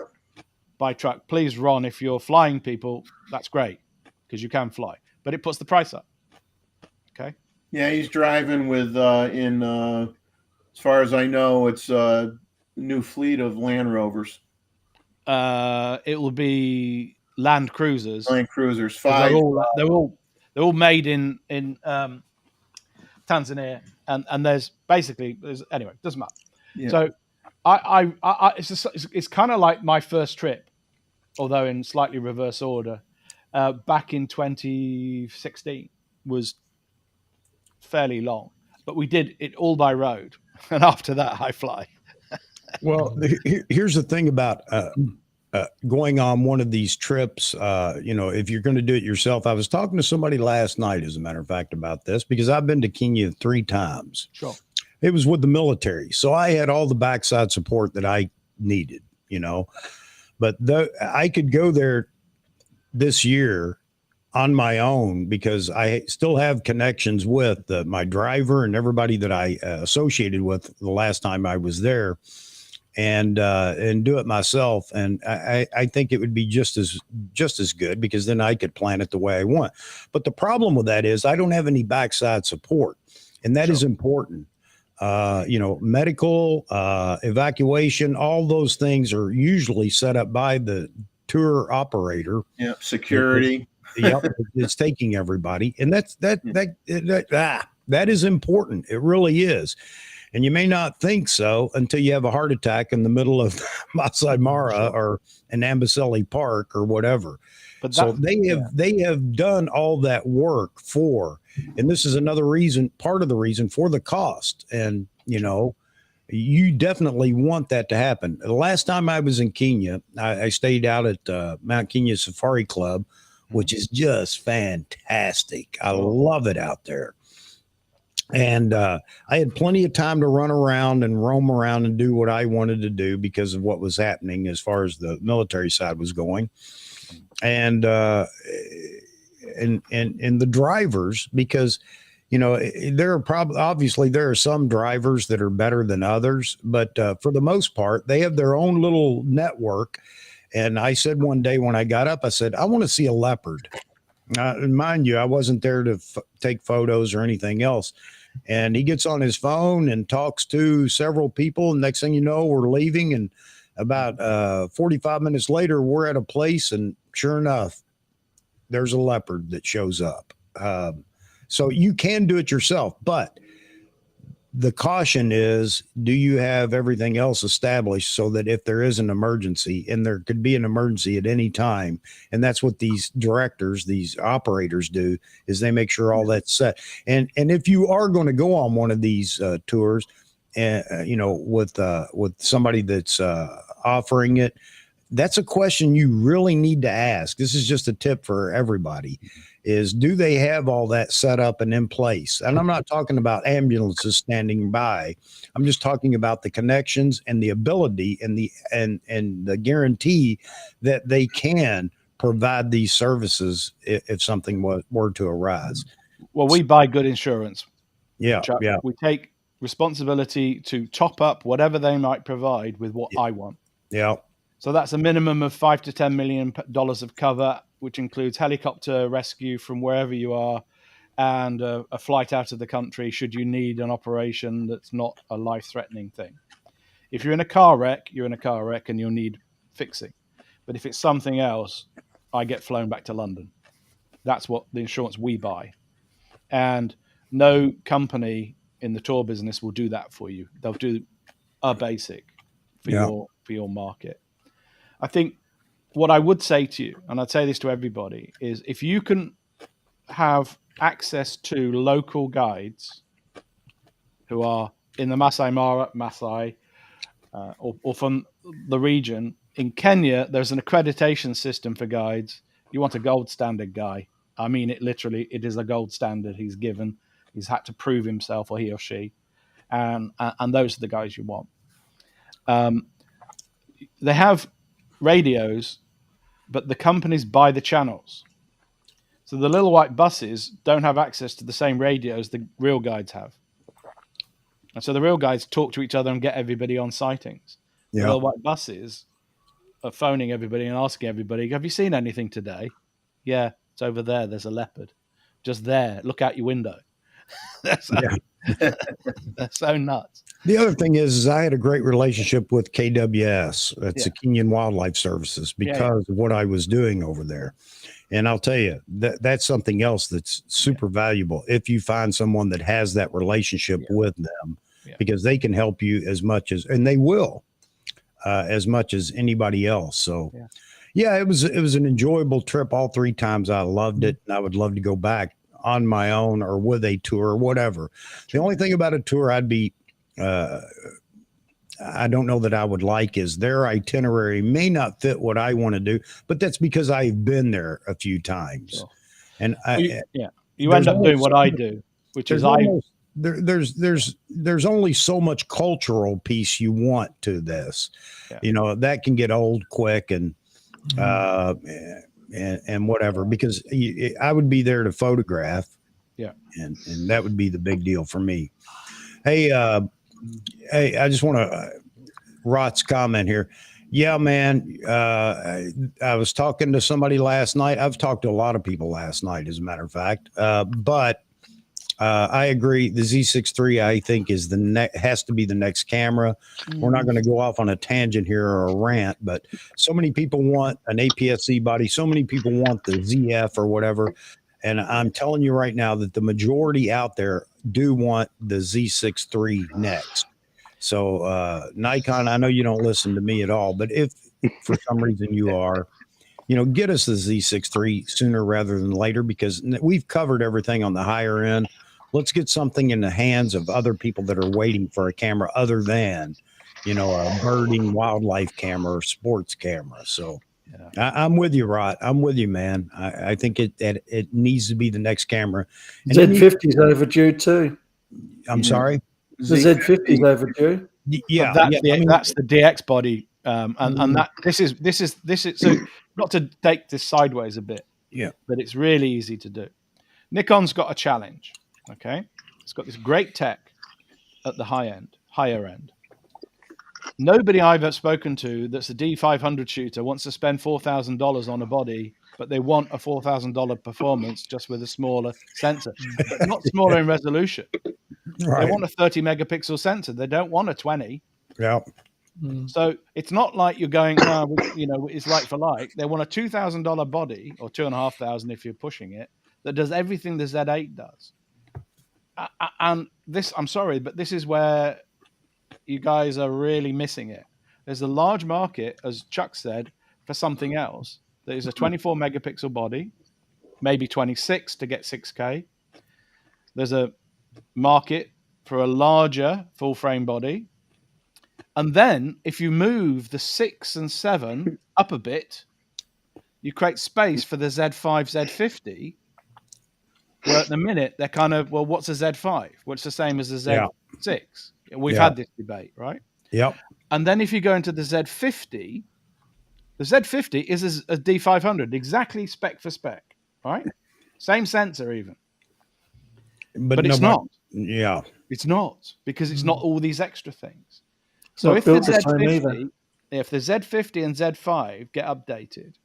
by truck. Please, Ron, if you're flying people, that's great, because you can fly, but it puts the price up. Okay. Yeah, he's driving with as far as I know, it's a new fleet of Land Rovers. It will be Land Cruisers. Land Cruisers, 5. They're all made in Tanzania, and there's anyway, doesn't matter. Yeah. So it's kind of like my first trip, although in slightly reverse order. Back in 2016 was fairly long, but we did it all by road, and after that I fly. Well, here's the thing about going on one of these trips. If you're going to do it yourself, I was talking to somebody last night, as a matter of fact, about this, because I've been to Kenya 3 times. Sure. It was with the military, so I had all the backside support that I needed, but I could go there this year on my own because I still have connections with my driver and everybody that I associated with the last time I was there, and do it myself. And I think it would be just as good, because then I could plan it the way I want. But the problem with that is I don't have any backside support, and that is important. Medical, evacuation, all those things are usually set up by the tour operator. Yeah, security. Yep, it's taking everybody, and that is important. It really is. And you may not think so until you have a heart attack in the middle of Masai Mara or an Amboseli Park or whatever. But so they have done all that work and this is another reason, part of the reason for the cost. And, you definitely want that to happen. The last time I was in Kenya, I stayed out at Mount Kenya Safari Club, which is just fantastic. I love it out there. And I had plenty of time to run around and roam around and do what I wanted to do because of what was happening as far as the military side was going. And the drivers, because there are some drivers that are better than others, but for the most part, they have their own little network. And I said one day when I got up, I said, I want to see a leopard. And mind you, I wasn't there to take photos or anything else. And he gets on his phone and talks to several people. And next thing you know, we're leaving. And about 45 minutes later, we're at a place. And sure enough, there's a leopard that shows up. So you can do it yourself. But the caution is, do you have everything else established so that if there is an emergency, and there could be an emergency at any time, and that's what these directors, these operators do, is they make sure all that's set. And if you are going to go on one of these tours, with somebody that's offering it, that's a question you really need to ask. This is just a tip for everybody, is do they have all that set up and in place? And I'm not talking about ambulances standing by. I'm just talking about the connections and the ability and the guarantee that they can provide these services if something were to arise. Well, we buy good insurance. Yeah. Chuck. Yeah. We take responsibility to top up whatever they might provide with what I want. Yeah. So that's a minimum of $5 to $10 million of cover, which includes helicopter rescue from wherever you are, and a flight out of the country should you need an operation that's not a life-threatening thing. If you're in a car wreck, you're in a car wreck and you'll need fixing. But if it's something else, I get flown back to London. That's what the insurance we buy. And no company in the tour business will do that for you. They'll do a basic for your market. I think what I would say to you, and I'd say this to everybody, is if you can have access to local guides who are in the Masai Mara, or from the region. In Kenya, there's an accreditation system for guides. You want a gold standard guy. I mean, it literally, it is a gold standard he's given. He's had to prove himself, or he or she. And those are the guys you want. They have radios, but the companies buy the channels. So the little white buses don't have access to the same radios the real guides have. And so the real guides talk to each other and get everybody on sightings. The little white buses are phoning everybody and asking everybody, have you seen anything today? Yeah, it's over there. There's a leopard. Just there. Look out your window. That's so nuts. The other thing is I had a great relationship with KWS. That's the Kenyan Wildlife Services, because of what I was doing over there. And I'll tell you, that's something else that's super valuable if you find someone that has that relationship with them, because they can help you as much as, and they will, as much as anybody else. So, it was an enjoyable trip all 3 times. I loved it, and I would love to go back on my own or with a tour or whatever. The only thing about a tour I'd be, I don't know that I would like, is their itinerary may not fit what I want to do, but that's because I've been there a few times. Sure. And you end up doing what I do, which is there's only so much cultural piece you want to this, that can get old quick and whatever, because I would be there to photograph. And that would be the big deal for me. Hey, I just want to, Rot's comment here. Yeah, man. I was talking to somebody last night. I've talked to a lot of people last night, as a matter of fact. But I agree. The Z6 III, I think, is has to be the next camera. We're not going to go off on a tangent here or a rant, but so many people want an APS-C body. So many people want the ZF or whatever. And I'm telling you right now that the majority out there do want the Z6 III next. So Nikon, I know you don't listen to me at all, but if for some reason you are, get us the Z6 III sooner rather than later, because we've covered everything on the higher end. Let's get something in the hands of other people that are waiting for a camera other than, a birding wildlife camera or sports camera. So I'm with you, Rod. I'm with you, man. I think it needs to be the next camera. And Z50 is overdue too. I'm sorry? The Z50 is overdue. Yeah, that's the DX body, and that this is so, not to take this sideways a bit, but it's really easy to do. Nikon's got a challenge. Okay, it's got this great tech at the higher end. Nobody I've ever spoken to that's a D500 shooter wants to spend $4,000 on a body, but they want a $4,000 performance just with a smaller sensor, but not smaller in resolution. Right. They want a 30 megapixel sensor. They don't want a 20. Yeah. So it's not like you're going, it's like for like. They want a $2,000 body, or $2,500 if you're pushing it, that does everything the Z8 does. And this, I'm sorry, but this is where you guys are really missing it. There's a large market, as Chuck said, for something else. There's a 24 megapixel body, maybe 26 to get 6K. There's a market for a larger full frame body. And then if you move the 6 and 7 up a bit, you create space for the Z5, Z50, where at the minute they're kind of, well, what's a Z5? Well, it's the same as a Z6. We've had this debate, right? Yep. And then if you go into the Z50 is a D500, exactly spec for spec, right? Same sensor even. But it's not. Yeah. It's not, because it's not all these extra things. So if the Z50 and Z5 get updated,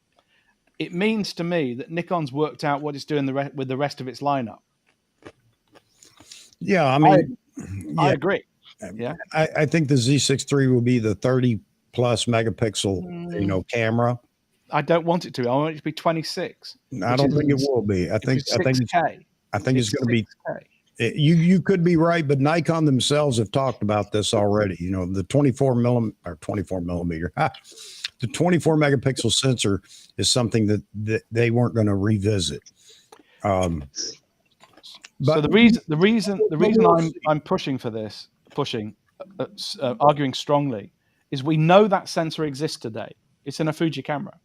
it means to me that Nikon's worked out what it's doing with the rest of its lineup. Yeah, I mean, I agree. Yeah, I think the Z6 III will be the 30 plus megapixel, camera. I don't want it to be. I want it to be 26. I don't think it will be. I think it's going to be. You could be right, but Nikon themselves have talked about this already. You know, the 24 millimeter, the 24 megapixel sensor is something that they weren't going to revisit. But so the reason I'm pushing for this, arguing strongly, is we know that sensor exists today. It's in a Fuji camera.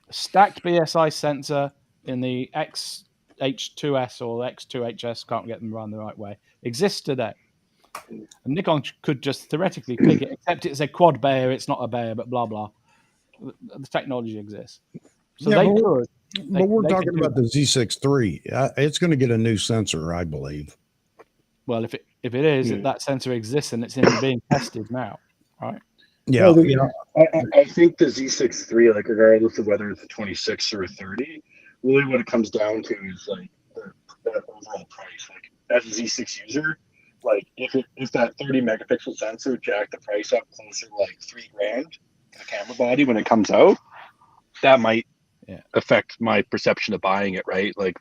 A stacked BSI sensor in the X-H2S or X2HS, can't get them run the right way, exists today. And Nikon could just theoretically pick it, except it's a quad Bayer, it's not a Bayer, but blah, blah. The technology exists. So yeah, they could. But we're talking about the Z6 III. It's going to get a new sensor, I believe. Well, if it is, that sensor exists and it's being tested now, right? Yeah, I think the Z6 III, like regardless of whether it's a 26 or a 30, really what it comes down to is like the overall price. Like as a Z6 user, like if that 30 megapixel sensor jacked the price up closer to like $3,000 for the camera body when it comes out, that might affect my perception of buying it, right? Like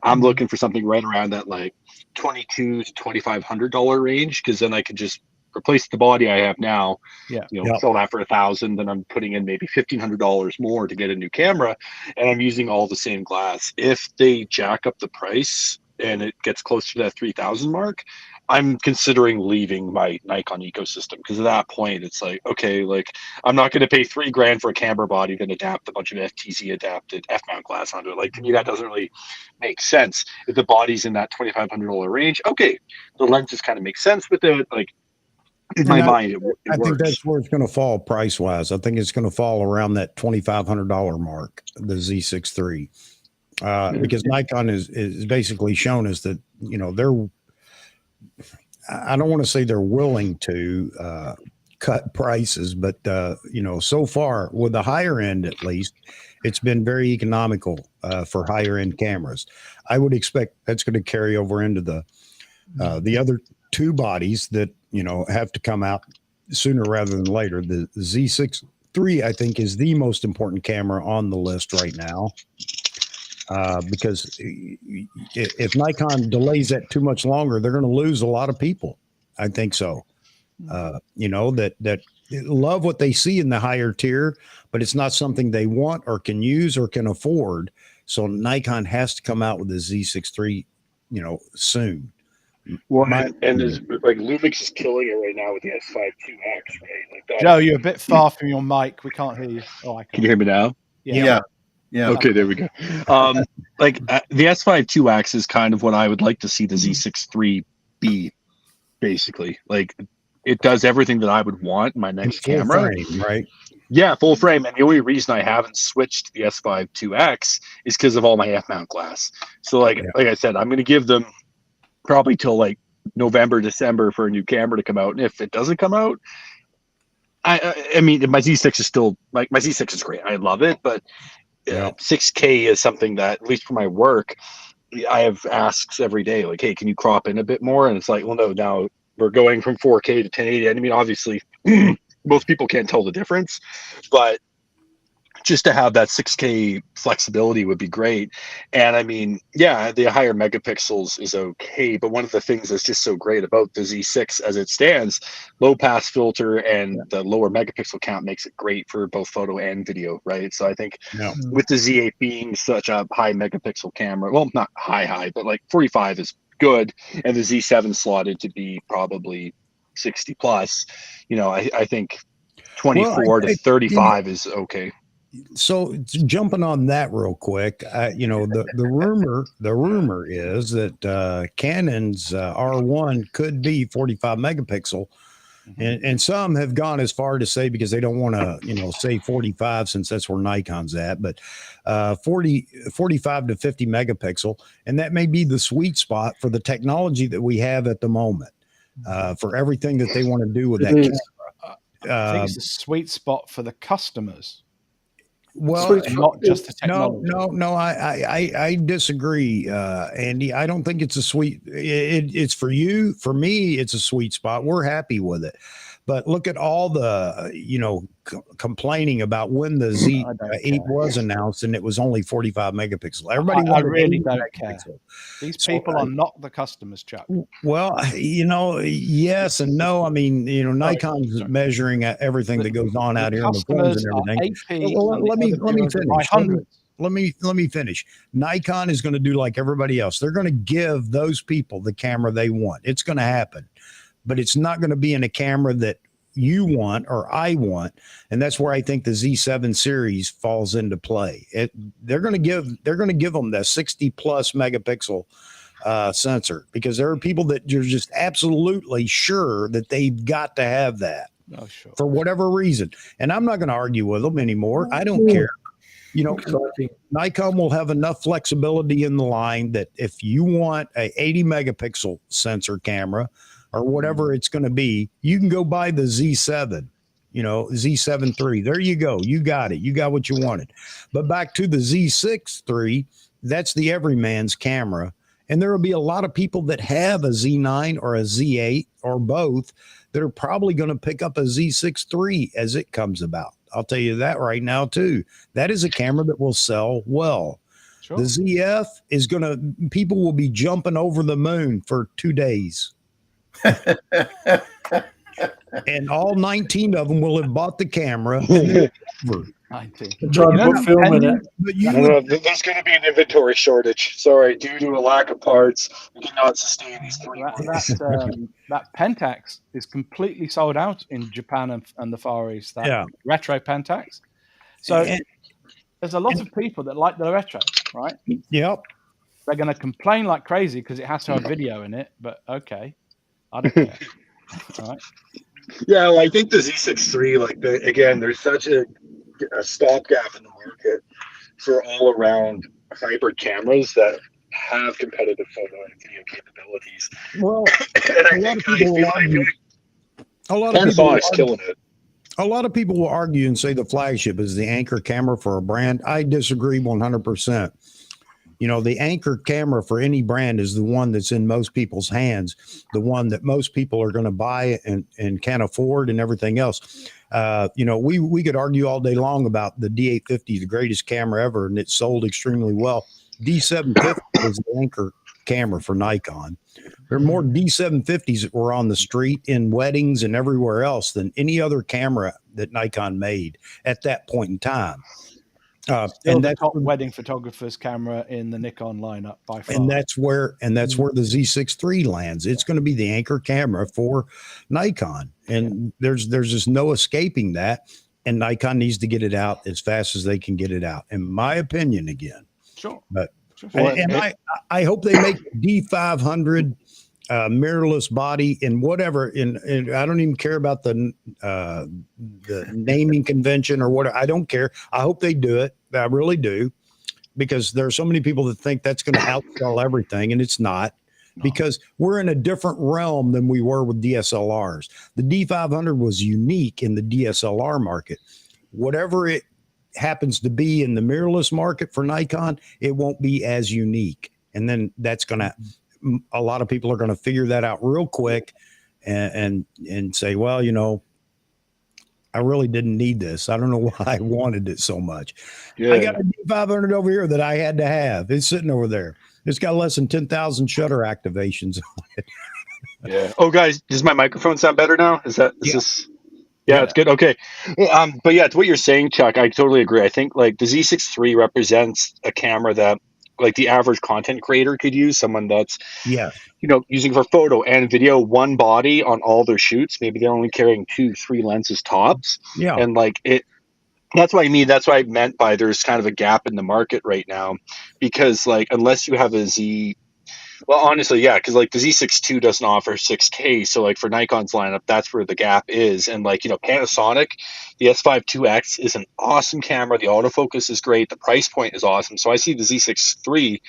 I'm looking for something right around that like $2,200 to $2,500 range, because then I could just replace the body I have now, sell that for $1,000, then I'm putting in maybe $1,500 more to get a new camera, and I'm using all the same glass. If they jack up the price and it gets closer to that 3,000 mark, I'm considering leaving my Nikon ecosystem, because at that point it's like, okay, like I'm not going to pay $3,000 for a camera body, then adapt a bunch of FTZ adapted F-mount glass onto it. Like to me, that doesn't really make sense. If the body's in that $2,500 range, okay, the lenses kind of make sense with it. Like in my mind, it I works. think that's where it's going to fall price wise. I think it's going to fall around that $2,500 mark, the Z6 III, because Nikon is basically shown us that, you know, I don't want to say they're willing to cut prices, but you know, so far with the higher end, at least, it's been very economical for higher end cameras. I would expect that's going to carry over into the other two bodies that, you know, have to come out sooner rather than later. The Z6 III, I think, is the most important camera on the list right now, because if Nikon delays that too much longer, they're going to lose a lot of people. I think so. You know, that love what they see in the higher tier, but it's not something they want or can use or can afford. So Nikon has to come out with the Z6 III, you know, soon. Well, and there's like Lumix is killing it right now with the S5 2X, right? Like that. Joe, you're a bit far from your mic. We can't hear you. Oh, I Can you hear me now? Yeah. Okay, there we go. Like the S5 2X is kind of what I would like to see the Z6 III be, basically. Like it does everything that I would want in my next camera. Frame, right? Yeah, full frame. And the only reason I haven't switched to the S5 2X is because of all my F-mount glass. So like I said, I'm going to give them probably till like November, December for a new camera to come out. And if it doesn't come out, I mean, my Z6 is still like, my Z6 is great. I love it, but 6K is something that, at least for my work, I have asks every day, like, hey, can you crop in a bit more? And it's like, well, no, now we're going from 4K to 1080. I mean, obviously most people can't tell the difference, but just to have that 6K flexibility would be great. And I mean, yeah, the higher megapixels is okay, but one of the things that's just so great about the Z6 as it stands, low pass filter and the lower megapixel count makes it great for both photo and video, right? So I think with the Z8 being such a high megapixel camera, well, not high, but like 45 is good, and the Z7 slotted to be probably 60 plus, you know, I think 24 to 35 is okay. So jumping on that real quick, you know, the rumor is that Canon's R1 could be 45 megapixel, and some have gone as far to say, because they don't want to, you know, say 45 since that's where Nikon's at, but 45 to 50 megapixel, and that may be the sweet spot for the technology that we have at the moment, for everything that they want to do with that camera. think it's the sweet spot for the customers. Well, not just the technology. no. I disagree, Andy. I don't think it's a sweet. It's for you. For me, it's a sweet spot. We're happy with it. But look at all the complaining about when the Z8 was announced and it was only 45 megapixel. Everybody I wanted really 80 don't megapixel. care. These people are not the customers, Chuck. Well, yes and no. I mean, Nikon's measuring everything that goes on out here in the phones and everything. Well, let me finish. Let me finish. Nikon is going to do like everybody else. They're going to give those people the camera they want. It's going to happen, but it's not going to be in a camera that you want or I want, and that's where I think the Z7 series falls into play. They're going to give them the 60 plus megapixel sensor, because there are people that you're just absolutely sure that they've got to have that for whatever reason. And I'm not going to argue with them anymore. I don't care. Nikon will have enough flexibility in the line that if you want a 80 megapixel sensor camera or whatever it's going to be, you can go buy the Z7, Z7 III. There you go. You got it. You got what you wanted. But back to the Z6 III, that's the everyman's camera. And there will be a lot of people that have a Z9 or a Z8 or both that are probably going to pick up a Z6 III as it comes about. I'll tell you that right now, too. That is a camera that will sell well. Sure. The ZF is people will be jumping over the moon for 2 days. And all 19 of them will have bought the camera. 19. Try to put film in it. There's going to be an inventory shortage. Sorry, due to a lack of parts, we cannot sustain these three. That Pentax is completely sold out in Japan and the Far East. That retro Pentax. So there's a lot of people that like the retro, right? Yep. They're going to complain like crazy because it has to have video in it. But okay, I don't care. All right. Yeah, well, I think the Z6 III, again, there's such a stopgap in the market for all around hybrid cameras that have competitive photo and video capabilities. Well, and I think a lot of people is killing it. A lot of people will argue and say the flagship is the anchor camera for a brand. I disagree 100%. The anchor camera for any brand is the one that's in most people's hands, the one that most people are going to buy and can't afford and everything else. We could argue all day long about the D850, the greatest camera ever, and it sold extremely well. D750 is the anchor camera for Nikon. There are more D750s that were on the street in weddings and everywhere else than any other camera that Nikon made at that point in time. And that's top wedding photographer's camera in the Nikon lineup by far. And that's where the Z6 III lands. It's going to be the anchor camera for Nikon, and there's just no escaping that. And Nikon needs to get it out as fast as they can get it out, in my opinion. Again, sure. But I hope they make D500 mirrorless body in whatever. In I don't even care about the naming convention or whatever. I don't care. I hope they do it. I really do, because there are so many people that think that's going to outsell everything, and it's not. Because we're in a different realm than we were with DSLRs. The D500 was unique in the DSLR market. Whatever it happens to be in the mirrorless market for Nikon, it won't be as unique. And then that's going to, a lot of people are going to figure that out real quick and say, well, I really didn't need this. I don't know why I wanted it so much. Yeah. I got a D500 over here that I had to have. It's sitting over there. It's got less than 10,000 shutter activations on it. Yeah. Oh, guys, does my microphone sound better now? Is this? Yeah, it's good. Okay. But yeah, to what you're saying, Chuck, I totally agree. I think the Z6 III represents a camera that the average content creator could use, someone that's, using for photo and video, one body on all their shoots. Maybe they're only carrying 2-3 lenses tops. Yeah. And that's what I mean. That's what I meant by there's kind of a gap in the market right now, because unless you have a Z, well, honestly, yeah, because the Z6 II doesn't offer 6K. So for Nikon's lineup, that's where the gap is. And Panasonic, the S5 IIX is an awesome camera. The autofocus is great. The price point is awesome. So I see the Z6 III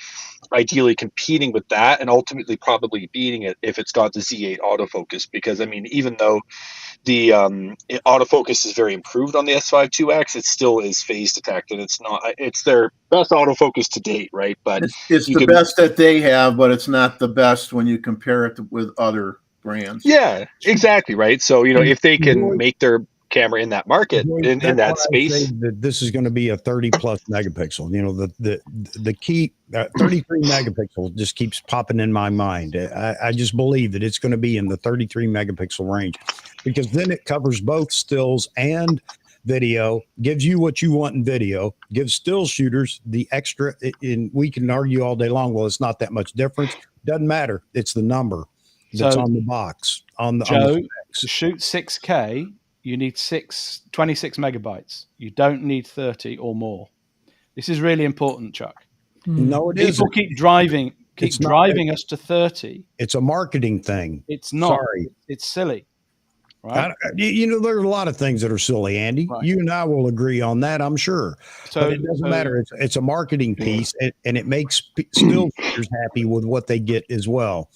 ideally competing with that and ultimately probably beating it if it's got the Z8 autofocus. Because even though the autofocus is very improved on the S5 2X. It still is phase detect, and it's their best autofocus to date, right? But it's the best that they have, but it's not the best when you compare it with other brands. Yeah, exactly, right. So if they can make their camera in that market, in that space, I say that this is going to be a 30 plus megapixel. The key 33 megapixel just keeps popping in my mind. I just believe that it's going to be in the 33 megapixel range, because then it covers both stills and video, gives you what you want in video, gives still shooters the extra. And we can argue all day long, well, it's not that much difference. Doesn't matter. It's the number that's on the box. Joe, to shoot 6K, you need 26 megabytes. You don't need 30 or more. This is really important, Chuck. No, it isn't. People keep driving us to 30. It's a marketing thing. It's not. Sorry. It's silly. Right? There's a lot of things that are silly, Andy. Right. You and I will agree on that, I'm sure. But it doesn't matter. It's a marketing piece, and it makes still shooters happy with what they get as well.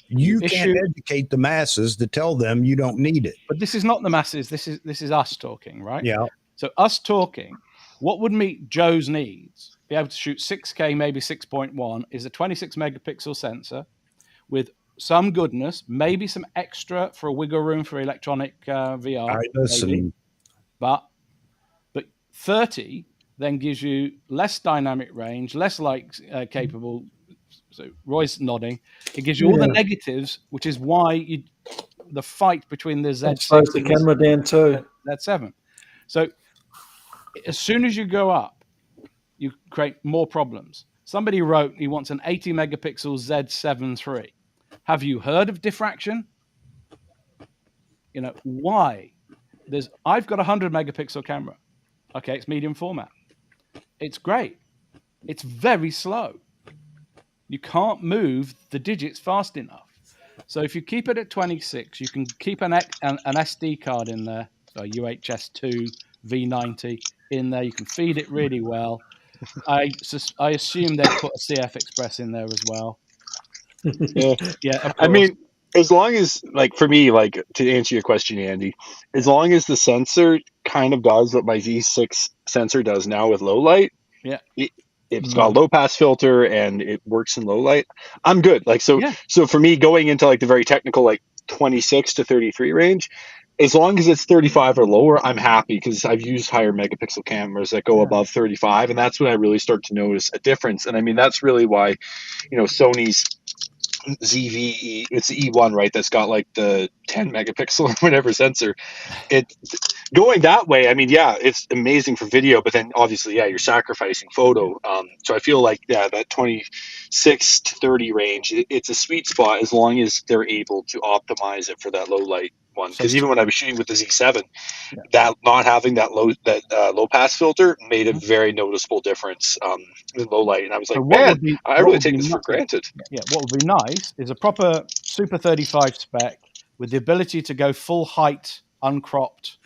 You can't educate the masses to tell them you don't need it. But this is not the masses. This is us talking, right? Yeah. So us talking, what would meet Joe's needs, be able to shoot 6K, maybe 6.1, is a 26 megapixel sensor with some goodness, maybe some extra for a wiggle room for electronic VR. All right, listen. But 30 then gives you less dynamic range, less capable. So Roy's nodding. It gives you all the negatives, which is why the fight between the Z6 the camera down too. Z7. So as soon as you go up, you create more problems. Somebody wrote he wants an 80 megapixel Z7 III. Have you heard of diffraction? Why? I've got a 100 megapixel camera. Okay, it's medium format. It's great. It's very slow. You can't move the digits fast enough. So if you keep it at 26, you can keep an SD card in there, a UHS-2 V90 in there. You can feed it really well. I assume they've put a CF Express in there as well. Yeah. I mean, as long as, for me, to answer your question, Andy, as long as the sensor kind of does what my Z6 sensor does now with low light, it's got a low pass filter and it works in low light, I'm good. So for me, going into the very technical 26 to 33 range, as long as it's 35 or lower, I'm happy, because I've used higher megapixel cameras that go above 35, and that's when I really start to notice a difference. And I mean, that's really why Sony's ZV, it's the E1, right? That's got the 10 megapixel or whatever sensor. Going that way, I mean, it's amazing for video, but then obviously, you're sacrificing photo. So I feel that 26 to 30 range, it's a sweet spot as long as they're able to optimize it for that low light one. Because even when I was shooting with the Z7, that not having that low pass filter made a very noticeable difference in low light. And I was like, I really take this for granted. Yeah, what would be nice is a proper Super 35 spec with the ability to go full height, uncropped,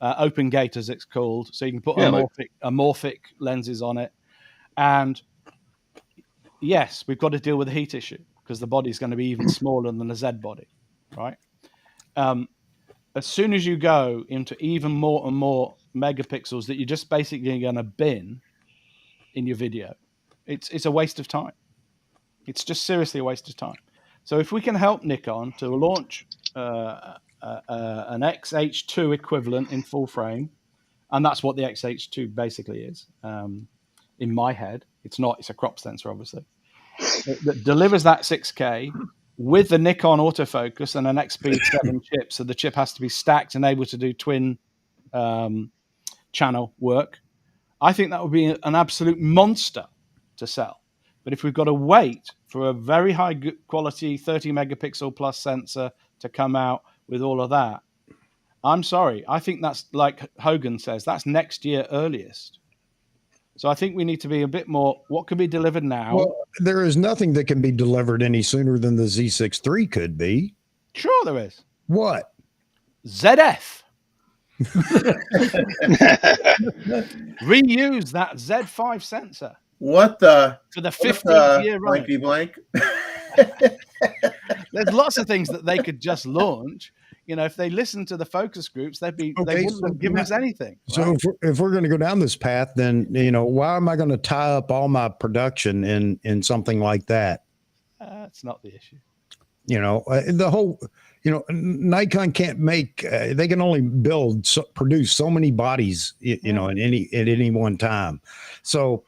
open gate as it's called, so you can put amorphic lenses on it. And yes, we've got to deal with the heat issue, because the body's going to be even smaller than the Z body, right? As soon as you go into even more and more megapixels that you're just basically going to bin in your video, it's a waste of time. It's just seriously a waste of time. So if we can help Nikon to launch an XH2 equivalent in full frame, and that's what the XH2 basically is, in my head. It's not, it's a crop sensor, obviously, that delivers that 6K with the Nikon autofocus and an XP7 chip. So the chip has to be stacked and able to do twin channel work. I think that would be an absolute monster to sell. But if we've got to wait for a very high quality 30 megapixel plus sensor to come out with all of that, I'm sorry. I think that's, like Hogan says, that's next year earliest. So I think we need to be a bit more, what can be delivered now? Well, there is nothing that can be delivered any sooner than the Z6 III could be. Sure there is. What? ZF. Reuse that Z5 sensor. What the? For the 15th year running. Blanky blank. There's lots of things that they could just launch. if they listened to the focus groups, they Okay, wouldn't have given us anything. So right? if we're going to go down this path, then why am I going to tie up all my production in something like that? That's not the issue. The whole, Nikon can't make. They can only produce so many bodies, at any one time. So,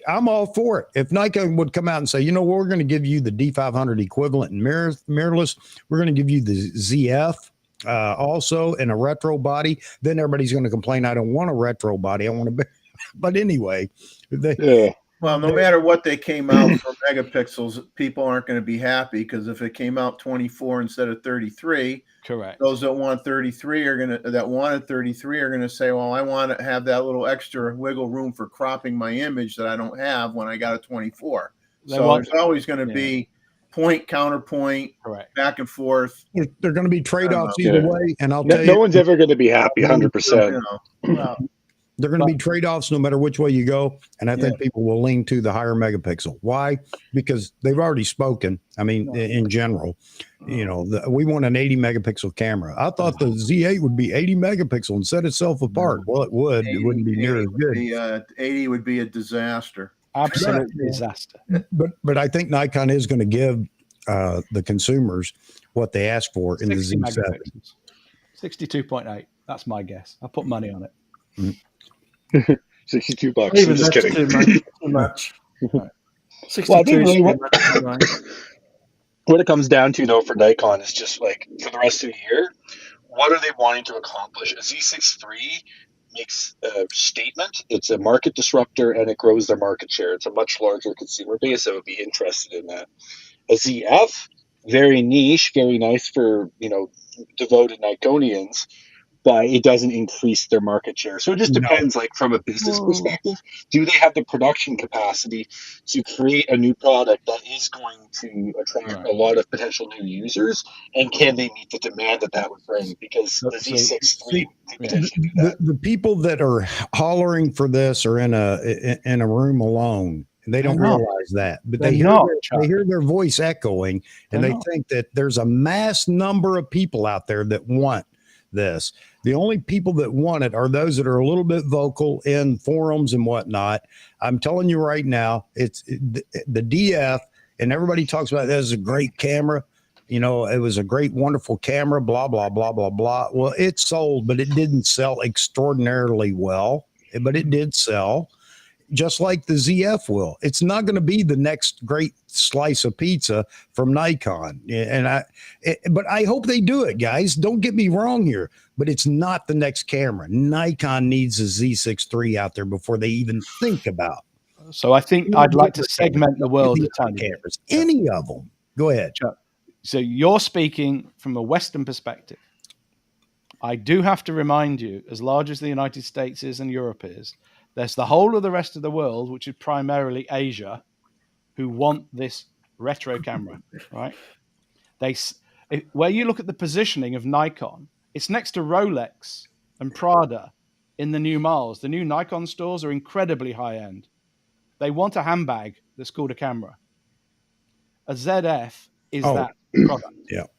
I'm all for it. If Nikon would come out and say, we're going to give you the D500 equivalent in mirrorless, we're going to give you the ZF. Also in a retro body, then everybody's going to complain. I don't want a retro body. I want to. But anyway, well, no matter what they came out for megapixels, people aren't going to be happy, because if it came out 24 instead of 33, correct. Those that want 33 wanted 33 are going to say, well, I want to have that little extra wiggle room for cropping my image that I don't have when I got a 24. There's always going to be point, counterpoint, correct, back and forth. They're going to be trade-offs either way, and I'll tell you, no one's ever going to be happy 100%. They're going to be trade-offs no matter which way you go, and I think people will lean to the higher megapixel. Why? Because they've already spoken. I mean, in general, we want an 80 megapixel camera. I thought the Z8 would be 80 megapixel and set itself apart. Well, it would. It wouldn't be near as good. 80 would be a disaster. Absolute disaster. But I think Nikon is going to give the consumers what they ask for in the Z7. 62.8. That's my guess. I'll put money on it. $62. Even Just that's kidding. too much. Right. 62 Well, I think is really too much, right? what it comes down to, though, for Nikon is just like for the rest of the year, what are they wanting to accomplish? A Z6 III makes a statement. It's a market disruptor, and it grows their market share. It's a much larger consumer base that would be interested in that. A ZF, very niche, very nice for devoted Nikonians, but it doesn't increase their market share. So it just depends, like from a business perspective, do they have the production capacity to create a new product that is going to attract a lot of potential new users, and can they meet the demand that would bring? Because the Z6 III could potentially do that. The people that are hollering for this are in a room alone. They don't realize that, but they hear their voice echoing, and they think that there's a mass number of people out there that want this. The only people that want it are those that are a little bit vocal in forums and whatnot. I'm telling you right now, it's the DF, and everybody talks about that as a great camera. It was a great, wonderful camera, blah, blah, blah, blah, blah. Well, it sold, but it didn't sell extraordinarily well, but it did sell. Just like the ZF will. It's not going to be the next great slice of pizza from Nikon. But I hope they do it, guys. Don't get me wrong here, but it's not the next camera. Nikon needs a Z6 III out there before they even think about. So I think I'd like to segment the world a tiny bit. Any of them. Go ahead, Chuck. So you're speaking from a Western perspective. I do have to remind you, as large as the United States is and Europe is, there's the whole of the rest of the world, which is primarily Asia, who want this retro camera, right? Where you look at the positioning of Nikon, it's next to Rolex and Prada in the new malls. The new Nikon stores are incredibly high end. They want a handbag that's called a camera. A ZF is that product.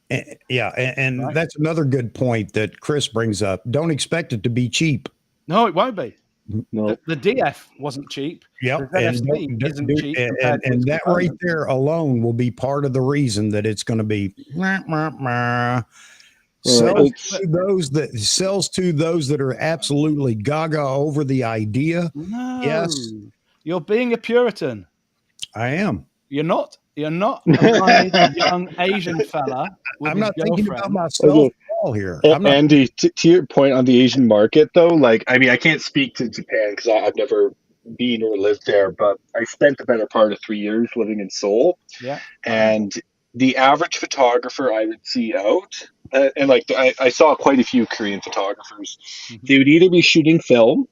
And right? That's another good point that Chris brings up. Don't expect it to be cheap. No, it won't be. No, the DF wasn't cheap. Yep, and cheap. And that right there alone will be part of the reason that it's going to be sells to those that are absolutely gaga over the idea. No, yes, you're being a Puritan. I am. You're not a blind young Asian fella. I'm not thinking about myself at all here. Andy, to your point on the Asian market, though, like, I mean, I can't speak to Japan because I've never been or lived there, but I spent the better part of 3 years living in Seoul. Yeah. And the average photographer I would see out, and like I saw quite a few Korean photographers, they would either be shooting film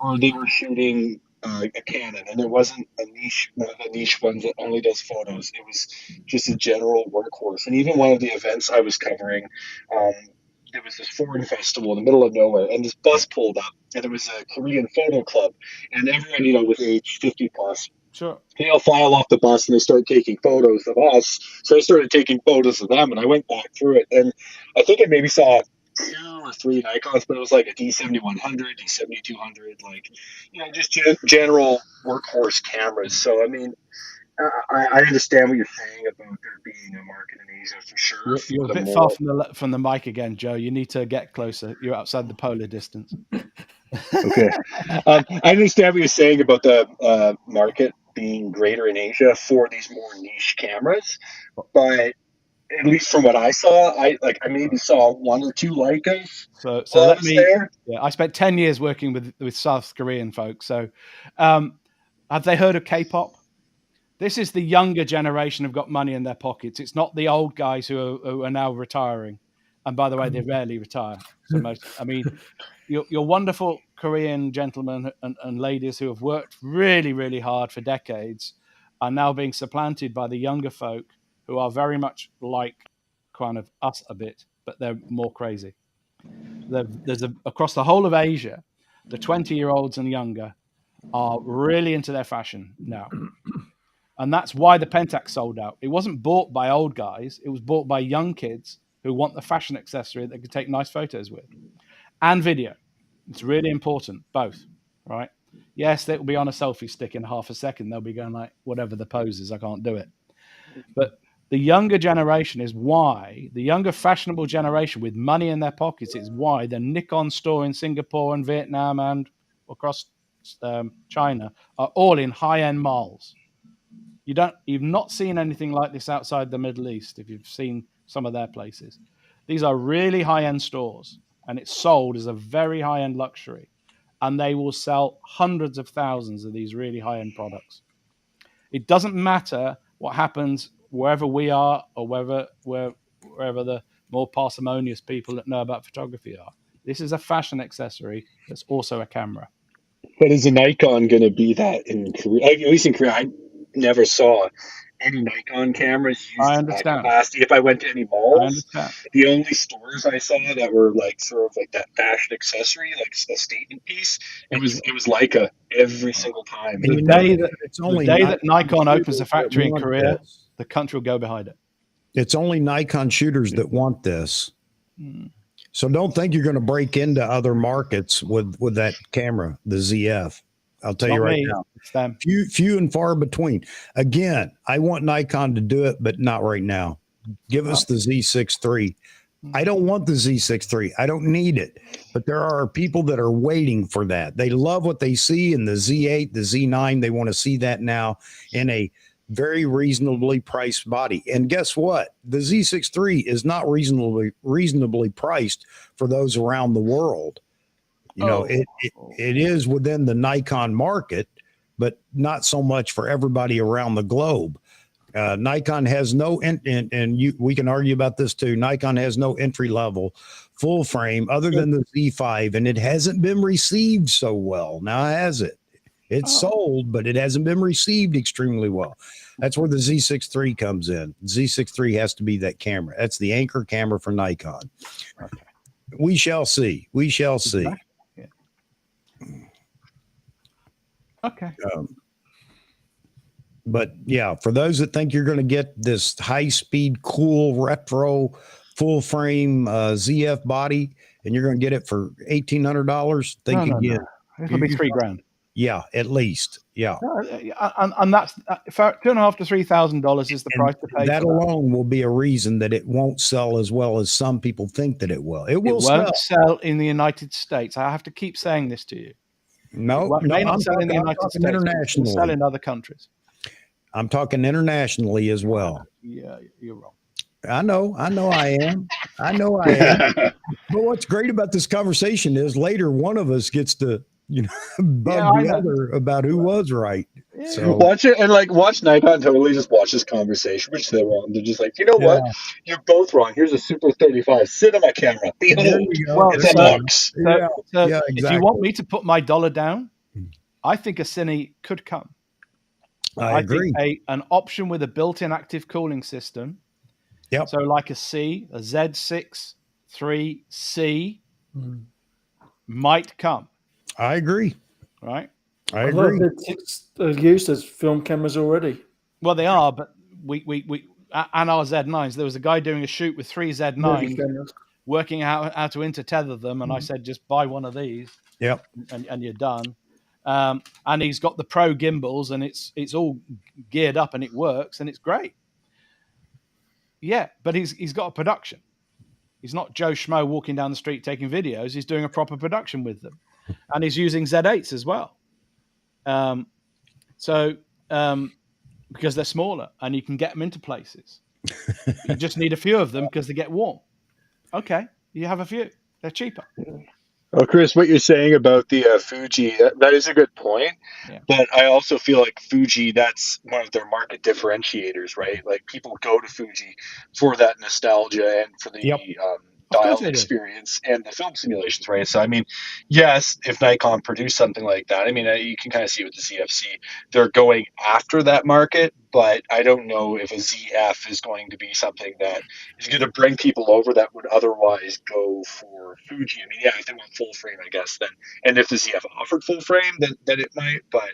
or they were shooting a Canon, and it wasn't one of the niche ones that only does photos. It was just a general workhorse. And even one of the events I was covering, there was this foreign festival in the middle of nowhere, and this bus pulled up, and it was a Korean photo club, and everyone, was age 50 plus Sure. They'll file off the bus and they start taking photos of us. So I started taking photos of them, and I went back through it, and I think I maybe saw 2 or 3 Nikons, but it was like a D7100, D7200, like just general workhorse cameras. So I mean, I understand what you're saying about there being a market in Asia for sure. You're a For the bit far more from the mic again, Joe. You need to get closer. You're outside the polar distance. okay. I understand what you're saying about the market being greater in Asia for these more niche cameras, but at least from what I saw, I maybe saw 1 or 2 Leicas So while I let was me. there. Yeah, I spent 10 years working with South Korean folks. So, have they heard of K-pop? This is the younger generation who've got money in their pockets. It's not the old guys who are now retiring. And by the way, they rarely retire. So your wonderful Korean gentlemen and ladies who have worked really, really hard for decades are now being supplanted by the younger folk who are very much like kind of us a bit, but they're more crazy. Across the whole of Asia, the 20-year-olds and younger are really into their fashion now. And that's why the Pentax sold out. It wasn't bought by old guys. It was bought by young kids who want the fashion accessory that they can take nice photos with. And video. It's really important, both, right? Yes, they'll be on a selfie stick in half a second. They'll be going like, whatever the pose is, I can't do it. But the younger generation is why, the younger fashionable generation with money in their pockets is why the Nikon store in Singapore and Vietnam and across China are all in high-end malls. You've not seen anything like this outside the Middle East if you've seen some of their places. These are really high-end stores, and it's sold as a very high-end luxury, and they will sell hundreds of thousands of these really high-end products. It doesn't matter what happens wherever we are or wherever the more parsimonious people that know about photography are. This is a fashion accessory that's also a camera. But is a Nikon going to be that in Korea? Like, at least in Korea, I never saw any Nikon cameras used in that capacity. If I went to any malls, the only stores I saw that were like sort of like that fashion accessory, like a statement piece, it was Leica every single time. The day that Nikon opens a factory in Korea, the country will go behind it. It's only Nikon shooters that want this. So don't think you're going to break into other markets with that camera, the ZF. I'll tell you right now, it's them. Few and far between. Again, I want Nikon to do it, but not right now. Give us the Z6 III. I don't want the Z6 III. I don't need it. But there are people that are waiting for that. They love what they see in the Z8, the Z9. They want to see that now in a very reasonably priced body. And guess what? The Z6 III is not reasonably priced for those around the world. It is within the Nikon market, but not so much for everybody around the globe. Nikon has no, we can argue about this too. Nikon has no entry level full frame other than the Z5, and it hasn't been received so well. Now, has it? It's sold, but it hasn't been received extremely well. That's where the Z6 III comes in. Z6 III has to be that camera. That's the anchor camera for Nikon. Okay. We shall see. We shall see. Yeah. Okay. But yeah, for those that think you're going to get this high-speed, cool, retro, full-frame ZF body, and you're going to get it for $1,800, think again. No. It'll be $3,000. Yeah, at least. Yeah. And that's $2,500 to $3,000 is the price to pay. That alone will be a reason that it won't sell as well as some people think that it will. It won't sell in the United States. I have to keep saying this to you. No, may not sell in the United States. Internationally. Sell in other countries. I'm talking internationally as well. Yeah, you're wrong. I know I am. But what's great about this conversation is later one of us gets to bug the other about who was right. Yeah. So watch it and watch Nikon totally just watch this conversation, which they're wrong. They're just like, you know what? You're both wrong. Here's a Super 35 cinema camera. Behold, it's a Lux. Exactly. If you want me to put my dollar down, I think a Cine could come. I agree. Think an option with a built-in active cooling system. Yep. So like a Z6 III C might come. I agree. Right. I A lot agree. of bits are used as film cameras already. Well, they are, but we and our Z9s. There was a guy doing a shoot with 3 Movie Z9s, cameras. working out how to intertether them, and I said, just buy one of these, Yep. and you're done. And he's got the pro gimbals, and it's all geared up, and it works, and it's great. Yeah, but he's got a production. He's not Joe Schmo walking down the street taking videos. He's doing a proper production with them, and he's using Z8s as well. Because they're smaller and you can get them into places. You just need a few of them because they get warm. Okay, you have a few. They're cheaper. Oh, Chris, what you're saying about the Fuji, that is a good point. Yeah. But I also feel like Fuji, that's one of their market differentiators, right? Like people go to Fuji for that nostalgia and for the Yep. Of course dial they do. experience and the film simulations, right? So, I mean, yes, if Nikon produced something like that, I mean, you can kind of see with the ZFC, they're going after that market, but I don't know if a ZF is going to be something that is going to bring people over that would otherwise go for Fuji. I mean, yeah, if they want full frame, I guess then, and if the ZF offered full frame, then it might. But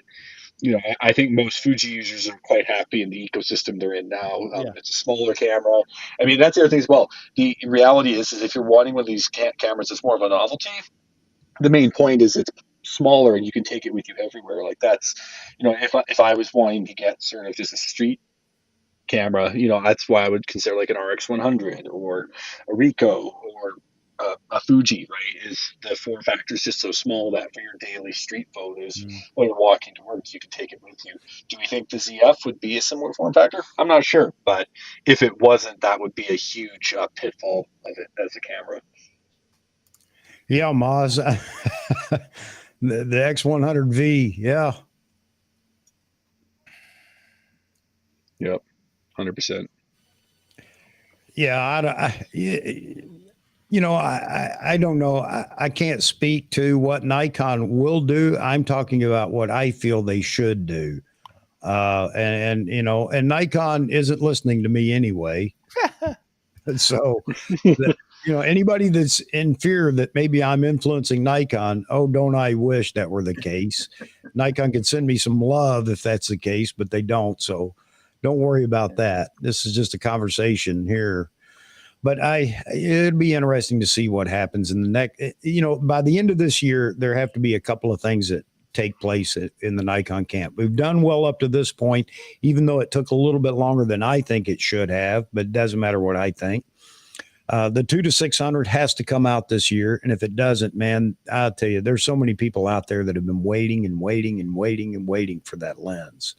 I think most Fuji users are quite happy in the ecosystem they're in now. Yeah. It's a smaller camera. I mean, that's the other thing as well. The reality is if you're wanting one of these cameras that's more of a novelty, the main point is it's smaller and you can take it with you everywhere. Like that's, if I was wanting to get sort of just a street camera, that's why I would consider like an RX100 or a Ricoh or a Fuji, right? Is the form factor is just so small that for your daily street photos, when you're walking to work, you can take it with you. Do we think the ZF would be a similar form factor? I'm not sure, but if it wasn't, that would be a huge pitfall of it as a camera. Yeah, Moz. the X100V. Yeah. Yep. 100%. Yeah, I don't know. I can't speak to what Nikon will do. I'm talking about what I feel they should do. And Nikon isn't listening to me anyway. So, anybody that's in fear that maybe I'm influencing Nikon, oh, don't I wish that were the case. Nikon could send me some love if that's the case, but they don't. So don't worry about that. This is just a conversation here. But it'd be interesting to see what happens in the next, by the end of this year, there have to be a couple of things that take place in the Nikon camp. We've done well up to this point, even though it took a little bit longer than I think it should have, but it doesn't matter what I think. The 2-600 has to come out this year. And if it doesn't, man, I'll tell you, there's so many people out there that have been waiting and waiting and waiting and waiting for that lens.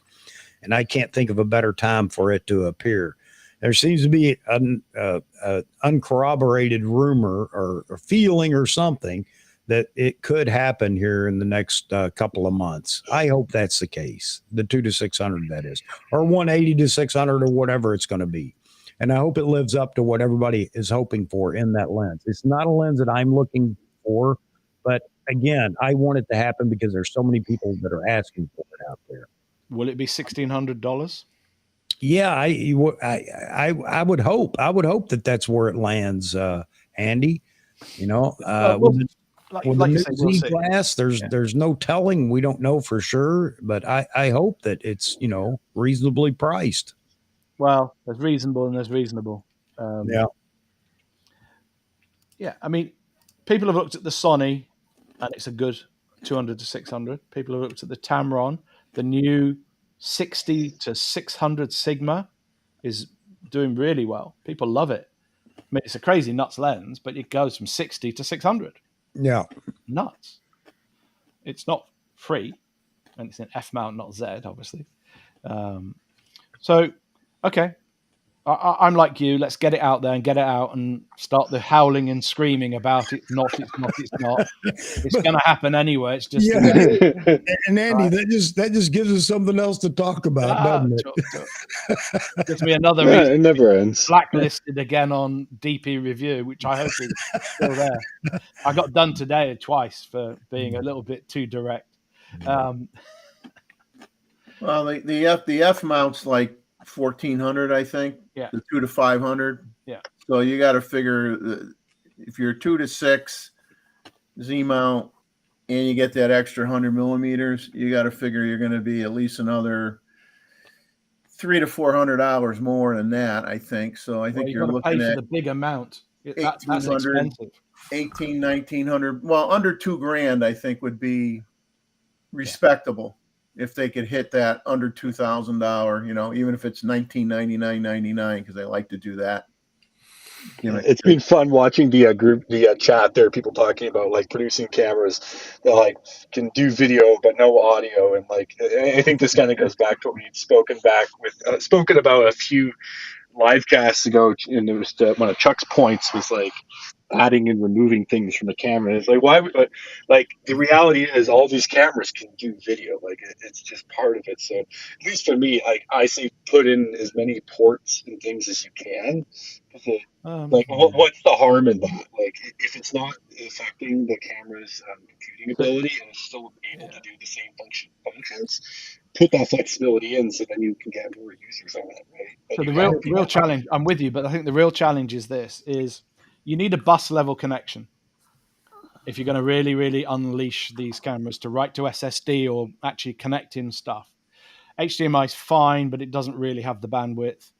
And I can't think of a better time for it to appear. There seems to be an uncorroborated rumor or feeling or something that it could happen here in the next couple of months. I hope that's the case. The 2-600, that is, or 180-600 or whatever it's going to be. And I hope it lives up to what everybody is hoping for in that lens. It's not a lens that I'm looking for, but again, I want it to happen because there's so many people that are asking for it out there. Will it be $1,600? Yeah, I would hope. I would hope that that's where it lands, Andy. With the new Z class, there's no telling. We don't know for sure, but I hope that it's reasonably priced. Well, there's reasonable and there's reasonable. Yeah. I mean, people have looked at the Sony, and it's a good 200-600. People have looked at the Tamron, the new 60-600 Sigma is doing really well. People love it. I mean, it's a crazy nuts lens, but it goes from 60 to 600. Yeah. Nuts. It's not free, and it's an F mount, not Z, obviously. Okay. I'm like you. Let's get it out there and get it out and start the howling and screaming about it. It's not. It's going to happen anyway. It's just And Andy, that just gives us something else to talk about, doesn't it? Gives me another reason. It never ends. Blacklisted again on DP review, which I hope is still there. I got done today twice for being a little bit too direct. Well, the F mount's like 1,400, I think. Yeah. The 2-500. Yeah. So you got to figure if you're 2-6 Z mount, and you get that extra 100 millimeters, you got to figure you're going to be at least another $300 to $400 more than that, I think. So I think you've you're got to pay looking for at the big amount. That's 1,800, expensive. 1,900. Well, under $2,000, I think would be respectable if they could hit that under $2,000. You know, even if it's $1999.99, because they like to do that. It's been fun watching the chat there. People talking about like producing cameras that like can do video but no audio, and like I think this kind of goes back to what we'd spoken about a few live casts ago, and it was one of Chuck's points was like adding and removing things from the camera. It's like why? Like the reality is, all these cameras can do video. Like it's just part of it. So at least for me, like I say, put in as many ports and things as you can. What's the harm in that? Like if it's not affecting the camera's computing ability and it's still able to do the same functions, put that flexibility in so then you can get more users on it, right? So the real challenge, I'm with you, but I think the real challenge is you need a bus level connection if you're going to really, really unleash these cameras to write to SSD or actually connecting stuff. HDMI is fine, but it doesn't really have the bandwidth.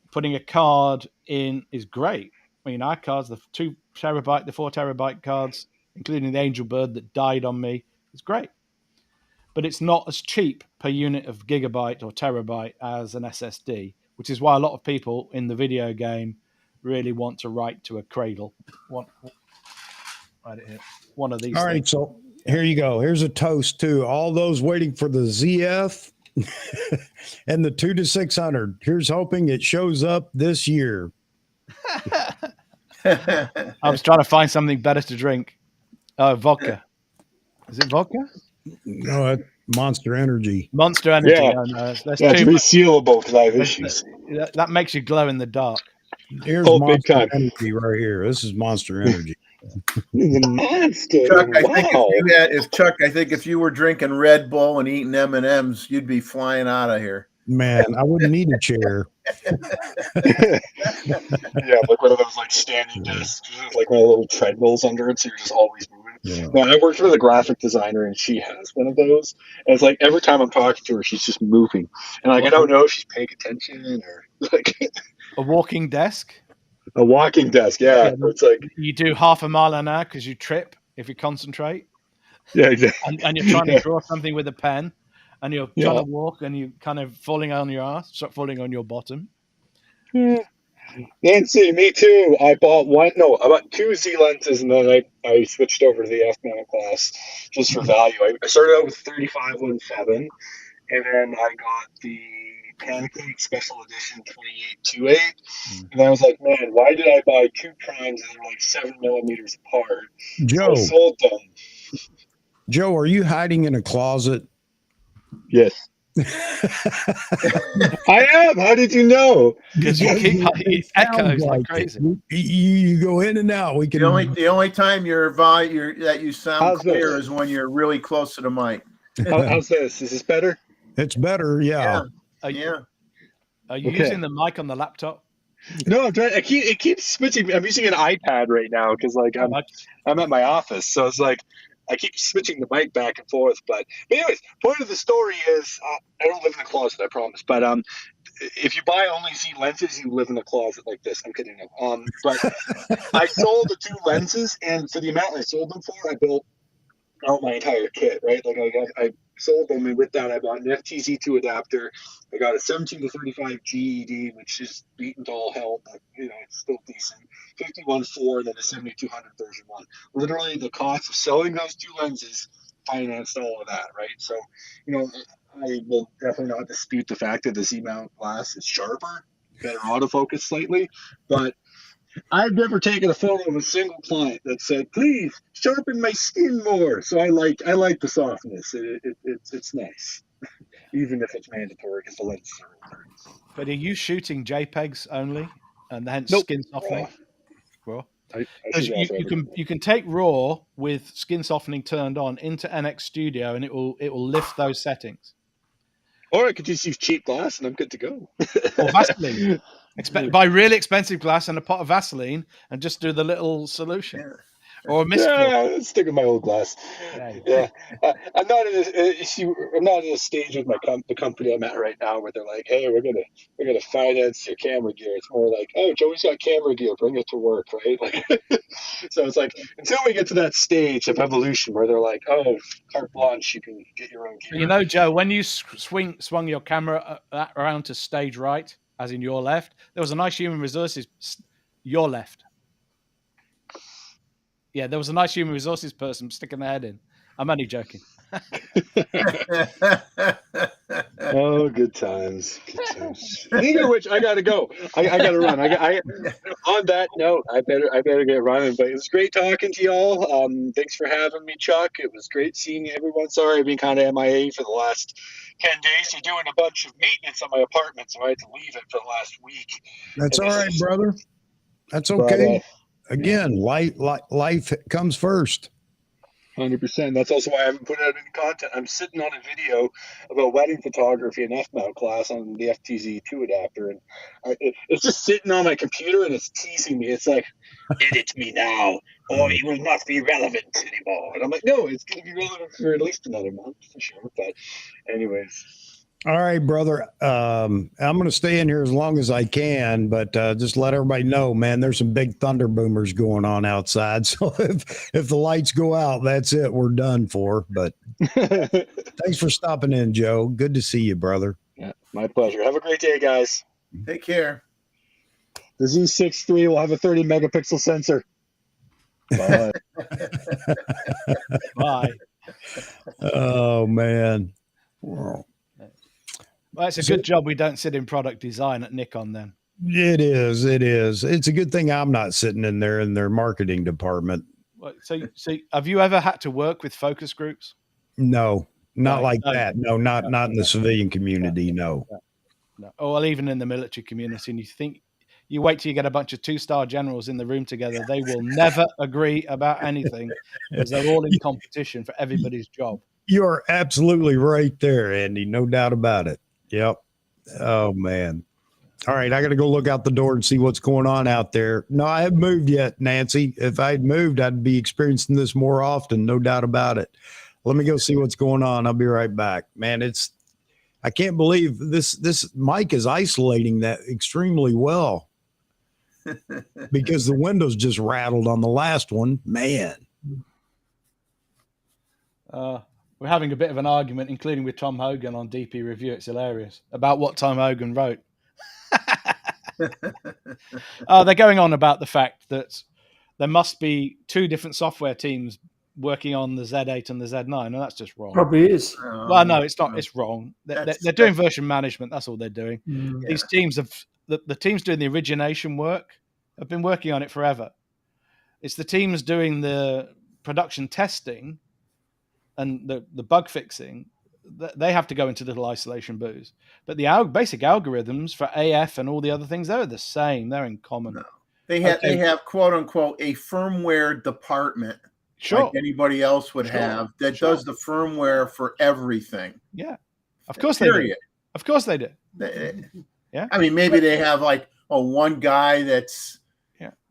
Putting a card in is great. I mean, our cards, the 2 terabyte, the 4 terabyte cards, including the Angel Bird that died on me, is great. But it's not as cheap per unit of gigabyte or terabyte as an SSD, which is why a lot of people in the video game really want to write to a cradle. One of these. All right, so here you go. Here's a toast to all those waiting for the ZF and the 2 to 600. Here's hoping it shows up this year. I was trying to find something better to drink. Oh, vodka. Is it vodka? No, Monster Energy. Monster Energy. Yeah, that's it's resealable because I have issues. That makes you glow in the dark. Here's Monster Energy right here. This is Monster Energy. Monster. Chuck, I think if you were drinking Red Bull and eating M&Ms, you'd be flying out of here. Man, I wouldn't need a chair. Yeah, like one of those like standing desks, like one of the little treadmills under it, so you're just always moving. Yeah. Well, I worked with a graphic designer, and she has one of those. And it's like every time I'm talking to her, she's just moving, and like I don't know if she's paying attention or like a walking desk. A walking desk, yeah. It's like you do half a mile an hour because you trip if you concentrate. Yeah, exactly. And you're trying to draw something with a pen, and you're trying to walk, and you're kind of falling on your ass, falling on your bottom. Nancy, me too. I bought about 2 Z lenses, and then I switched over to the F mount class just for value. I started out with 35-1.7, and then I got the Pancake Special Edition 28-2.8, and I was like, man, why did I buy 2 primes that are like 7 millimeters apart? Joe, so I sold them. Joe, are you hiding in a closet? Yes. I am. How did you know? Because you keep echoes like crazy. You go in and out. We can. The only time that you sound clear is when you're really close to the mic. How's this? Is this better? It's better. Yeah. Are you using the mic on the laptop? No, I'm trying. It keeps switching. I'm using an iPad right now because like I'm at my office, so it's like I keep switching the mic back and forth. But anyways, point of the story is I don't live in a closet, I promise. But if you buy only Z lenses, you live in a closet like this. I'm kidding. But I sold the 2 lenses, and for the amount I sold them for, I built out my entire kit. Right, like I sold them, and with that, I bought an FTZ2 adapter. I got a 17 to 35 GED, which is beaten to all hell, but it's still decent. 51.4, and then a 7200 version 1. Literally, the cost of selling those 2 lenses financed all of that, right? So, I will definitely not dispute the fact that the Z-mount glass is sharper, better autofocus slightly, but I've never taken a photo of a single client that said, "Please sharpen my skin more." So I like the softness. It's nice, even if it's mandatory because the lenses are older. But are you shooting JPEGs only, and hence skin softening? Well, you can take RAW with skin softening turned on into NX Studio, and it will lift those settings. Or I could just use cheap glass, and I'm good to go. Or Vaseline. Buy really expensive glass and a pot of Vaseline, and just do the little solution. or a mist. Yeah, stick with my old glass. Yeah. Yeah, I'm not in I'm not in a stage with the company I'm at right now where they're like, hey, we're gonna finance your camera gear. It's more like, oh, Joey's got camera gear, bring it to work, right? Like, so it's like until we get to that stage of evolution where they're like, oh, carte blanche, you can get your own gear. You know, Joe, when you swung your camera around to stage right, as in your left, there was a nice human resources. Your left. Yeah, there was a nice human resources person sticking their head in. I'm only joking. Oh, good times. Good times. Speaking of which, I gotta go. I gotta run. On that note, I better get running. But it was great talking to y'all. Thanks for having me, Chuck. It was great seeing everyone. Sorry I've been kind of MIA for the last 10 days. You're doing a bunch of maintenance on my apartment, so I had to leave it for the last week. That's all right, brother. That's okay. But, Again, life comes first. 100%. That's also why I haven't put out any content. I'm sitting on a video about wedding photography and F-mount class on the FTZ2 adapter, and it's just sitting on my computer and it's teasing me. It's like, edit me now, or it will not be relevant anymore. And I'm like, no, it's going to be relevant for at least another month for sure. But anyways. All right, brother. I'm going to stay in here as long as I can, but just let everybody know, man, there's some big thunder boomers going on outside. So if the lights go out, that's it. We're done for. But thanks for stopping in, Joe. Good to see you, brother. Yeah, my pleasure. Have a great day, guys. Take care. The Z6 III will have a 30 megapixel sensor. Bye. Bye. Oh, man. Wow. Well, it's a good job we don't sit in product design at Nikon then. It is. It is. It's a good thing I'm not sitting in their marketing department. So have you ever had to work with focus groups? No, not like that. No, not in the civilian community. No. Oh, well, even in the military community, and you wait till you get a bunch of 2-star generals in the room together. They will never agree about anything because they're all in competition for everybody's job. You are absolutely right there, Andy. No doubt about it. Yep. Oh, man. All right. I got to go look out the door and see what's going on out there. No, I haven't moved yet, Nancy. If I had moved, I'd be experiencing this more often. No doubt about it. Let me go see what's going on. I'll be right back. Man, I can't believe this mic is isolating that extremely well because the windows just rattled on the last one. Man. We're having a bit of an argument, including with Tom Hogan on DP Review. It's hilarious about what Tom Hogan wrote. They're going on about the fact that there must be 2 different software teams working on the Z8 and the Z9, and that's just wrong. Probably is. Well, no, it's not. It's wrong. They're doing version management. That's all they're doing. Yeah. These teams the teams doing the origination work have been working on it forever. It's the teams doing the production testing and the bug fixing. They have to go into little isolation booths. But the basic algorithms for AF and all the other things, they're the same. They're in common. No. They have quote unquote a firmware department, sure, like anybody else would have, that does the firmware for everything. Yeah, of course they do. Of course they do. Yeah, I mean, maybe they have like one guy that's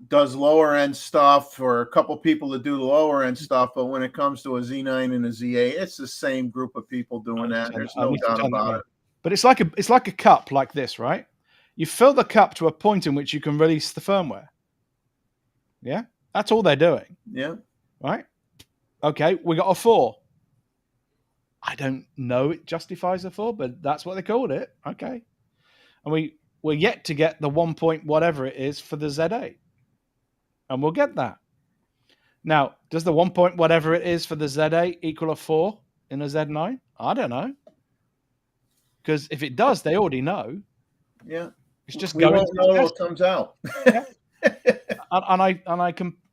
does lower end stuff, or a couple people that do the lower end stuff. But when it comes to a Z9 and a Z8, it's the same group of people doing that. There's no doubt about it. But it's like a cup like this, right? You fill the cup to a point in which you can release the firmware. Yeah, that's all they're doing. Yeah. Right. Okay, we got a 4. I don't know it justifies a 4, but that's what they called it. Okay, and we're yet to get the 1 point whatever it is for the Z8, and we'll get that. Now, does the 1 point whatever it is for the Z8 equal a 4 in a Z9? I don't know, because if it does, they already know. Yeah, it's just we won't know until it comes out. Yeah.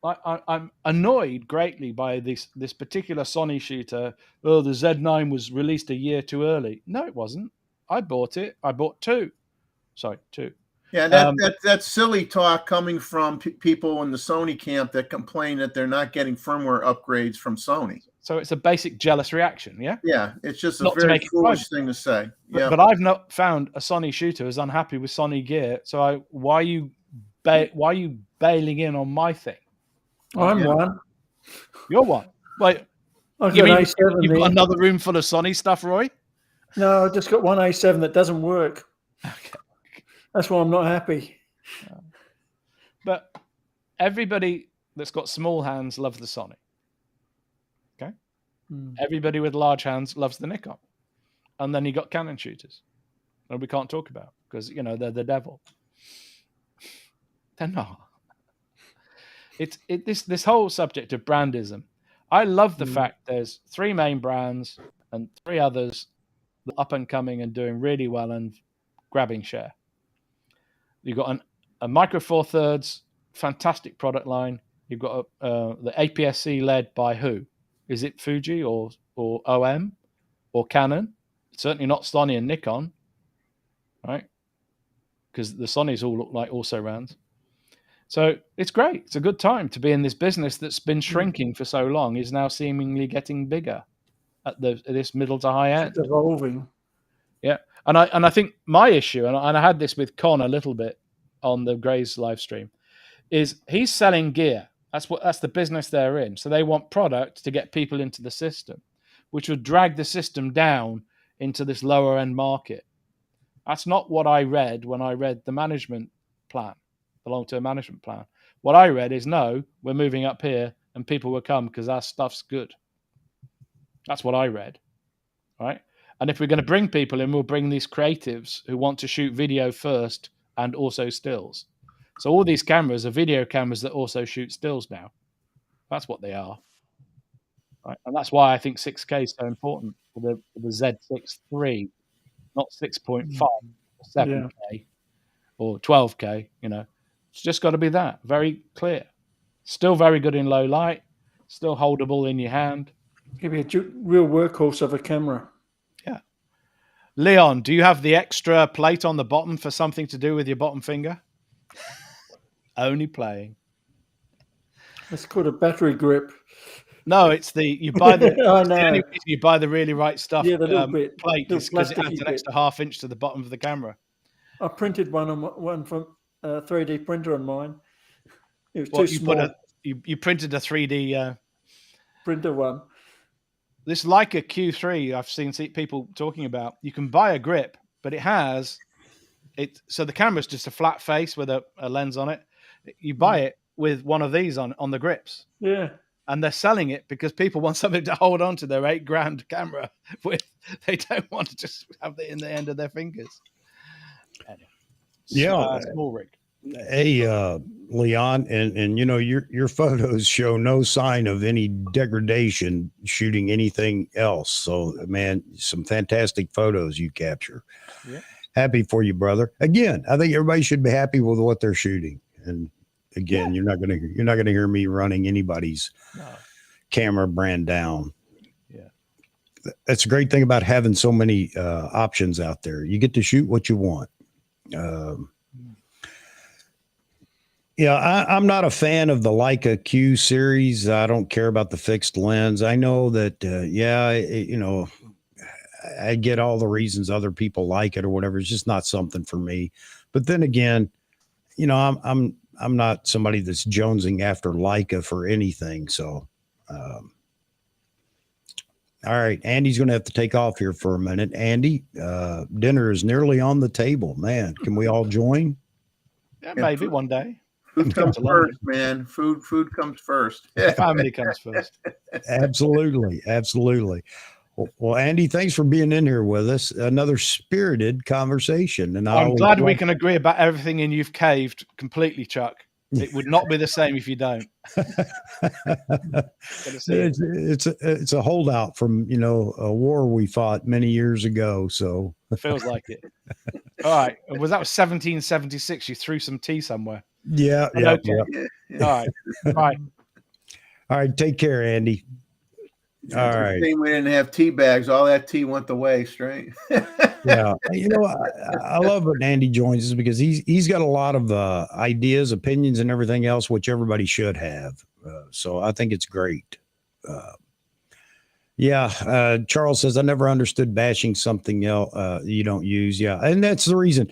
I'm annoyed greatly by this particular Sony shooter. Oh, the Z9 was released a year too early. No, it wasn't. I bought it. I bought 2. Sorry, 2. Yeah, that's silly talk coming from people in the Sony camp that complain that they're not getting firmware upgrades from Sony. So it's a basic jealous reaction, yeah? Yeah, it's just a very foolish thing to say. Yeah, but I've not found a Sony shooter who's unhappy with Sony gear. So why are you bailing in on my thing? I'm one. You're what? Wait, I've you got mean A7 you've there. got another room full of Sony stuff, Roy? No, I've just got one A7 that doesn't work. Okay. That's why I'm not happy. But everybody that's got small hands loves the Sony. Okay. Everybody with large hands loves the Nikon. And then you got Canon shooters, and we can't talk about because they're the devil. They're not. This whole subject of brandism. I love the fact there's 3 main brands and 3 others up and coming and doing really well and grabbing share. You've got a Micro Four Thirds, fantastic product line. You've got the APS-C led by who? Is it Fuji or OM or Canon? It's certainly not Sony and Nikon, right? Because the Sonys all look like also rounds. So it's great. It's a good time to be in this business that's been shrinking for so long, is now seemingly getting bigger at this middle to high end. It's evolving. Yeah. And I think my issue, and I had this with Con a little bit on the Gray's live stream, is he's selling gear. That's the business they're in. So they want product to get people into the system, which would drag the system down into this lower end market. That's not what I read when I read the management plan, the long-term management plan. What I read is, no, we're moving up here and people will come because our stuff's good. That's what I read, right? And if we're going to bring people in, we'll bring these creatives who want to shoot video first and also stills. So all these cameras are video cameras that also shoot stills now. That's what they are. Right? And that's why I think 6K is so important for the Z6 III, not 6.5 or 7K or 12K. It's just got to be that. Very clear. Still very good in low light. Still holdable in your hand. Give you a real workhorse of a camera. Yeah. Leon, do you have the extra plate on the bottom for something to do with your bottom finger? Only playing. It's called a battery grip. No, it's you buy the. I know. The only reason you buy the really right stuff. Yeah, the little bit, plate little is because it adds plasticky an extra ½ inch to the bottom of the camera. I printed one from a 3D printer on mine. It was too You small. You printed a 3D printer one. This Leica Q3 I've seen people talking about. You can buy a grip, but it has it. So the camera's just a flat face with a lens on it. You buy it with one of these on the grips. Yeah. And they're selling it because people want something to hold on to their $8,000 camera with. They don't want to just have it in the end of their fingers. Anyway, small rig. Hey, Leon, and your photos show no sign of any degradation shooting anything else. So, man, some fantastic photos you capture. Yeah. Happy for you, brother. Again, I think everybody should be happy with what they're shooting. And again, you're not gonna hear me running anybody's camera brand down. Yeah, that's a great thing about having so many options out there. You get to shoot what you want. Yeah, I'm not a fan of the Leica Q series. I don't care about the fixed lens. I know that, I get all the reasons other people like it or whatever. It's just not something for me. But then again, I'm not somebody that's jonesing after Leica for anything. So, all right, Andy's going to have to take off here for a minute. Andy, dinner is nearly on the table. Man, can we all join? Yeah, maybe one day. Food comes first, man. Food comes first. Family comes first. Absolutely. Well, Andy, thanks for being in here with us. Another spirited conversation. And I'm glad we can agree about everything, and you've caved completely, Chuck. It would not be the same if you don't. It's a holdout from a war we fought many years ago. So it feels like it. All right. That was 1776? You threw some tea somewhere. Yeah. Okay. All right. Bye. All right. Take care, Andy. All right. We didn't have tea bags. All that tea went the waste, right? Yeah. I love when Andy joins us because he's got a lot of ideas, opinions, and everything else, which everybody should have. So I think it's great. Charles says, I never understood bashing something else you don't use. Yeah. And that's the reason,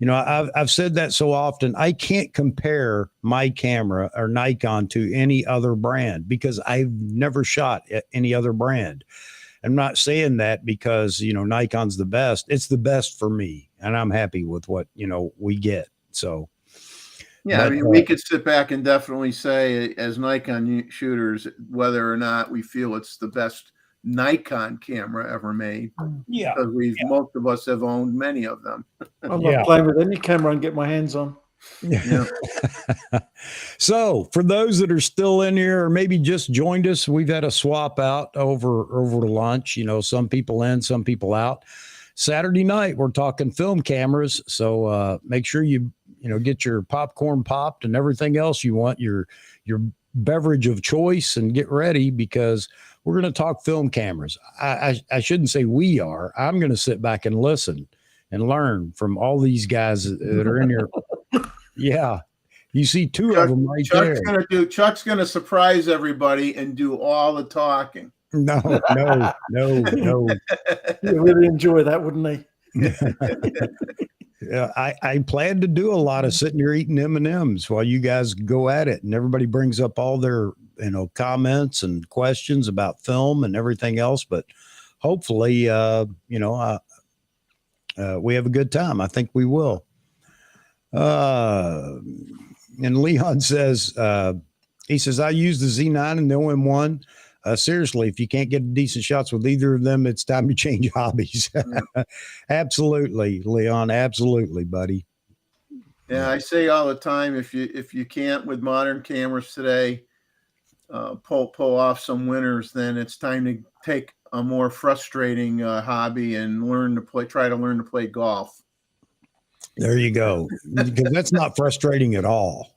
I've said that so often. I can't compare my camera or Nikon to any other brand because I've never shot at any other brand. I'm not saying that because, Nikon's the best. It's the best for me, and I'm happy with what, we get. So, yeah, I mean, we could sit back and definitely say, as Nikon shooters, whether or not we feel it's the best Nikon camera ever made. Yeah, because most of us have owned many of them. I'm not playing with any camera I can get my hands on. Yeah. So for those that are still in here or maybe just joined us, we've had a swap out over lunch. Some people in, some people out. Saturday night, we're talking film cameras. So make sure you get your popcorn popped and everything else you want, your beverage of choice, and get ready because we're going to talk film cameras. I shouldn't say we are. I'm going to sit back and listen and learn from all these guys that are in here. Yeah. You see two of them right there. Chuck's going to surprise everybody and do all the talking. No. He'd really enjoy that, wouldn't he? Yeah, I plan to do a lot of sitting here eating M&Ms while you guys go at it, and everybody brings up all their comments and questions about film and everything else. But hopefully, we have a good time. I think we will. And Leon says, he says, I use the Z9 and the OM1. Seriously, if you can't get decent shots with either of them, it's time to change hobbies. Absolutely, Leon. Absolutely, buddy. Yeah, I say all the time, if you can't with modern cameras today, pull off some winners, then it's time to take a more frustrating hobby and try to learn to play golf. There you go. Because that's not frustrating at all.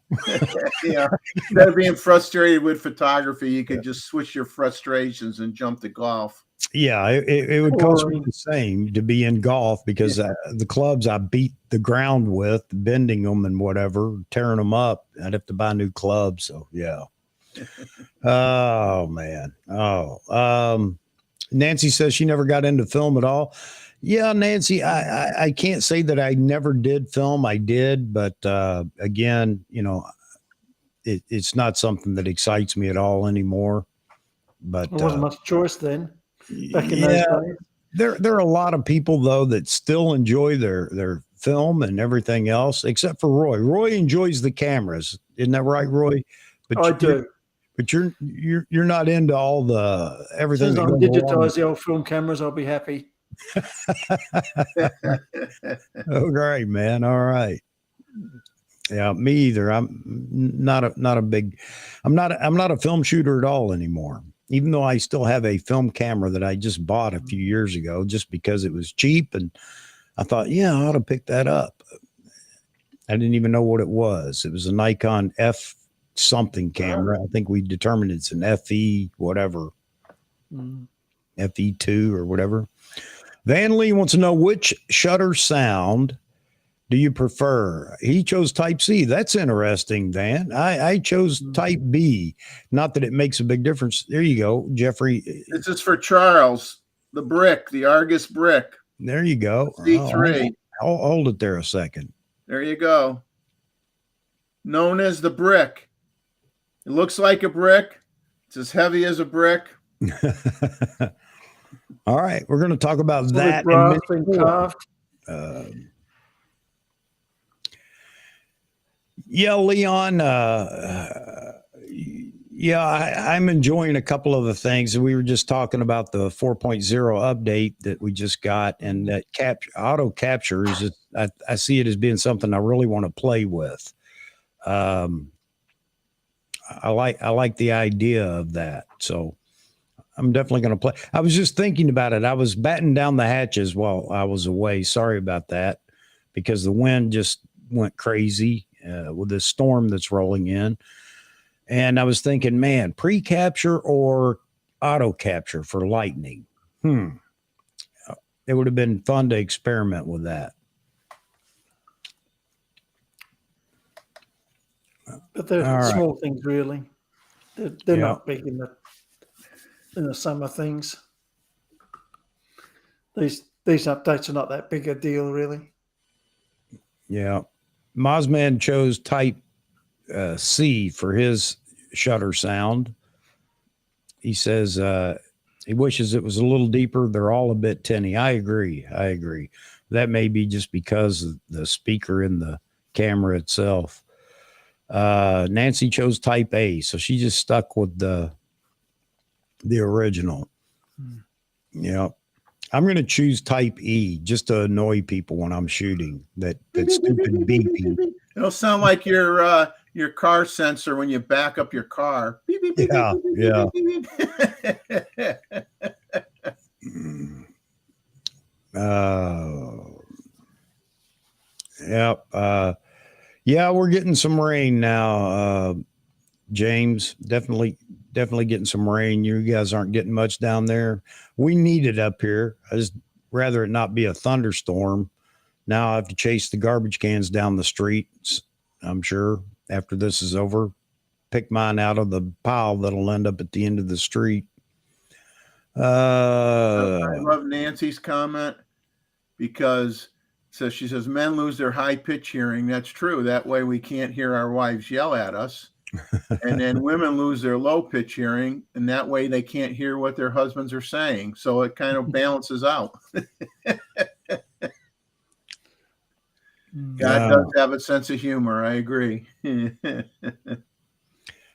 Yeah. Instead of being frustrated with photography, you could just switch your frustrations and jump to golf. Yeah, it would cost me the same to be in golf because the clubs I beat the ground with, bending them and whatever, tearing them up, I'd have to buy new clubs. So, yeah. Oh, man. Nancy says she never got into film at all. Yeah, Nancy, I can't say that I never did film. I did, but again, it's not something that excites me at all anymore. But there wasn't much choice then. Back in those days. There are a lot of people though that still enjoy their film and everything else, except for Roy. Roy enjoys the cameras, isn't that right, Roy? But I do. But you're not into all the everything. As long as I digitize the old film cameras, I'll be happy. Oh, great, man. All right. Yeah, me either. I'm not a film shooter at all anymore. Even though I still have a film camera that I just bought a few years ago, just because it was cheap, and I thought, yeah, I ought to pick that up. I didn't even know what it was. It was a Nikon F something camera. I think we determined it's an FE whatever, FE2 or whatever. Van Lee wants to know which shutter sound do you prefer? He chose Type C. That's interesting, Van. I chose Type B. Not that it makes a big difference. There you go, Jeffrey. This is for Charles, the Argus brick. There you go. C3. Hold it there a second. There you go. Known as the brick. It looks like a brick. It's as heavy as a brick. All right, we're going to talk about that. Yeah, Leon. I'm enjoying a couple of the things. We were just talking about the 4.0 update that we just got, and that auto capture is. I see it as being something I really want to play with. I like the idea of that. So I'm definitely going to play. I was just thinking about it. I was batting down the hatches while I was away. Sorry about that, because the wind just went crazy with this storm that's rolling in. And I was thinking, man, pre-capture or auto capture for lightning. It would have been fun to experiment with that. But they're small things, really. They're not big in the summer things. These updates are not that big a deal, really. Yeah. Mozman chose Type C for his shutter sound. He says he wishes it was a little deeper. They're all a bit tinny. I agree. That may be just because of the speaker in the camera itself. Nancy chose Type A, so she just stuck with the original. Yeah. I'm going to choose Type E just to annoy people when I'm shooting. That stupid beeping. It'll sound like your car sensor when you back up your car. Beep, beep, beep, Yeah, beep, beep, yeah. beep, beep, beep. Yep. Yeah, we're getting some rain now. James, definitely getting some rain. You guys aren't getting much down there. We need it up here. I just rather it not be a thunderstorm. Now I have to chase the garbage cans down the street. I'm sure after this is over, pick mine out of the pile that'll end up at the end of the street. I love Nancy's comment because she says men lose their high pitch hearing. That's true. That way we can't hear our wives yell at us. And then women lose their low pitch hearing, and that way they can't hear what their husbands are saying. So it kind of balances out. God does have a sense of humor. I agree.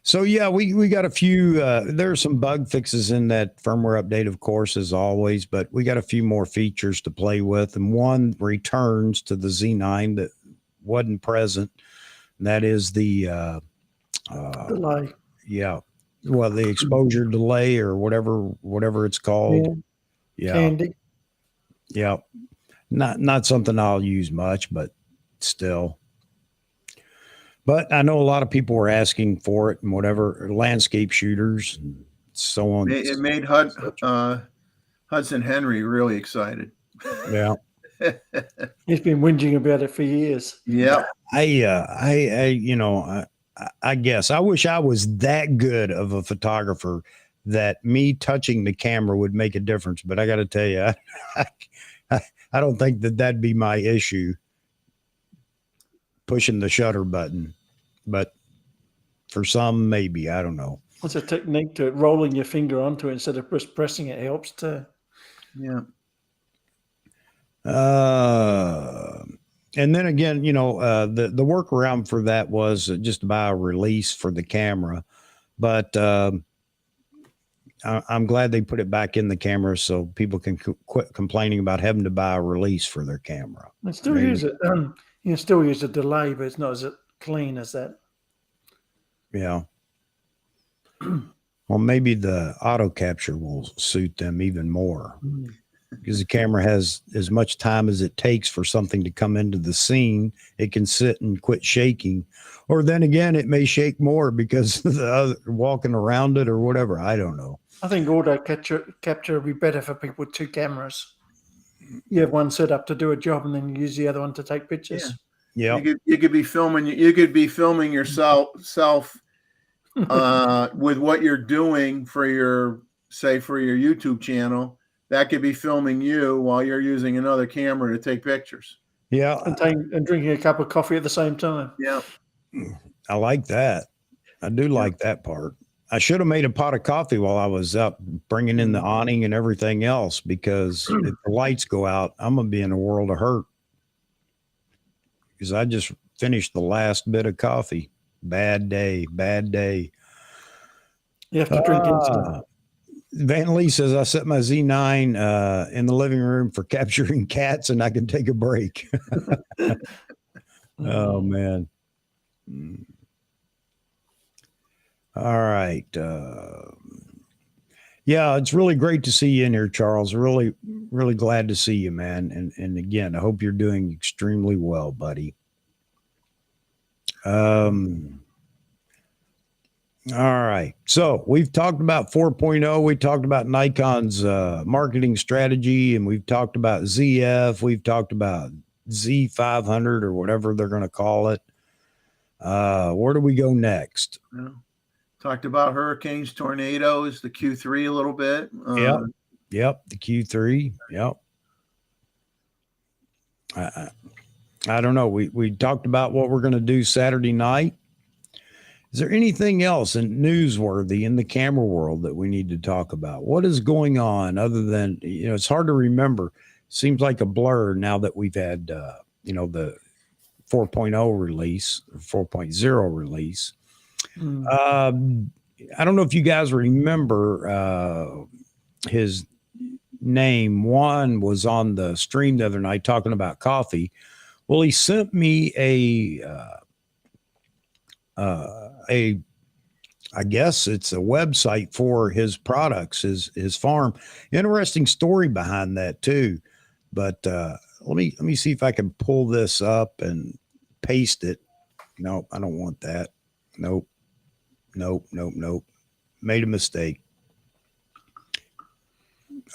So yeah, we got a few. There are some bug fixes in that firmware update, of course, as always, but we got a few more features to play with, and one returns to the Z9 that wasn't present. And that is the delay. Yeah, well, the exposure delay or whatever it's called. Yeah, Candy. Yeah, not something I'll use much, but still. But I know a lot of people were asking for it and whatever, landscape shooters and so on. It made Hudson Henry really excited. Yeah. He's been whinging about it for years. Yeah. I guess I wish I was that good of a photographer that me touching the camera would make a difference. But I got to tell you, I don't think that'd be my issue. Pushing the shutter button, but for some, maybe, I don't know. It's a technique to it. Rolling your finger onto it instead of just pressing it helps too. Yeah. And then again, the workaround for that was just to buy a release for the camera, but I'm glad they put it back in the camera so people can quit complaining about having to buy a release for their camera. I still use it. You can still use a delay, but it's not as clean as that. Yeah. Well, maybe the auto capture will suit them even more because the camera has as much time as it takes for something to come into the scene. It can sit and quit shaking, or then again, it may shake more because the other walking around it or whatever. I don't know. I think auto capture would be better for people with two cameras. You have one set up to do a job, and then you use the other one to take pictures. Yeah. You could be filming. You could be filming yourself with what you're doing for your YouTube channel. That could be filming you while you're using another camera to take pictures. Yeah. And drinking a cup of coffee at the same time. Yeah. I like that. I do like that part. I should have made a pot of coffee while I was up bringing in the awning and everything else, because if the lights go out, I'm going to be in a world of hurt because I just finished the last bit of coffee. Bad day. You have to drink instant. Van Lee says, I set my Z9 in the living room for capturing cats and I can take a break. Oh, man. All right. Yeah, it's really great to see you in here, Charles. Really, really glad to see you, man. And again, I hope you're doing extremely well, buddy. All right. So we've talked about 4.0. We talked about Nikon's marketing strategy, and we've talked about ZF. We've talked about Z500 or whatever they're going to call it. Where do we go next? Yeah. Talked about hurricanes, tornadoes, the Q3 a little bit. Yep. The Q3. Yep. I don't know. We talked about what we're going to do Saturday night. Is there anything else newsworthy in the camera world that we need to talk about? What is going on other than, it's hard to remember. Seems like a blur now that we've had, the 4.0 release, 4.0 release. I don't know if you guys remember his name. Juan was on the stream the other night talking about coffee. Well, he sent me I guess it's a website for his products, his farm. Interesting story behind that too. But let me see if I can pull this up and paste it. No, I don't want that. Nope. Made a mistake.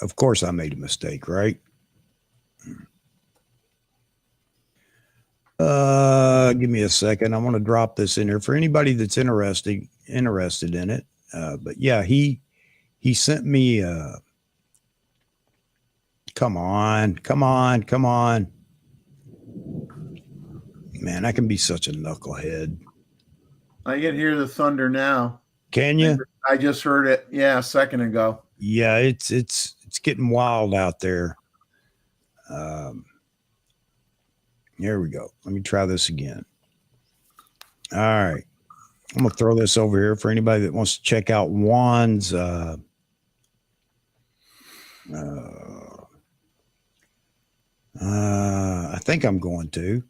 Of course I made a mistake, right? Give me a second. I want to drop this in here for anybody that's interested in it. But yeah, he sent me come on. Man, I can be such a knucklehead. I can hear the thunder now. Can you? I just heard it. Yeah, a second ago. Yeah, it's getting wild out there. Here we go. Let me try this again. All right. I'm going to throw this over here for anybody that wants to check out Juan's I think I'm going to.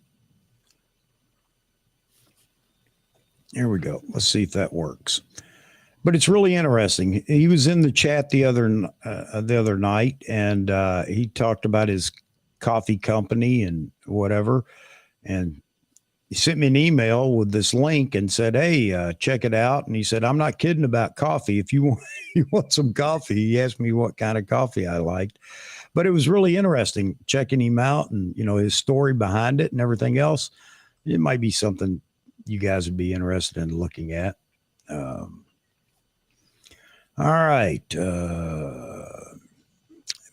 Here we go. Let's see if that works. But it's really interesting. He was in the chat the other night, and he talked about his coffee company and whatever. And he sent me an email with this link and said, "Hey, check it out." And he said, "I'm not kidding about coffee. If you want some coffee," he asked me what kind of coffee I liked. But it was really interesting checking him out and his story behind it and everything else. It might be something you guys would be interested in looking at. All right.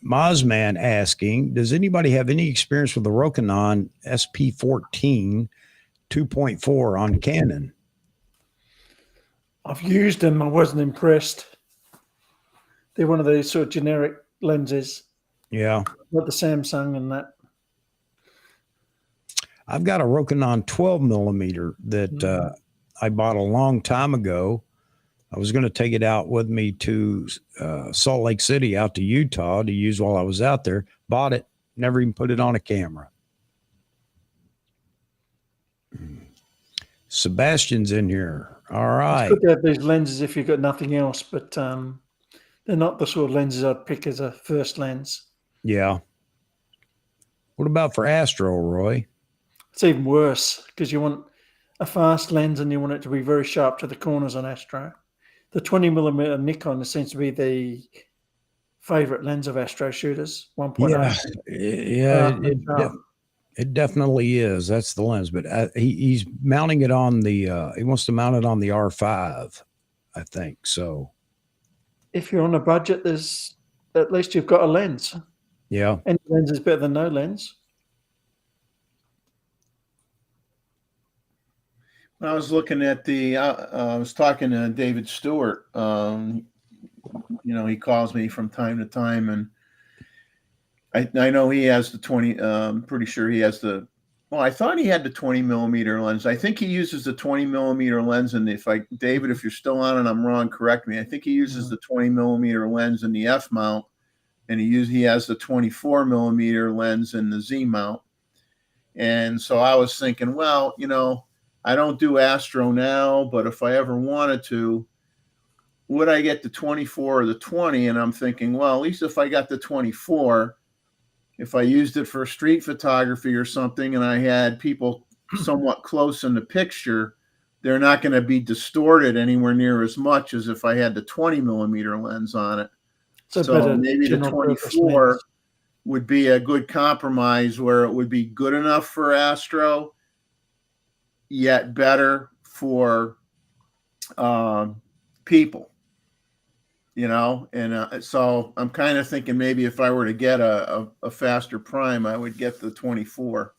Mozman asking, does anybody have any experience with the Rokinon SP14 2.4 on Canon? I've used them. I wasn't impressed. They're one of those sort of generic lenses. Yeah. Like the Samsung and that. I've got a Rokinon 12 millimeter that I bought a long time ago. I was going to take it out with me to Salt Lake City, out to Utah to use while I was out there. Bought it, never even put it on a camera. Sebastian's in here. All right. It's good to have these lenses if you've got nothing else, but they're not the sort of lenses I'd pick as a first lens. Yeah. What about for Astro, Roy? It's even worse because you want a fast lens and you want it to be very sharp to the corners on Astro. The 20mm Nikon seems to be the favorite lens of Astro shooters. 1.8. Yeah. It definitely is. That's the lens, but he's mounting it on the. He wants to mount it on the R5, I think. So, if you're on a budget, there's at least you've got a lens. Yeah, any lens is better than no lens. I was looking at I was talking to David Stewart. He calls me from time to time, and I know he has the 20. Pretty sure he has the. Well, I thought he had the 20mm lens. I think he uses the 20mm lens, and David, if you're still on and I'm wrong, correct me. I think he uses the 20mm lens in the F mount, and he has the 24mm lens in the Z mount. And so I was thinking, well, I don't do Astro now, but if I ever wanted to, would I get the 24 or the 20? And I'm thinking, well, at least if I got the 24, if I used it for street photography or something, and I had people somewhat close in the picture, they're not going to be distorted anywhere near as much as if I had the 20mm lens on it. So maybe the 24 would be a good compromise where it would be good enough for Astro, yet better for people, and so I'm kind of thinking maybe if I were to get a faster prime, I would get the 24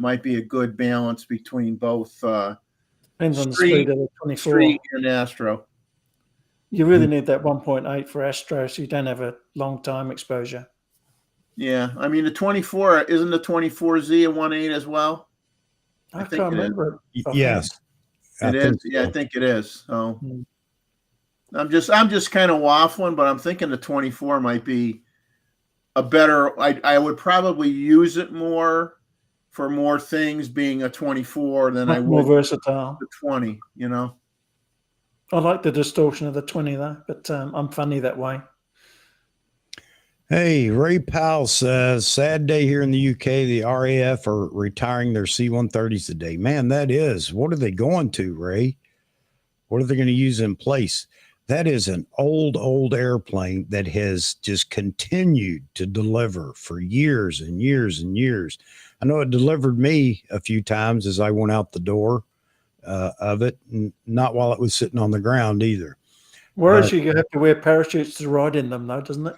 might be a good balance between both Depends on the street, speed of the 24. street and astro. You really need that 1.8 for astro, so you don't have a long time exposure. Yeah, I mean the 24 isn't the 24Z a 1.8 as well? I think can't it is. remember it. Yes. It is. Yeah, I think it is. So I'm just kind of waffling, but I'm thinking the 24 might be a better. I would probably use it more for more things being a 24 than I Much more would versatile. the 20. You know. I like the distortion of the 20 though, but I'm funny that way. Hey, Ray Powell says, sad day here in the UK. The RAF are retiring their C-130s today. Man, that is. What are they going to, Ray? What are they going to use in place? That is an old airplane that has just continued to deliver for years and years and years. I know it delivered me a few times as I went out the door of it, and not while it was sitting on the ground either. Whereas you have to wear parachutes to ride in them, though, doesn't it?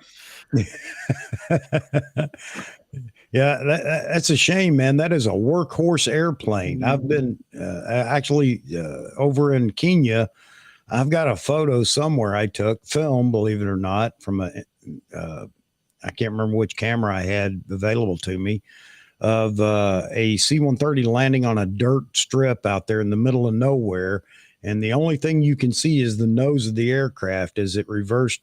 Yeah, that's a shame, man. That is a workhorse airplane. I've been actually over in Kenya. I've got a photo somewhere I took, film, believe it or not, from I can't remember which camera I had available to me, of a C-130 landing on a dirt strip out there in the middle of nowhere. And the only thing you can see is the nose of the aircraft as it reversed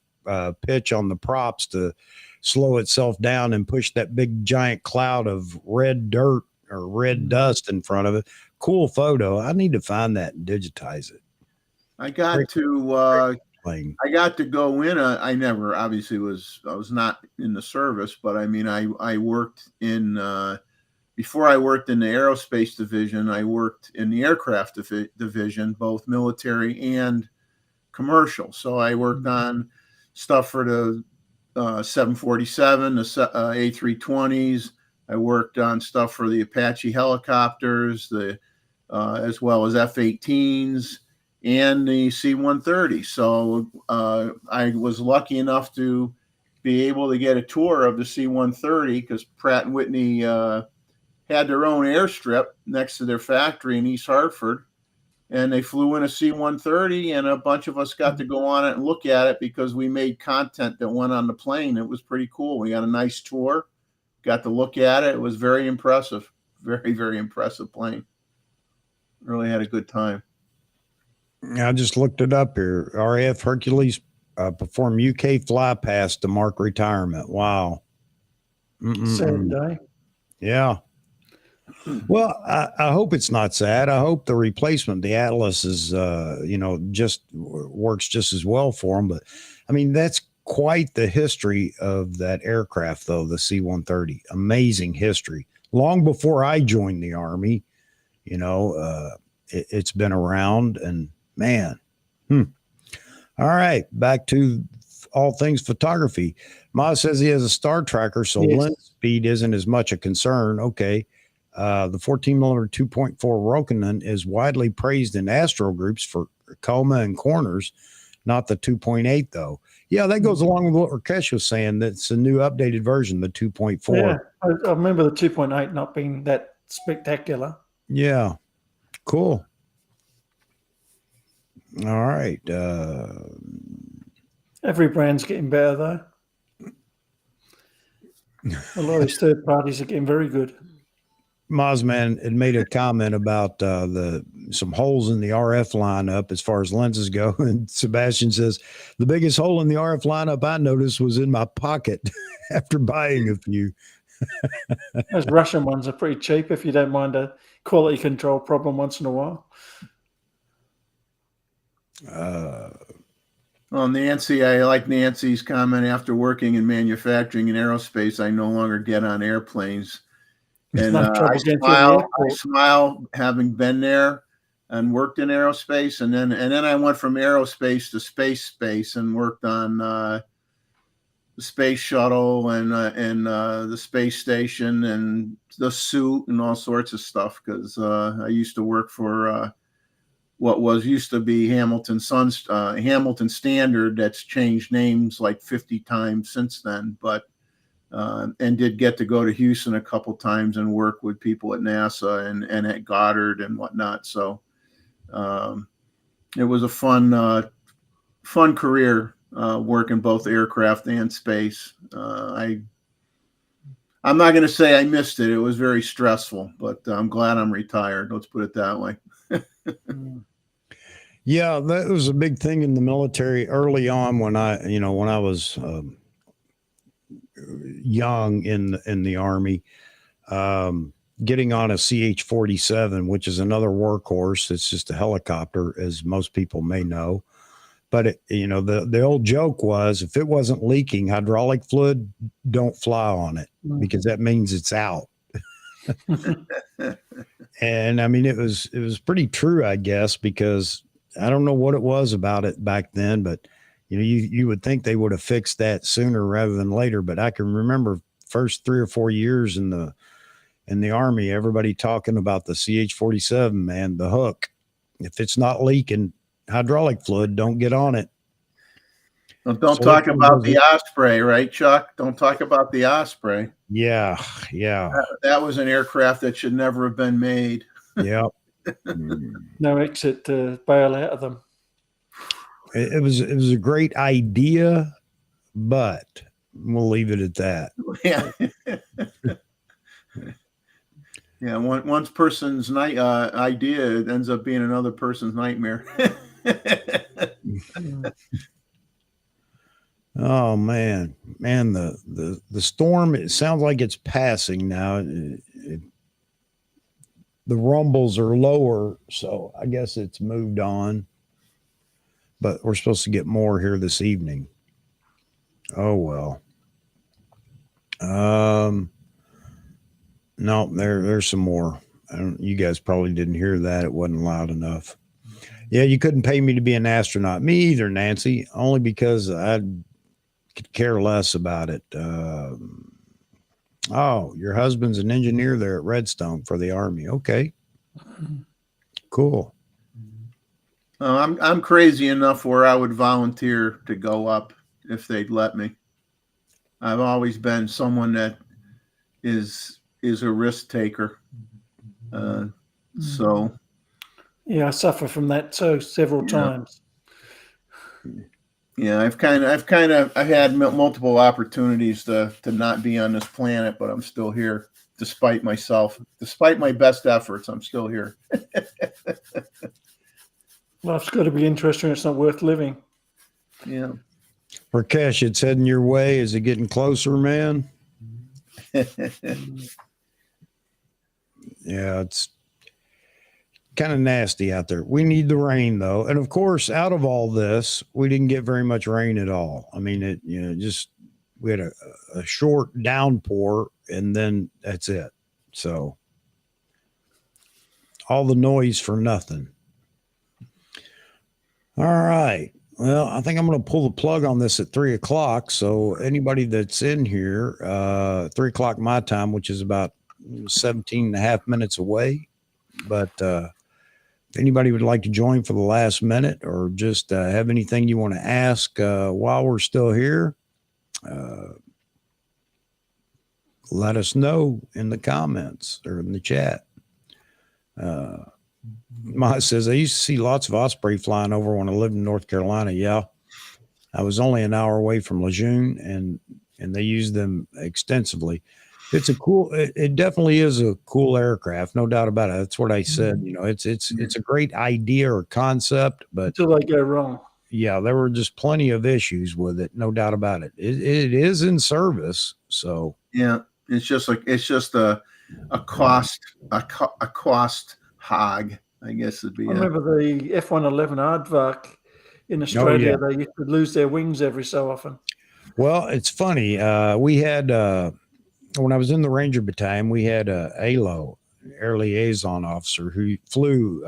pitch on the props to slow itself down and push that big giant cloud of red dirt or red dust in front of it. Cool photo. I need to find that and digitize it. I got to go in. I never obviously I was not in the service, but I mean, I worked in before I worked in the aerospace division. I worked in the aircraft division, both military and commercial. So I worked on stuff for the 747, the A320s. I worked on stuff for the Apache helicopters, as well as F-18s and the C-130. So I was lucky enough to be able to get a tour of the C-130 because Pratt & Whitney had their own airstrip next to their factory in East Hartford. And they flew in a C-130, and a bunch of us got to go on it and look at it because we made content that went on the plane. It was pretty cool. We got a nice tour, got to look at it. It was very impressive. Very, very impressive plane. Really had a good time. I just looked it up here. RAF Hercules performed UK flypast to mark retirement. Wow. Sad day. Yeah. Well, I hope it's not sad. I hope the replacement, the Atlas, is, just works just as well for them. But I mean, that's quite the history of that aircraft, though, the C-130. Amazing history. Long before I joined the Army, it's been around, and man. All right. Back to all things photography. Maz says he has a star tracker, so lens speed isn't as much a concern. Okay. The 14mm 2.4 Rokinon is widely praised in astro groups for coma and corners, not the 2.8 though. Yeah, that goes along with what Rakesh was saying. That's a new updated version, the 2.4. Yeah, I remember the 2.8 not being that spectacular. Yeah, cool. All right. Every brand's getting better though. A lot of these third parties are getting very good. Mozman had made a comment about some holes in the RF lineup as far as lenses go. And Sebastian says, the biggest hole in the RF lineup I noticed was in my pocket after buying a few. Those Russian ones are pretty cheap if you don't mind a quality control problem once in a while. Well, Nancy, I like Nancy's comment. After working in manufacturing and aerospace, I no longer get on airplanes. And I smile having been there and worked in aerospace, and then I went from aerospace to space and worked on the space shuttle and the space station and the suit and all sorts of stuff because I used to work for what used to be Hamilton Standard. That's changed names like 50 times since then, but and did get to go to Houston a couple times and work with people at NASA and at Goddard and whatnot. So it was a fun career working both aircraft and space. I'm not going to say I missed it. It was very stressful, but I'm glad I'm retired. Let's put it that way. Yeah, that was a big thing in the military early on when I was young in the Army. Getting on a CH-47, which is another workhorse. It's just a helicopter, as most people may know. But the old joke was, if it wasn't leaking hydraulic fluid, don't fly on it, because that means it's out. And I mean, it was pretty true, I guess, because I don't know what it was about it back then, but you would think they would have fixed that sooner rather than later. But I can remember first 3 or 4 years in the Army, everybody talking about the CH-47, man, the hook. If it's not leaking hydraulic fluid, don't get on it. Well, don't talk about the Osprey, right, Chuck? Don't talk about the Osprey. Yeah. That was an aircraft that should never have been made. Yeah. No exit to bail out of them. It was a great idea, but we'll leave it at that. Yeah. Yeah, one person's idea, it ends up being another person's nightmare. Oh man, the storm, it sounds like it's passing now. The rumbles are lower, so I guess it's moved on. But we're supposed to get more here this evening. Oh well. No, there's some more. You guys probably didn't hear that. It wasn't loud enough. Yeah, you couldn't pay me to be an astronaut. Me either, Nancy, only because I could care less about it. Oh, your husband's an engineer there at Redstone for the Army. Okay. Cool. I'm crazy enough where I would volunteer to go up if they'd let me. I've always been someone that is a risk taker. So yeah, I suffer from that several times. Yeah, I've had multiple opportunities to not be on this planet, but I'm still here despite myself. Despite my best efforts, I'm still here. Life's got to be interesting. It's not worth living. Yeah. Rakesh, it's heading your way. Is it getting closer, man? Yeah, it's kind of nasty out there. We need the rain though. And of course, out of all this, we didn't get very much rain at all. I mean, we had a short downpour and then that's it. So all the noise for nothing. All right. Well, I think I'm going to pull the plug on this at 3 o'clock. So anybody that's in here, 3 o'clock my time, which is about 17 and a half minutes away. But if anybody would like to join for the last minute or just have anything you want to ask while we're still here, let us know in the comments or in the chat. Ma says, I used to see lots of Osprey flying over when I lived in North Carolina. Yeah. I was only an hour away from Lejeune and they use them extensively. It definitely is a cool aircraft. No doubt about it. That's what I said. You know, it's a great idea or concept, but until they go wrong. Yeah. There were just plenty of issues with it. No doubt about it. It is in service. So yeah, it's just a cost hog, I guess it'd be. I remember the F-111 Aardvark in Australia. Oh, yeah. They used to lose their wings every so often. Well, it's funny. We had, when I was in the Ranger Battalion, we had a ALO, Air Liaison Officer, who flew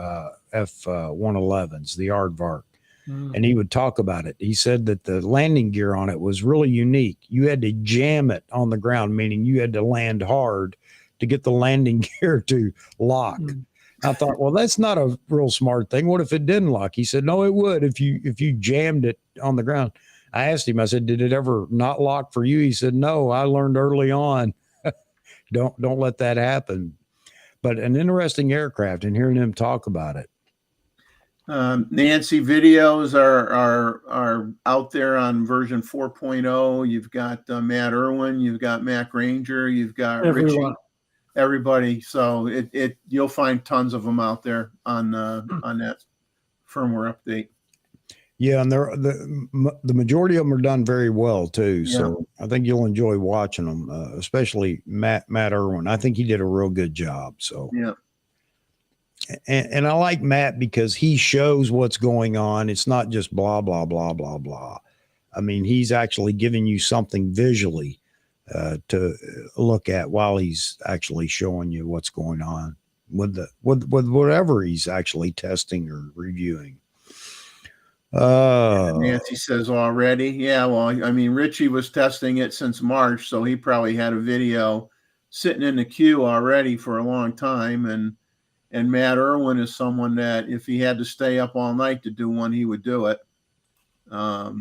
F-111s, the Aardvark. And he would talk about it. He said that the landing gear on it was really unique. You had to jam it on the ground, meaning you had to land hard to get the landing gear to lock. I thought, well, that's not a real smart thing. What if it didn't lock? He said, no, it would if you jammed it on the ground. I asked him, I said, did it ever not lock for you? He said, no, I learned early on. Don't let that happen. But an interesting aircraft, and hearing him talk about it. Nancy videos are out there on version 4.0. You've got Matt Irwin, you've got Mac Ranger, you've got Everyone. Richie, everybody. So you'll find tons of them out there on that firmware update. Yeah, and the majority of them are done very well too. Yeah. So I think you'll enjoy watching them, especially Matt Irwin. I think he did a real good job. So yeah. And I like Matt because he shows what's going on. It's not just blah, blah, blah, blah, blah. I mean, he's actually giving you something visually to look at while he's actually showing you what's going on with whatever he's actually testing or reviewing. Nancy says already. Yeah, well, I mean, Richie was testing it since March, so he probably had a video sitting in the queue already for a long time. And Matt Irwin is someone that if he had to stay up all night to do one, he would do it. Yeah,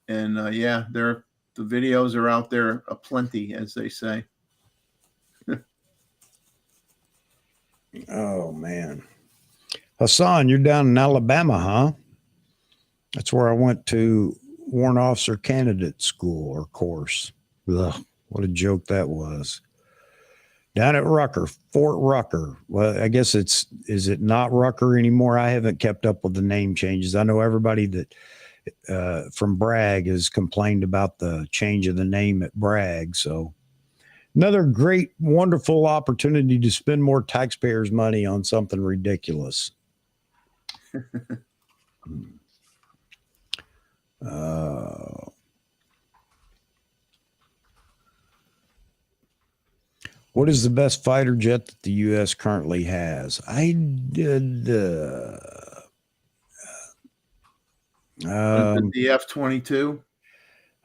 the videos are out there aplenty, as they say. Oh, man. Hassan, you're down in Alabama, huh? That's where I went to Warrant Officer Candidate School or course. Ugh, what a joke that was. Down at Rucker, Fort Rucker. Well, I guess is it not Rucker anymore? I haven't kept up with the name changes. I know everybody that from Bragg has complained about the change of the name at Bragg. So another great, wonderful opportunity to spend more taxpayers' money on something ridiculous. What is the best fighter jet that the U.S. currently has? I did The F-22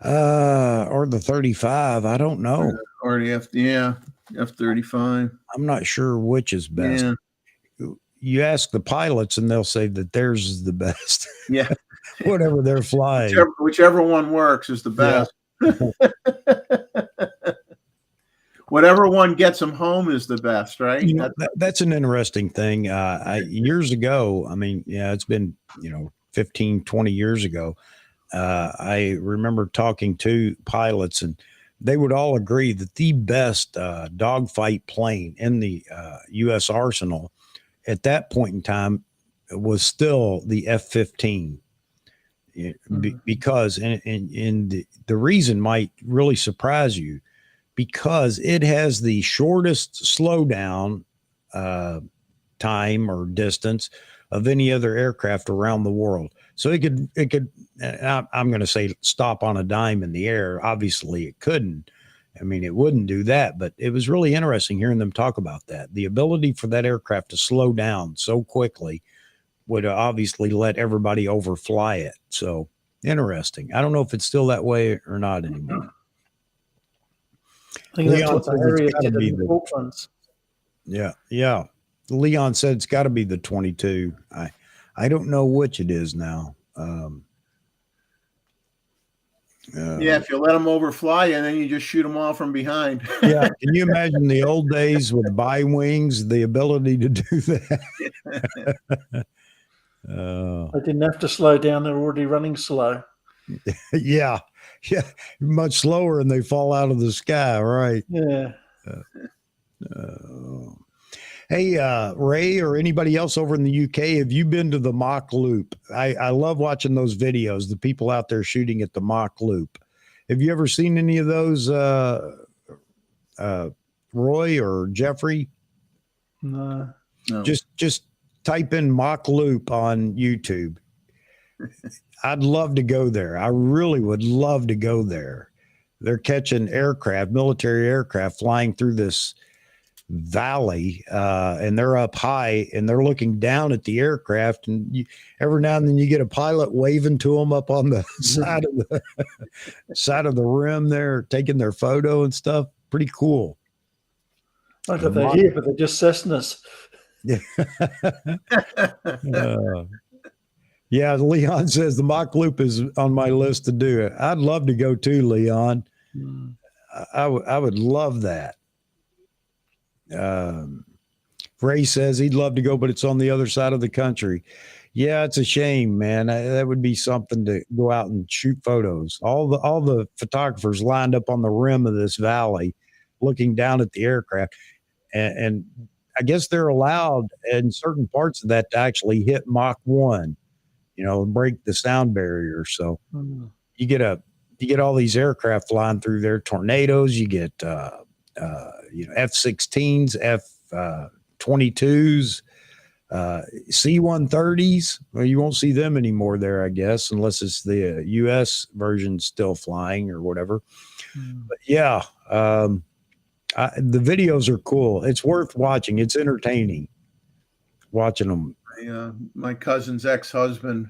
or the 35. I don't know. or the F-35. I'm not sure which is best. Yeah. You ask the pilots and they'll say that theirs is the best. Yeah. Whatever they're flying. Whichever one works is the best. Yeah. Whatever one gets them home is the best, right? You know, that's an interesting thing. Years ago, I mean, yeah, it's been, 15, 20 years ago. I remember talking to pilots and they would all agree that the best dogfight plane in the U.S. arsenal at that point in time was still the F-15. Because, and the reason might really surprise you, because it has the shortest slowdown time or distance of any other aircraft around the world. So it could, I'm going to say stop on a dime in the air. Obviously it couldn't. I mean, it wouldn't do that, but it was really interesting hearing them talk about that. The ability for that aircraft to slow down so quickly would obviously let everybody overfly it. So interesting. I don't know if it's still that way or not anymore. I think that's what the Harrier did in the Falklands. Yeah. Leon said it's got to be the 22. I don't know which it is now. If you let them overfly and then you just shoot them all from behind. Yeah. Can you imagine the old days with bi-wings, the ability to do that? They didn't have to slow down. They're already running slow. Yeah. Much slower and they fall out of the sky. Right. Yeah. Hey, Ray or anybody else over in the UK, have you been to the Mach Loop? I love watching those videos, the people out there shooting at the Mach Loop. Have you ever seen any of those, Roy or Jeffrey? No. Just type in Mach Loop on YouTube. I'd love to go there. I really would love to go there. They're catching aircraft, military aircraft flying through this valley, and they're up high and they're looking down at the aircraft, and every now and then you get a pilot waving to them up on the side of the rim there, taking their photo and stuff. Pretty cool. Like if they're here, but they're just Cessnas. Yeah, Leon says the mock loop is on my list to do it. I'd love to go too, Leon. I would love that. Ray says he'd love to go, but it's on the other side of the country. Yeah, it's a shame, man. That would be something to go out and shoot photos. All the photographers lined up on the rim of this valley, looking down at the aircraft, and I guess they're allowed in certain parts of that to actually hit Mach 1, break the sound barrier. So you get all these aircraft flying through there, tornadoes. You get F-16s, F-22s, C-130s. Well, you won't see them anymore there, I guess, unless it's the U.S. version still flying or whatever. But yeah, the videos are cool. It's worth watching. It's entertaining watching them. My cousin's ex-husband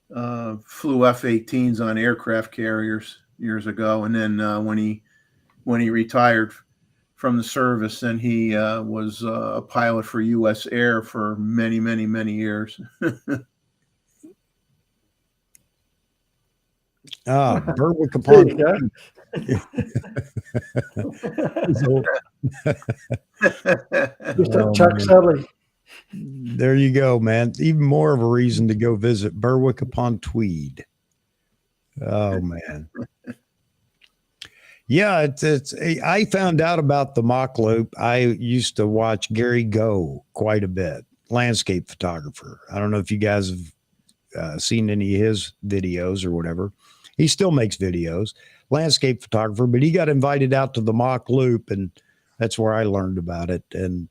flew F-18s on aircraft carriers years ago, and then when he retired from the service, then he was a pilot for U.S. Air for many, many, many years. Berwick There upon you go. Mr. Chuck Sully. There you go, man. Even more of a reason to go visit Berwick upon Tweed. Oh man. Yeah, it's I found out about the mock loop. I used to watch Gary Go quite a bit, landscape photographer. I don't know if you guys have seen any of his videos or whatever. He still makes videos, landscape photographer, but he got invited out to the mock loop, and that's where I learned about it. And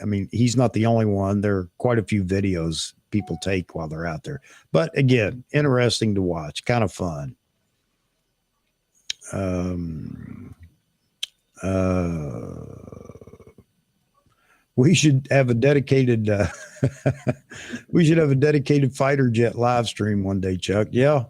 I mean, he's not the only one. There are quite a few videos people take while they're out there. But again, interesting to watch, kind of fun. We should have a dedicated fighter jet live stream one day, Chuck. Yeah,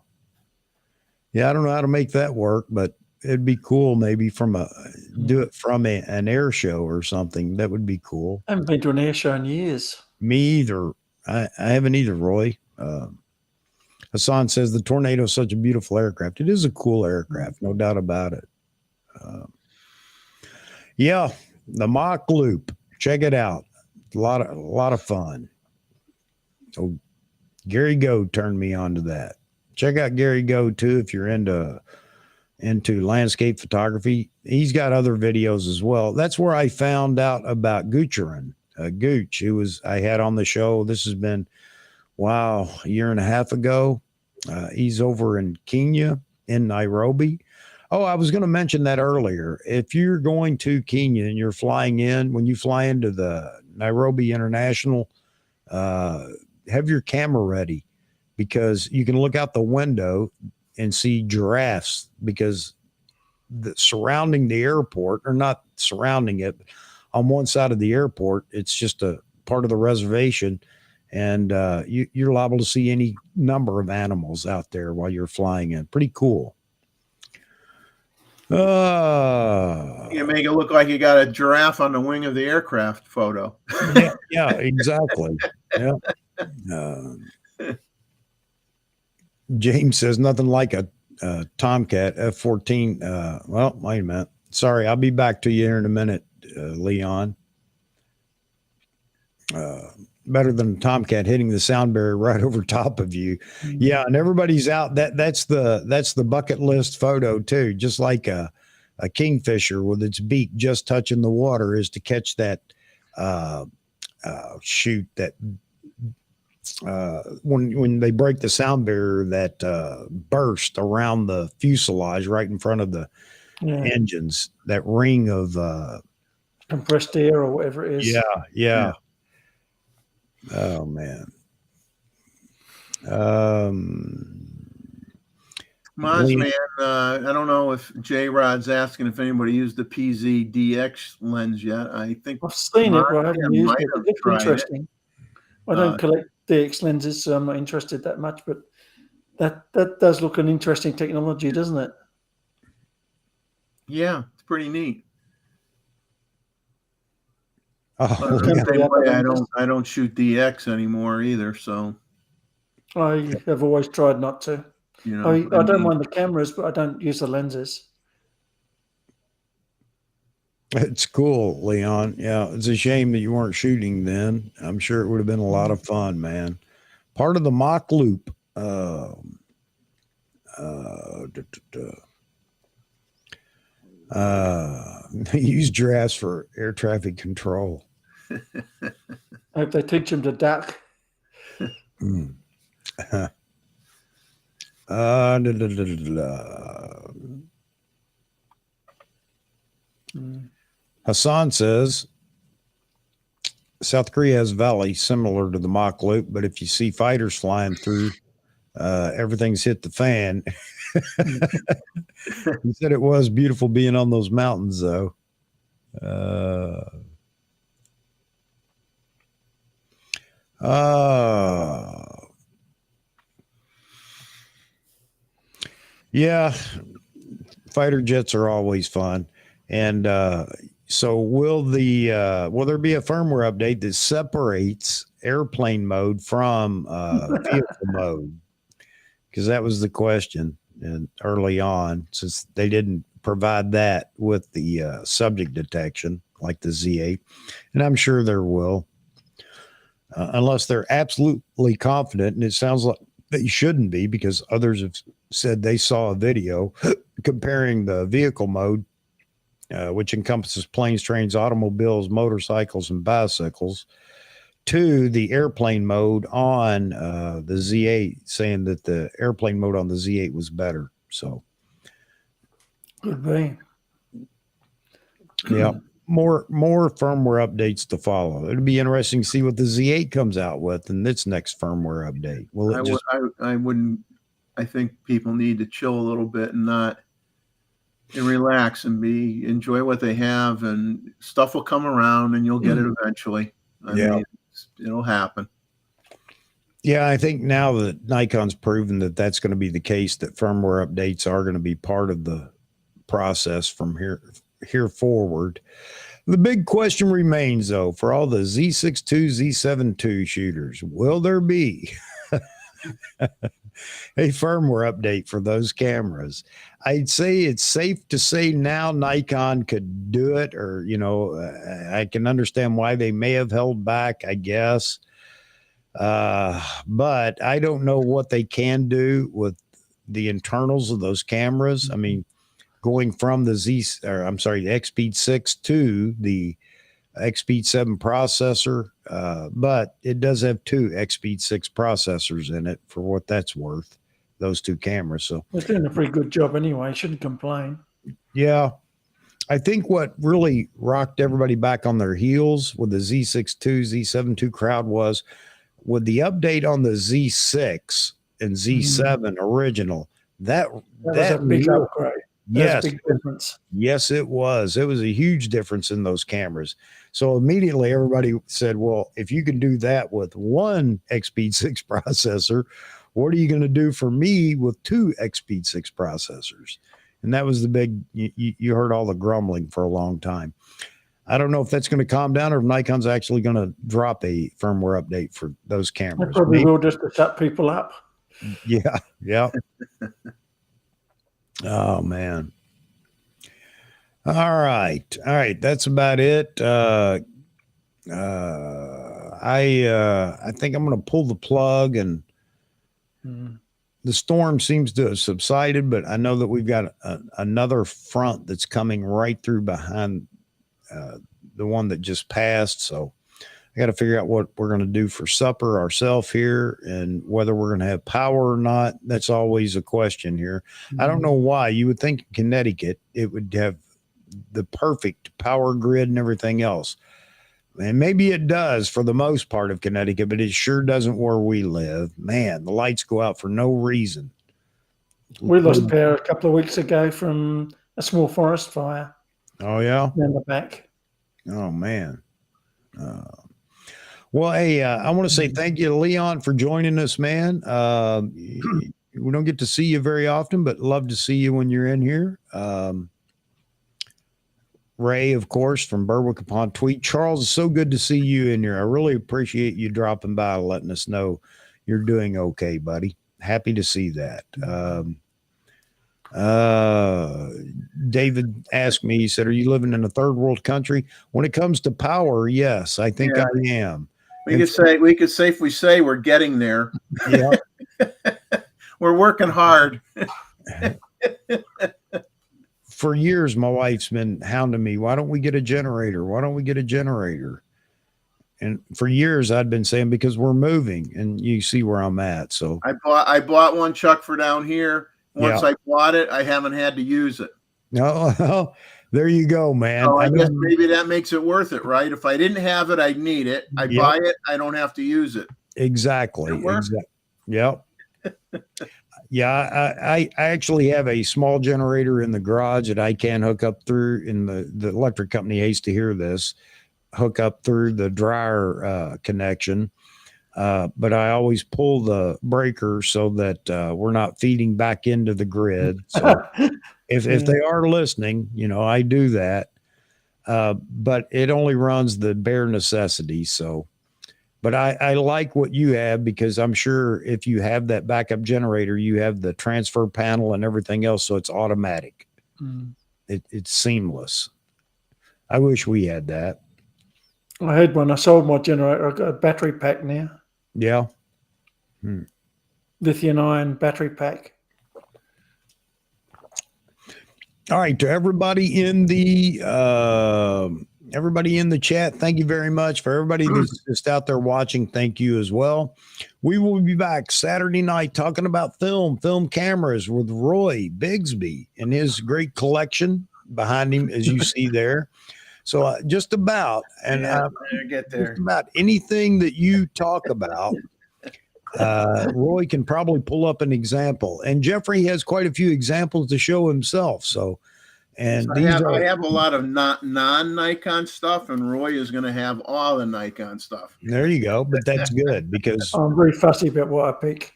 I don't know how to make that work, but it'd be cool. Maybe do it from an air show or something. That would be cool. I haven't been to an air show in years. Me either. I haven't either, Roy. Hassan says the Tornado is such a beautiful aircraft. It is a cool aircraft, no doubt about it. Yeah, the mock loop. Check it out. A lot of fun. So Gary Go turned me on to that. Check out Gary Go too if you're into landscape photography. He's got other videos as well. That's where I found out about Goocharin. Gooch, who I had on the show. This has been a year and a half ago. He's over in Kenya, in Nairobi. Oh, I was going to mention that earlier. If you're going to Kenya and you're flying in, when you fly into the Nairobi International, have your camera ready, because you can look out the window and see giraffes, because surrounding the airport, or not surrounding it, but on one side of the airport, it's just a part of the reservation. And you're liable to see any number of animals out there while you're flying in. Pretty cool. You make it look like you got a giraffe on the wing of the aircraft photo. Yeah, exactly. Yeah. James says nothing like a Tomcat F-14. Well, wait a minute. Sorry, I'll be back to you here in a minute, Leon. Better than a Tomcat hitting the sound barrier right over top of you. Yeah, and everybody's out. That's the bucket list photo too. Just like a kingfisher with its beak just touching the water is to catch that shoot that when they break the sound barrier, that burst around the fuselage right in front of the engines, that ring of compressed air or whatever it is. Yeah. Oh man. Moz man, I don't know if J Rod's asking if anybody used the PZ DX lens yet. I think I've seen it, but I haven't used it. It looks interesting. I don't collect DX lenses, so I'm not interested that much, but that does look an interesting technology, doesn't it? Yeah, it's pretty neat. Oh, I don't shoot DX anymore either, so I have always tried not to. You know, I don't mind the cameras, but I don't use the lenses. It's cool, Leon. Yeah, it's a shame that you weren't shooting then. I'm sure it would have been a lot of fun, man. Part of the mock loop. Use giraffes for air traffic control. I hope they teach them to duck. Mm. Da, da, da, da, da. Hassan says South Korea has a valley similar to the mock loop, but if you see fighters flying through, everything's hit the fan. He said it was beautiful being on those mountains, though. Yeah, fighter jets are always fun. And so will there be a firmware update that separates airplane mode from vehicle mode? Because that was the question and early on, since they didn't provide that with the subject detection like the Z8. And I'm sure there will. Unless they're absolutely confident, and it sounds like they shouldn't be, because others have said they saw a video comparing the vehicle mode, which encompasses planes, trains, automobiles, motorcycles, and bicycles, to the airplane mode on the Z8, saying that the airplane mode on the Z8 was better. So, Could be. yeah. More firmware updates to follow. It'll be interesting to see what the Z8 comes out with in its next firmware update. Will it I wouldn't. I think people need to chill a little bit and relax and enjoy what they have, and stuff will come around, and you'll get it eventually. I mean, it'll happen. Yeah, I think now that Nikon's proven that that's going to be the case, that firmware updates are going to be part of the process from here forward. The big question remains, though, for all the Z6 II, Z7 II shooters, will there be a firmware update for those cameras? I'd say it's safe to say now Nikon could do it, or, I can understand why they may have held back, I guess. But I don't know what they can do with the internals of those cameras. I mean, going from the XSpeed 6 to the XSpeed 7 processor, but it does have two XSpeed 6 processors in it, for what that's worth, those two cameras. So they're doing a pretty good job anyway. Shouldn't complain. Yeah. I think what really rocked everybody back on their heels with the Z6 II, Z7 II crowd was with the update on the Z6 and Z7 original. That was a big upgrade. Yes. Big difference. Yes, it was. It was a huge difference in those cameras. So immediately everybody said, well, if you can do that with one XSpeed 6 processor, what are you going to do for me with two XSpeed 6 processors? And that was the big, you heard all the grumbling for a long time. I don't know if that's going to calm down, or if Nikon's actually going to drop a firmware update for those cameras. I probably will, just to shut people up. Yeah. Yeah. Oh, man. All right. That's about it. I think I'm going to pull the plug, and the storm seems to have subsided, but I know that we've got another front that's coming right through behind the one that just passed. So I got to figure out what we're going to do for supper ourselves here, and whether we're going to have power or not. That's always a question here. I don't know why. You would think in Connecticut it would have the perfect power grid and everything else. And maybe it does for the most part of Connecticut, but it sure doesn't where we live. Man, the lights go out for no reason. We lost power a couple of weeks ago from a small forest fire. Oh, yeah? Down the back. Oh, man. Well, hey, I want to say thank you to Leon for joining us, man. We don't get to see you very often, but love to see you when you're in here. Ray, of course, from Berwick upon Tweed. Charles, it's so good to see you in here. I really appreciate you dropping by, letting us know you're doing okay, buddy. Happy to see that. David asked me, he said, are you living in a third world country? When it comes to power, yes, I think I am. We could safely say we're getting there. Yeah. We're working hard. For years, my wife's been hounding me. Why don't we get a generator? Why don't we get a generator? And for years, I'd been saying, because we're moving, and you see where I'm at. So I bought one, Chuck, for down here. Once I bought it, I haven't had to use it. No, there you go, man. So I guess maybe that makes it worth it, right? If I didn't have it, I'd need it. I buy it, I don't have to use it. Exactly. Yep. Yeah, I actually have a small generator in the garage that I can hook up through, and the electric company hates to hear this, hook up through the dryer connection. But I always pull the breaker so that we're not feeding back into the grid. So if they are listening, I do that. But it only runs the bare necessities. So, but I like what you have, because I'm sure if you have that backup generator, you have the transfer panel and everything else. So it's automatic. It's seamless. I wish we had that. I had one. I sold my generator. I've got a battery pack now. Yeah. Lithium-ion battery pack. All right, to everybody in the chat, thank you very much. For everybody that's just out there watching, thank you as well. We will be back Saturday night talking about film cameras with Roy Bigsby and his great collection behind him, as you see there. So just about, and get there. just about anything that you talk about, Roy can probably pull up an example. And Jeffrey has quite a few examples to show himself. So, and I have a lot of non-Nikon stuff, and Roy is going to have all the Nikon stuff. There you go. But that's good, because I'm very fussy about what I pick.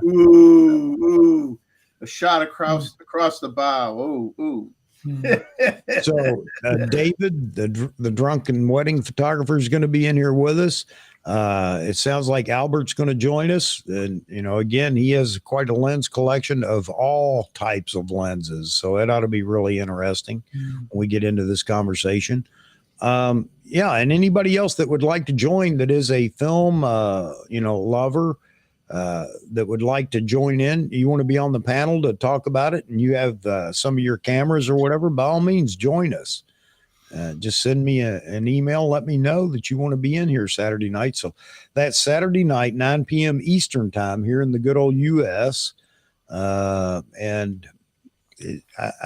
Ooh, a shot across the bow. Ooh. So David, the drunken wedding photographer, is going to be in here with us. It sounds like Albert's going to join us, and again, he has quite a lens collection of all types of lenses, so it ought to be really interesting when we get into this conversation. And anybody else that would like to join, that is a film lover, that would like to join in, you want to be on the panel to talk about it, and you have some of your cameras or whatever, by all means, join us. Just send me an email. Let me know that you want to be in here Saturday night. So that's Saturday night, 9 p.m. Eastern time here in the good old U.S. I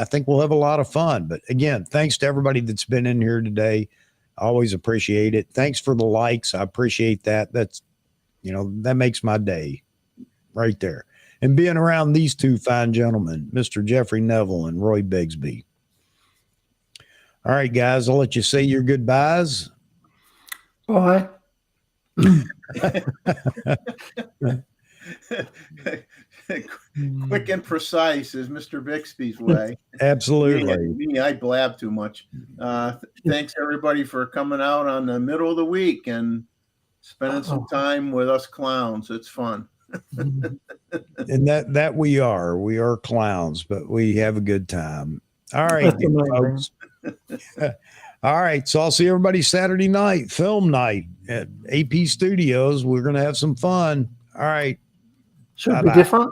think we'll have a lot of fun. But again, thanks to everybody that's been in here today. I always appreciate it. Thanks for the likes. I appreciate that. That's, that makes my day right there. And being around these two fine gentlemen, Mr. Jeffrey Neville and Roy Bigsby. All right, guys, I'll let you say your goodbyes. Bye. Quick and precise is Mr. Bixby's way. Absolutely. Me, I blab too much. Thanks, everybody, for coming out on the middle of the week and spending some time with us clowns. It's fun. And that we are clowns, but we have a good time. All right, folks. All right, so I'll see everybody Saturday night, film night at AP Studios. We're going to have some fun. All right. Should be different.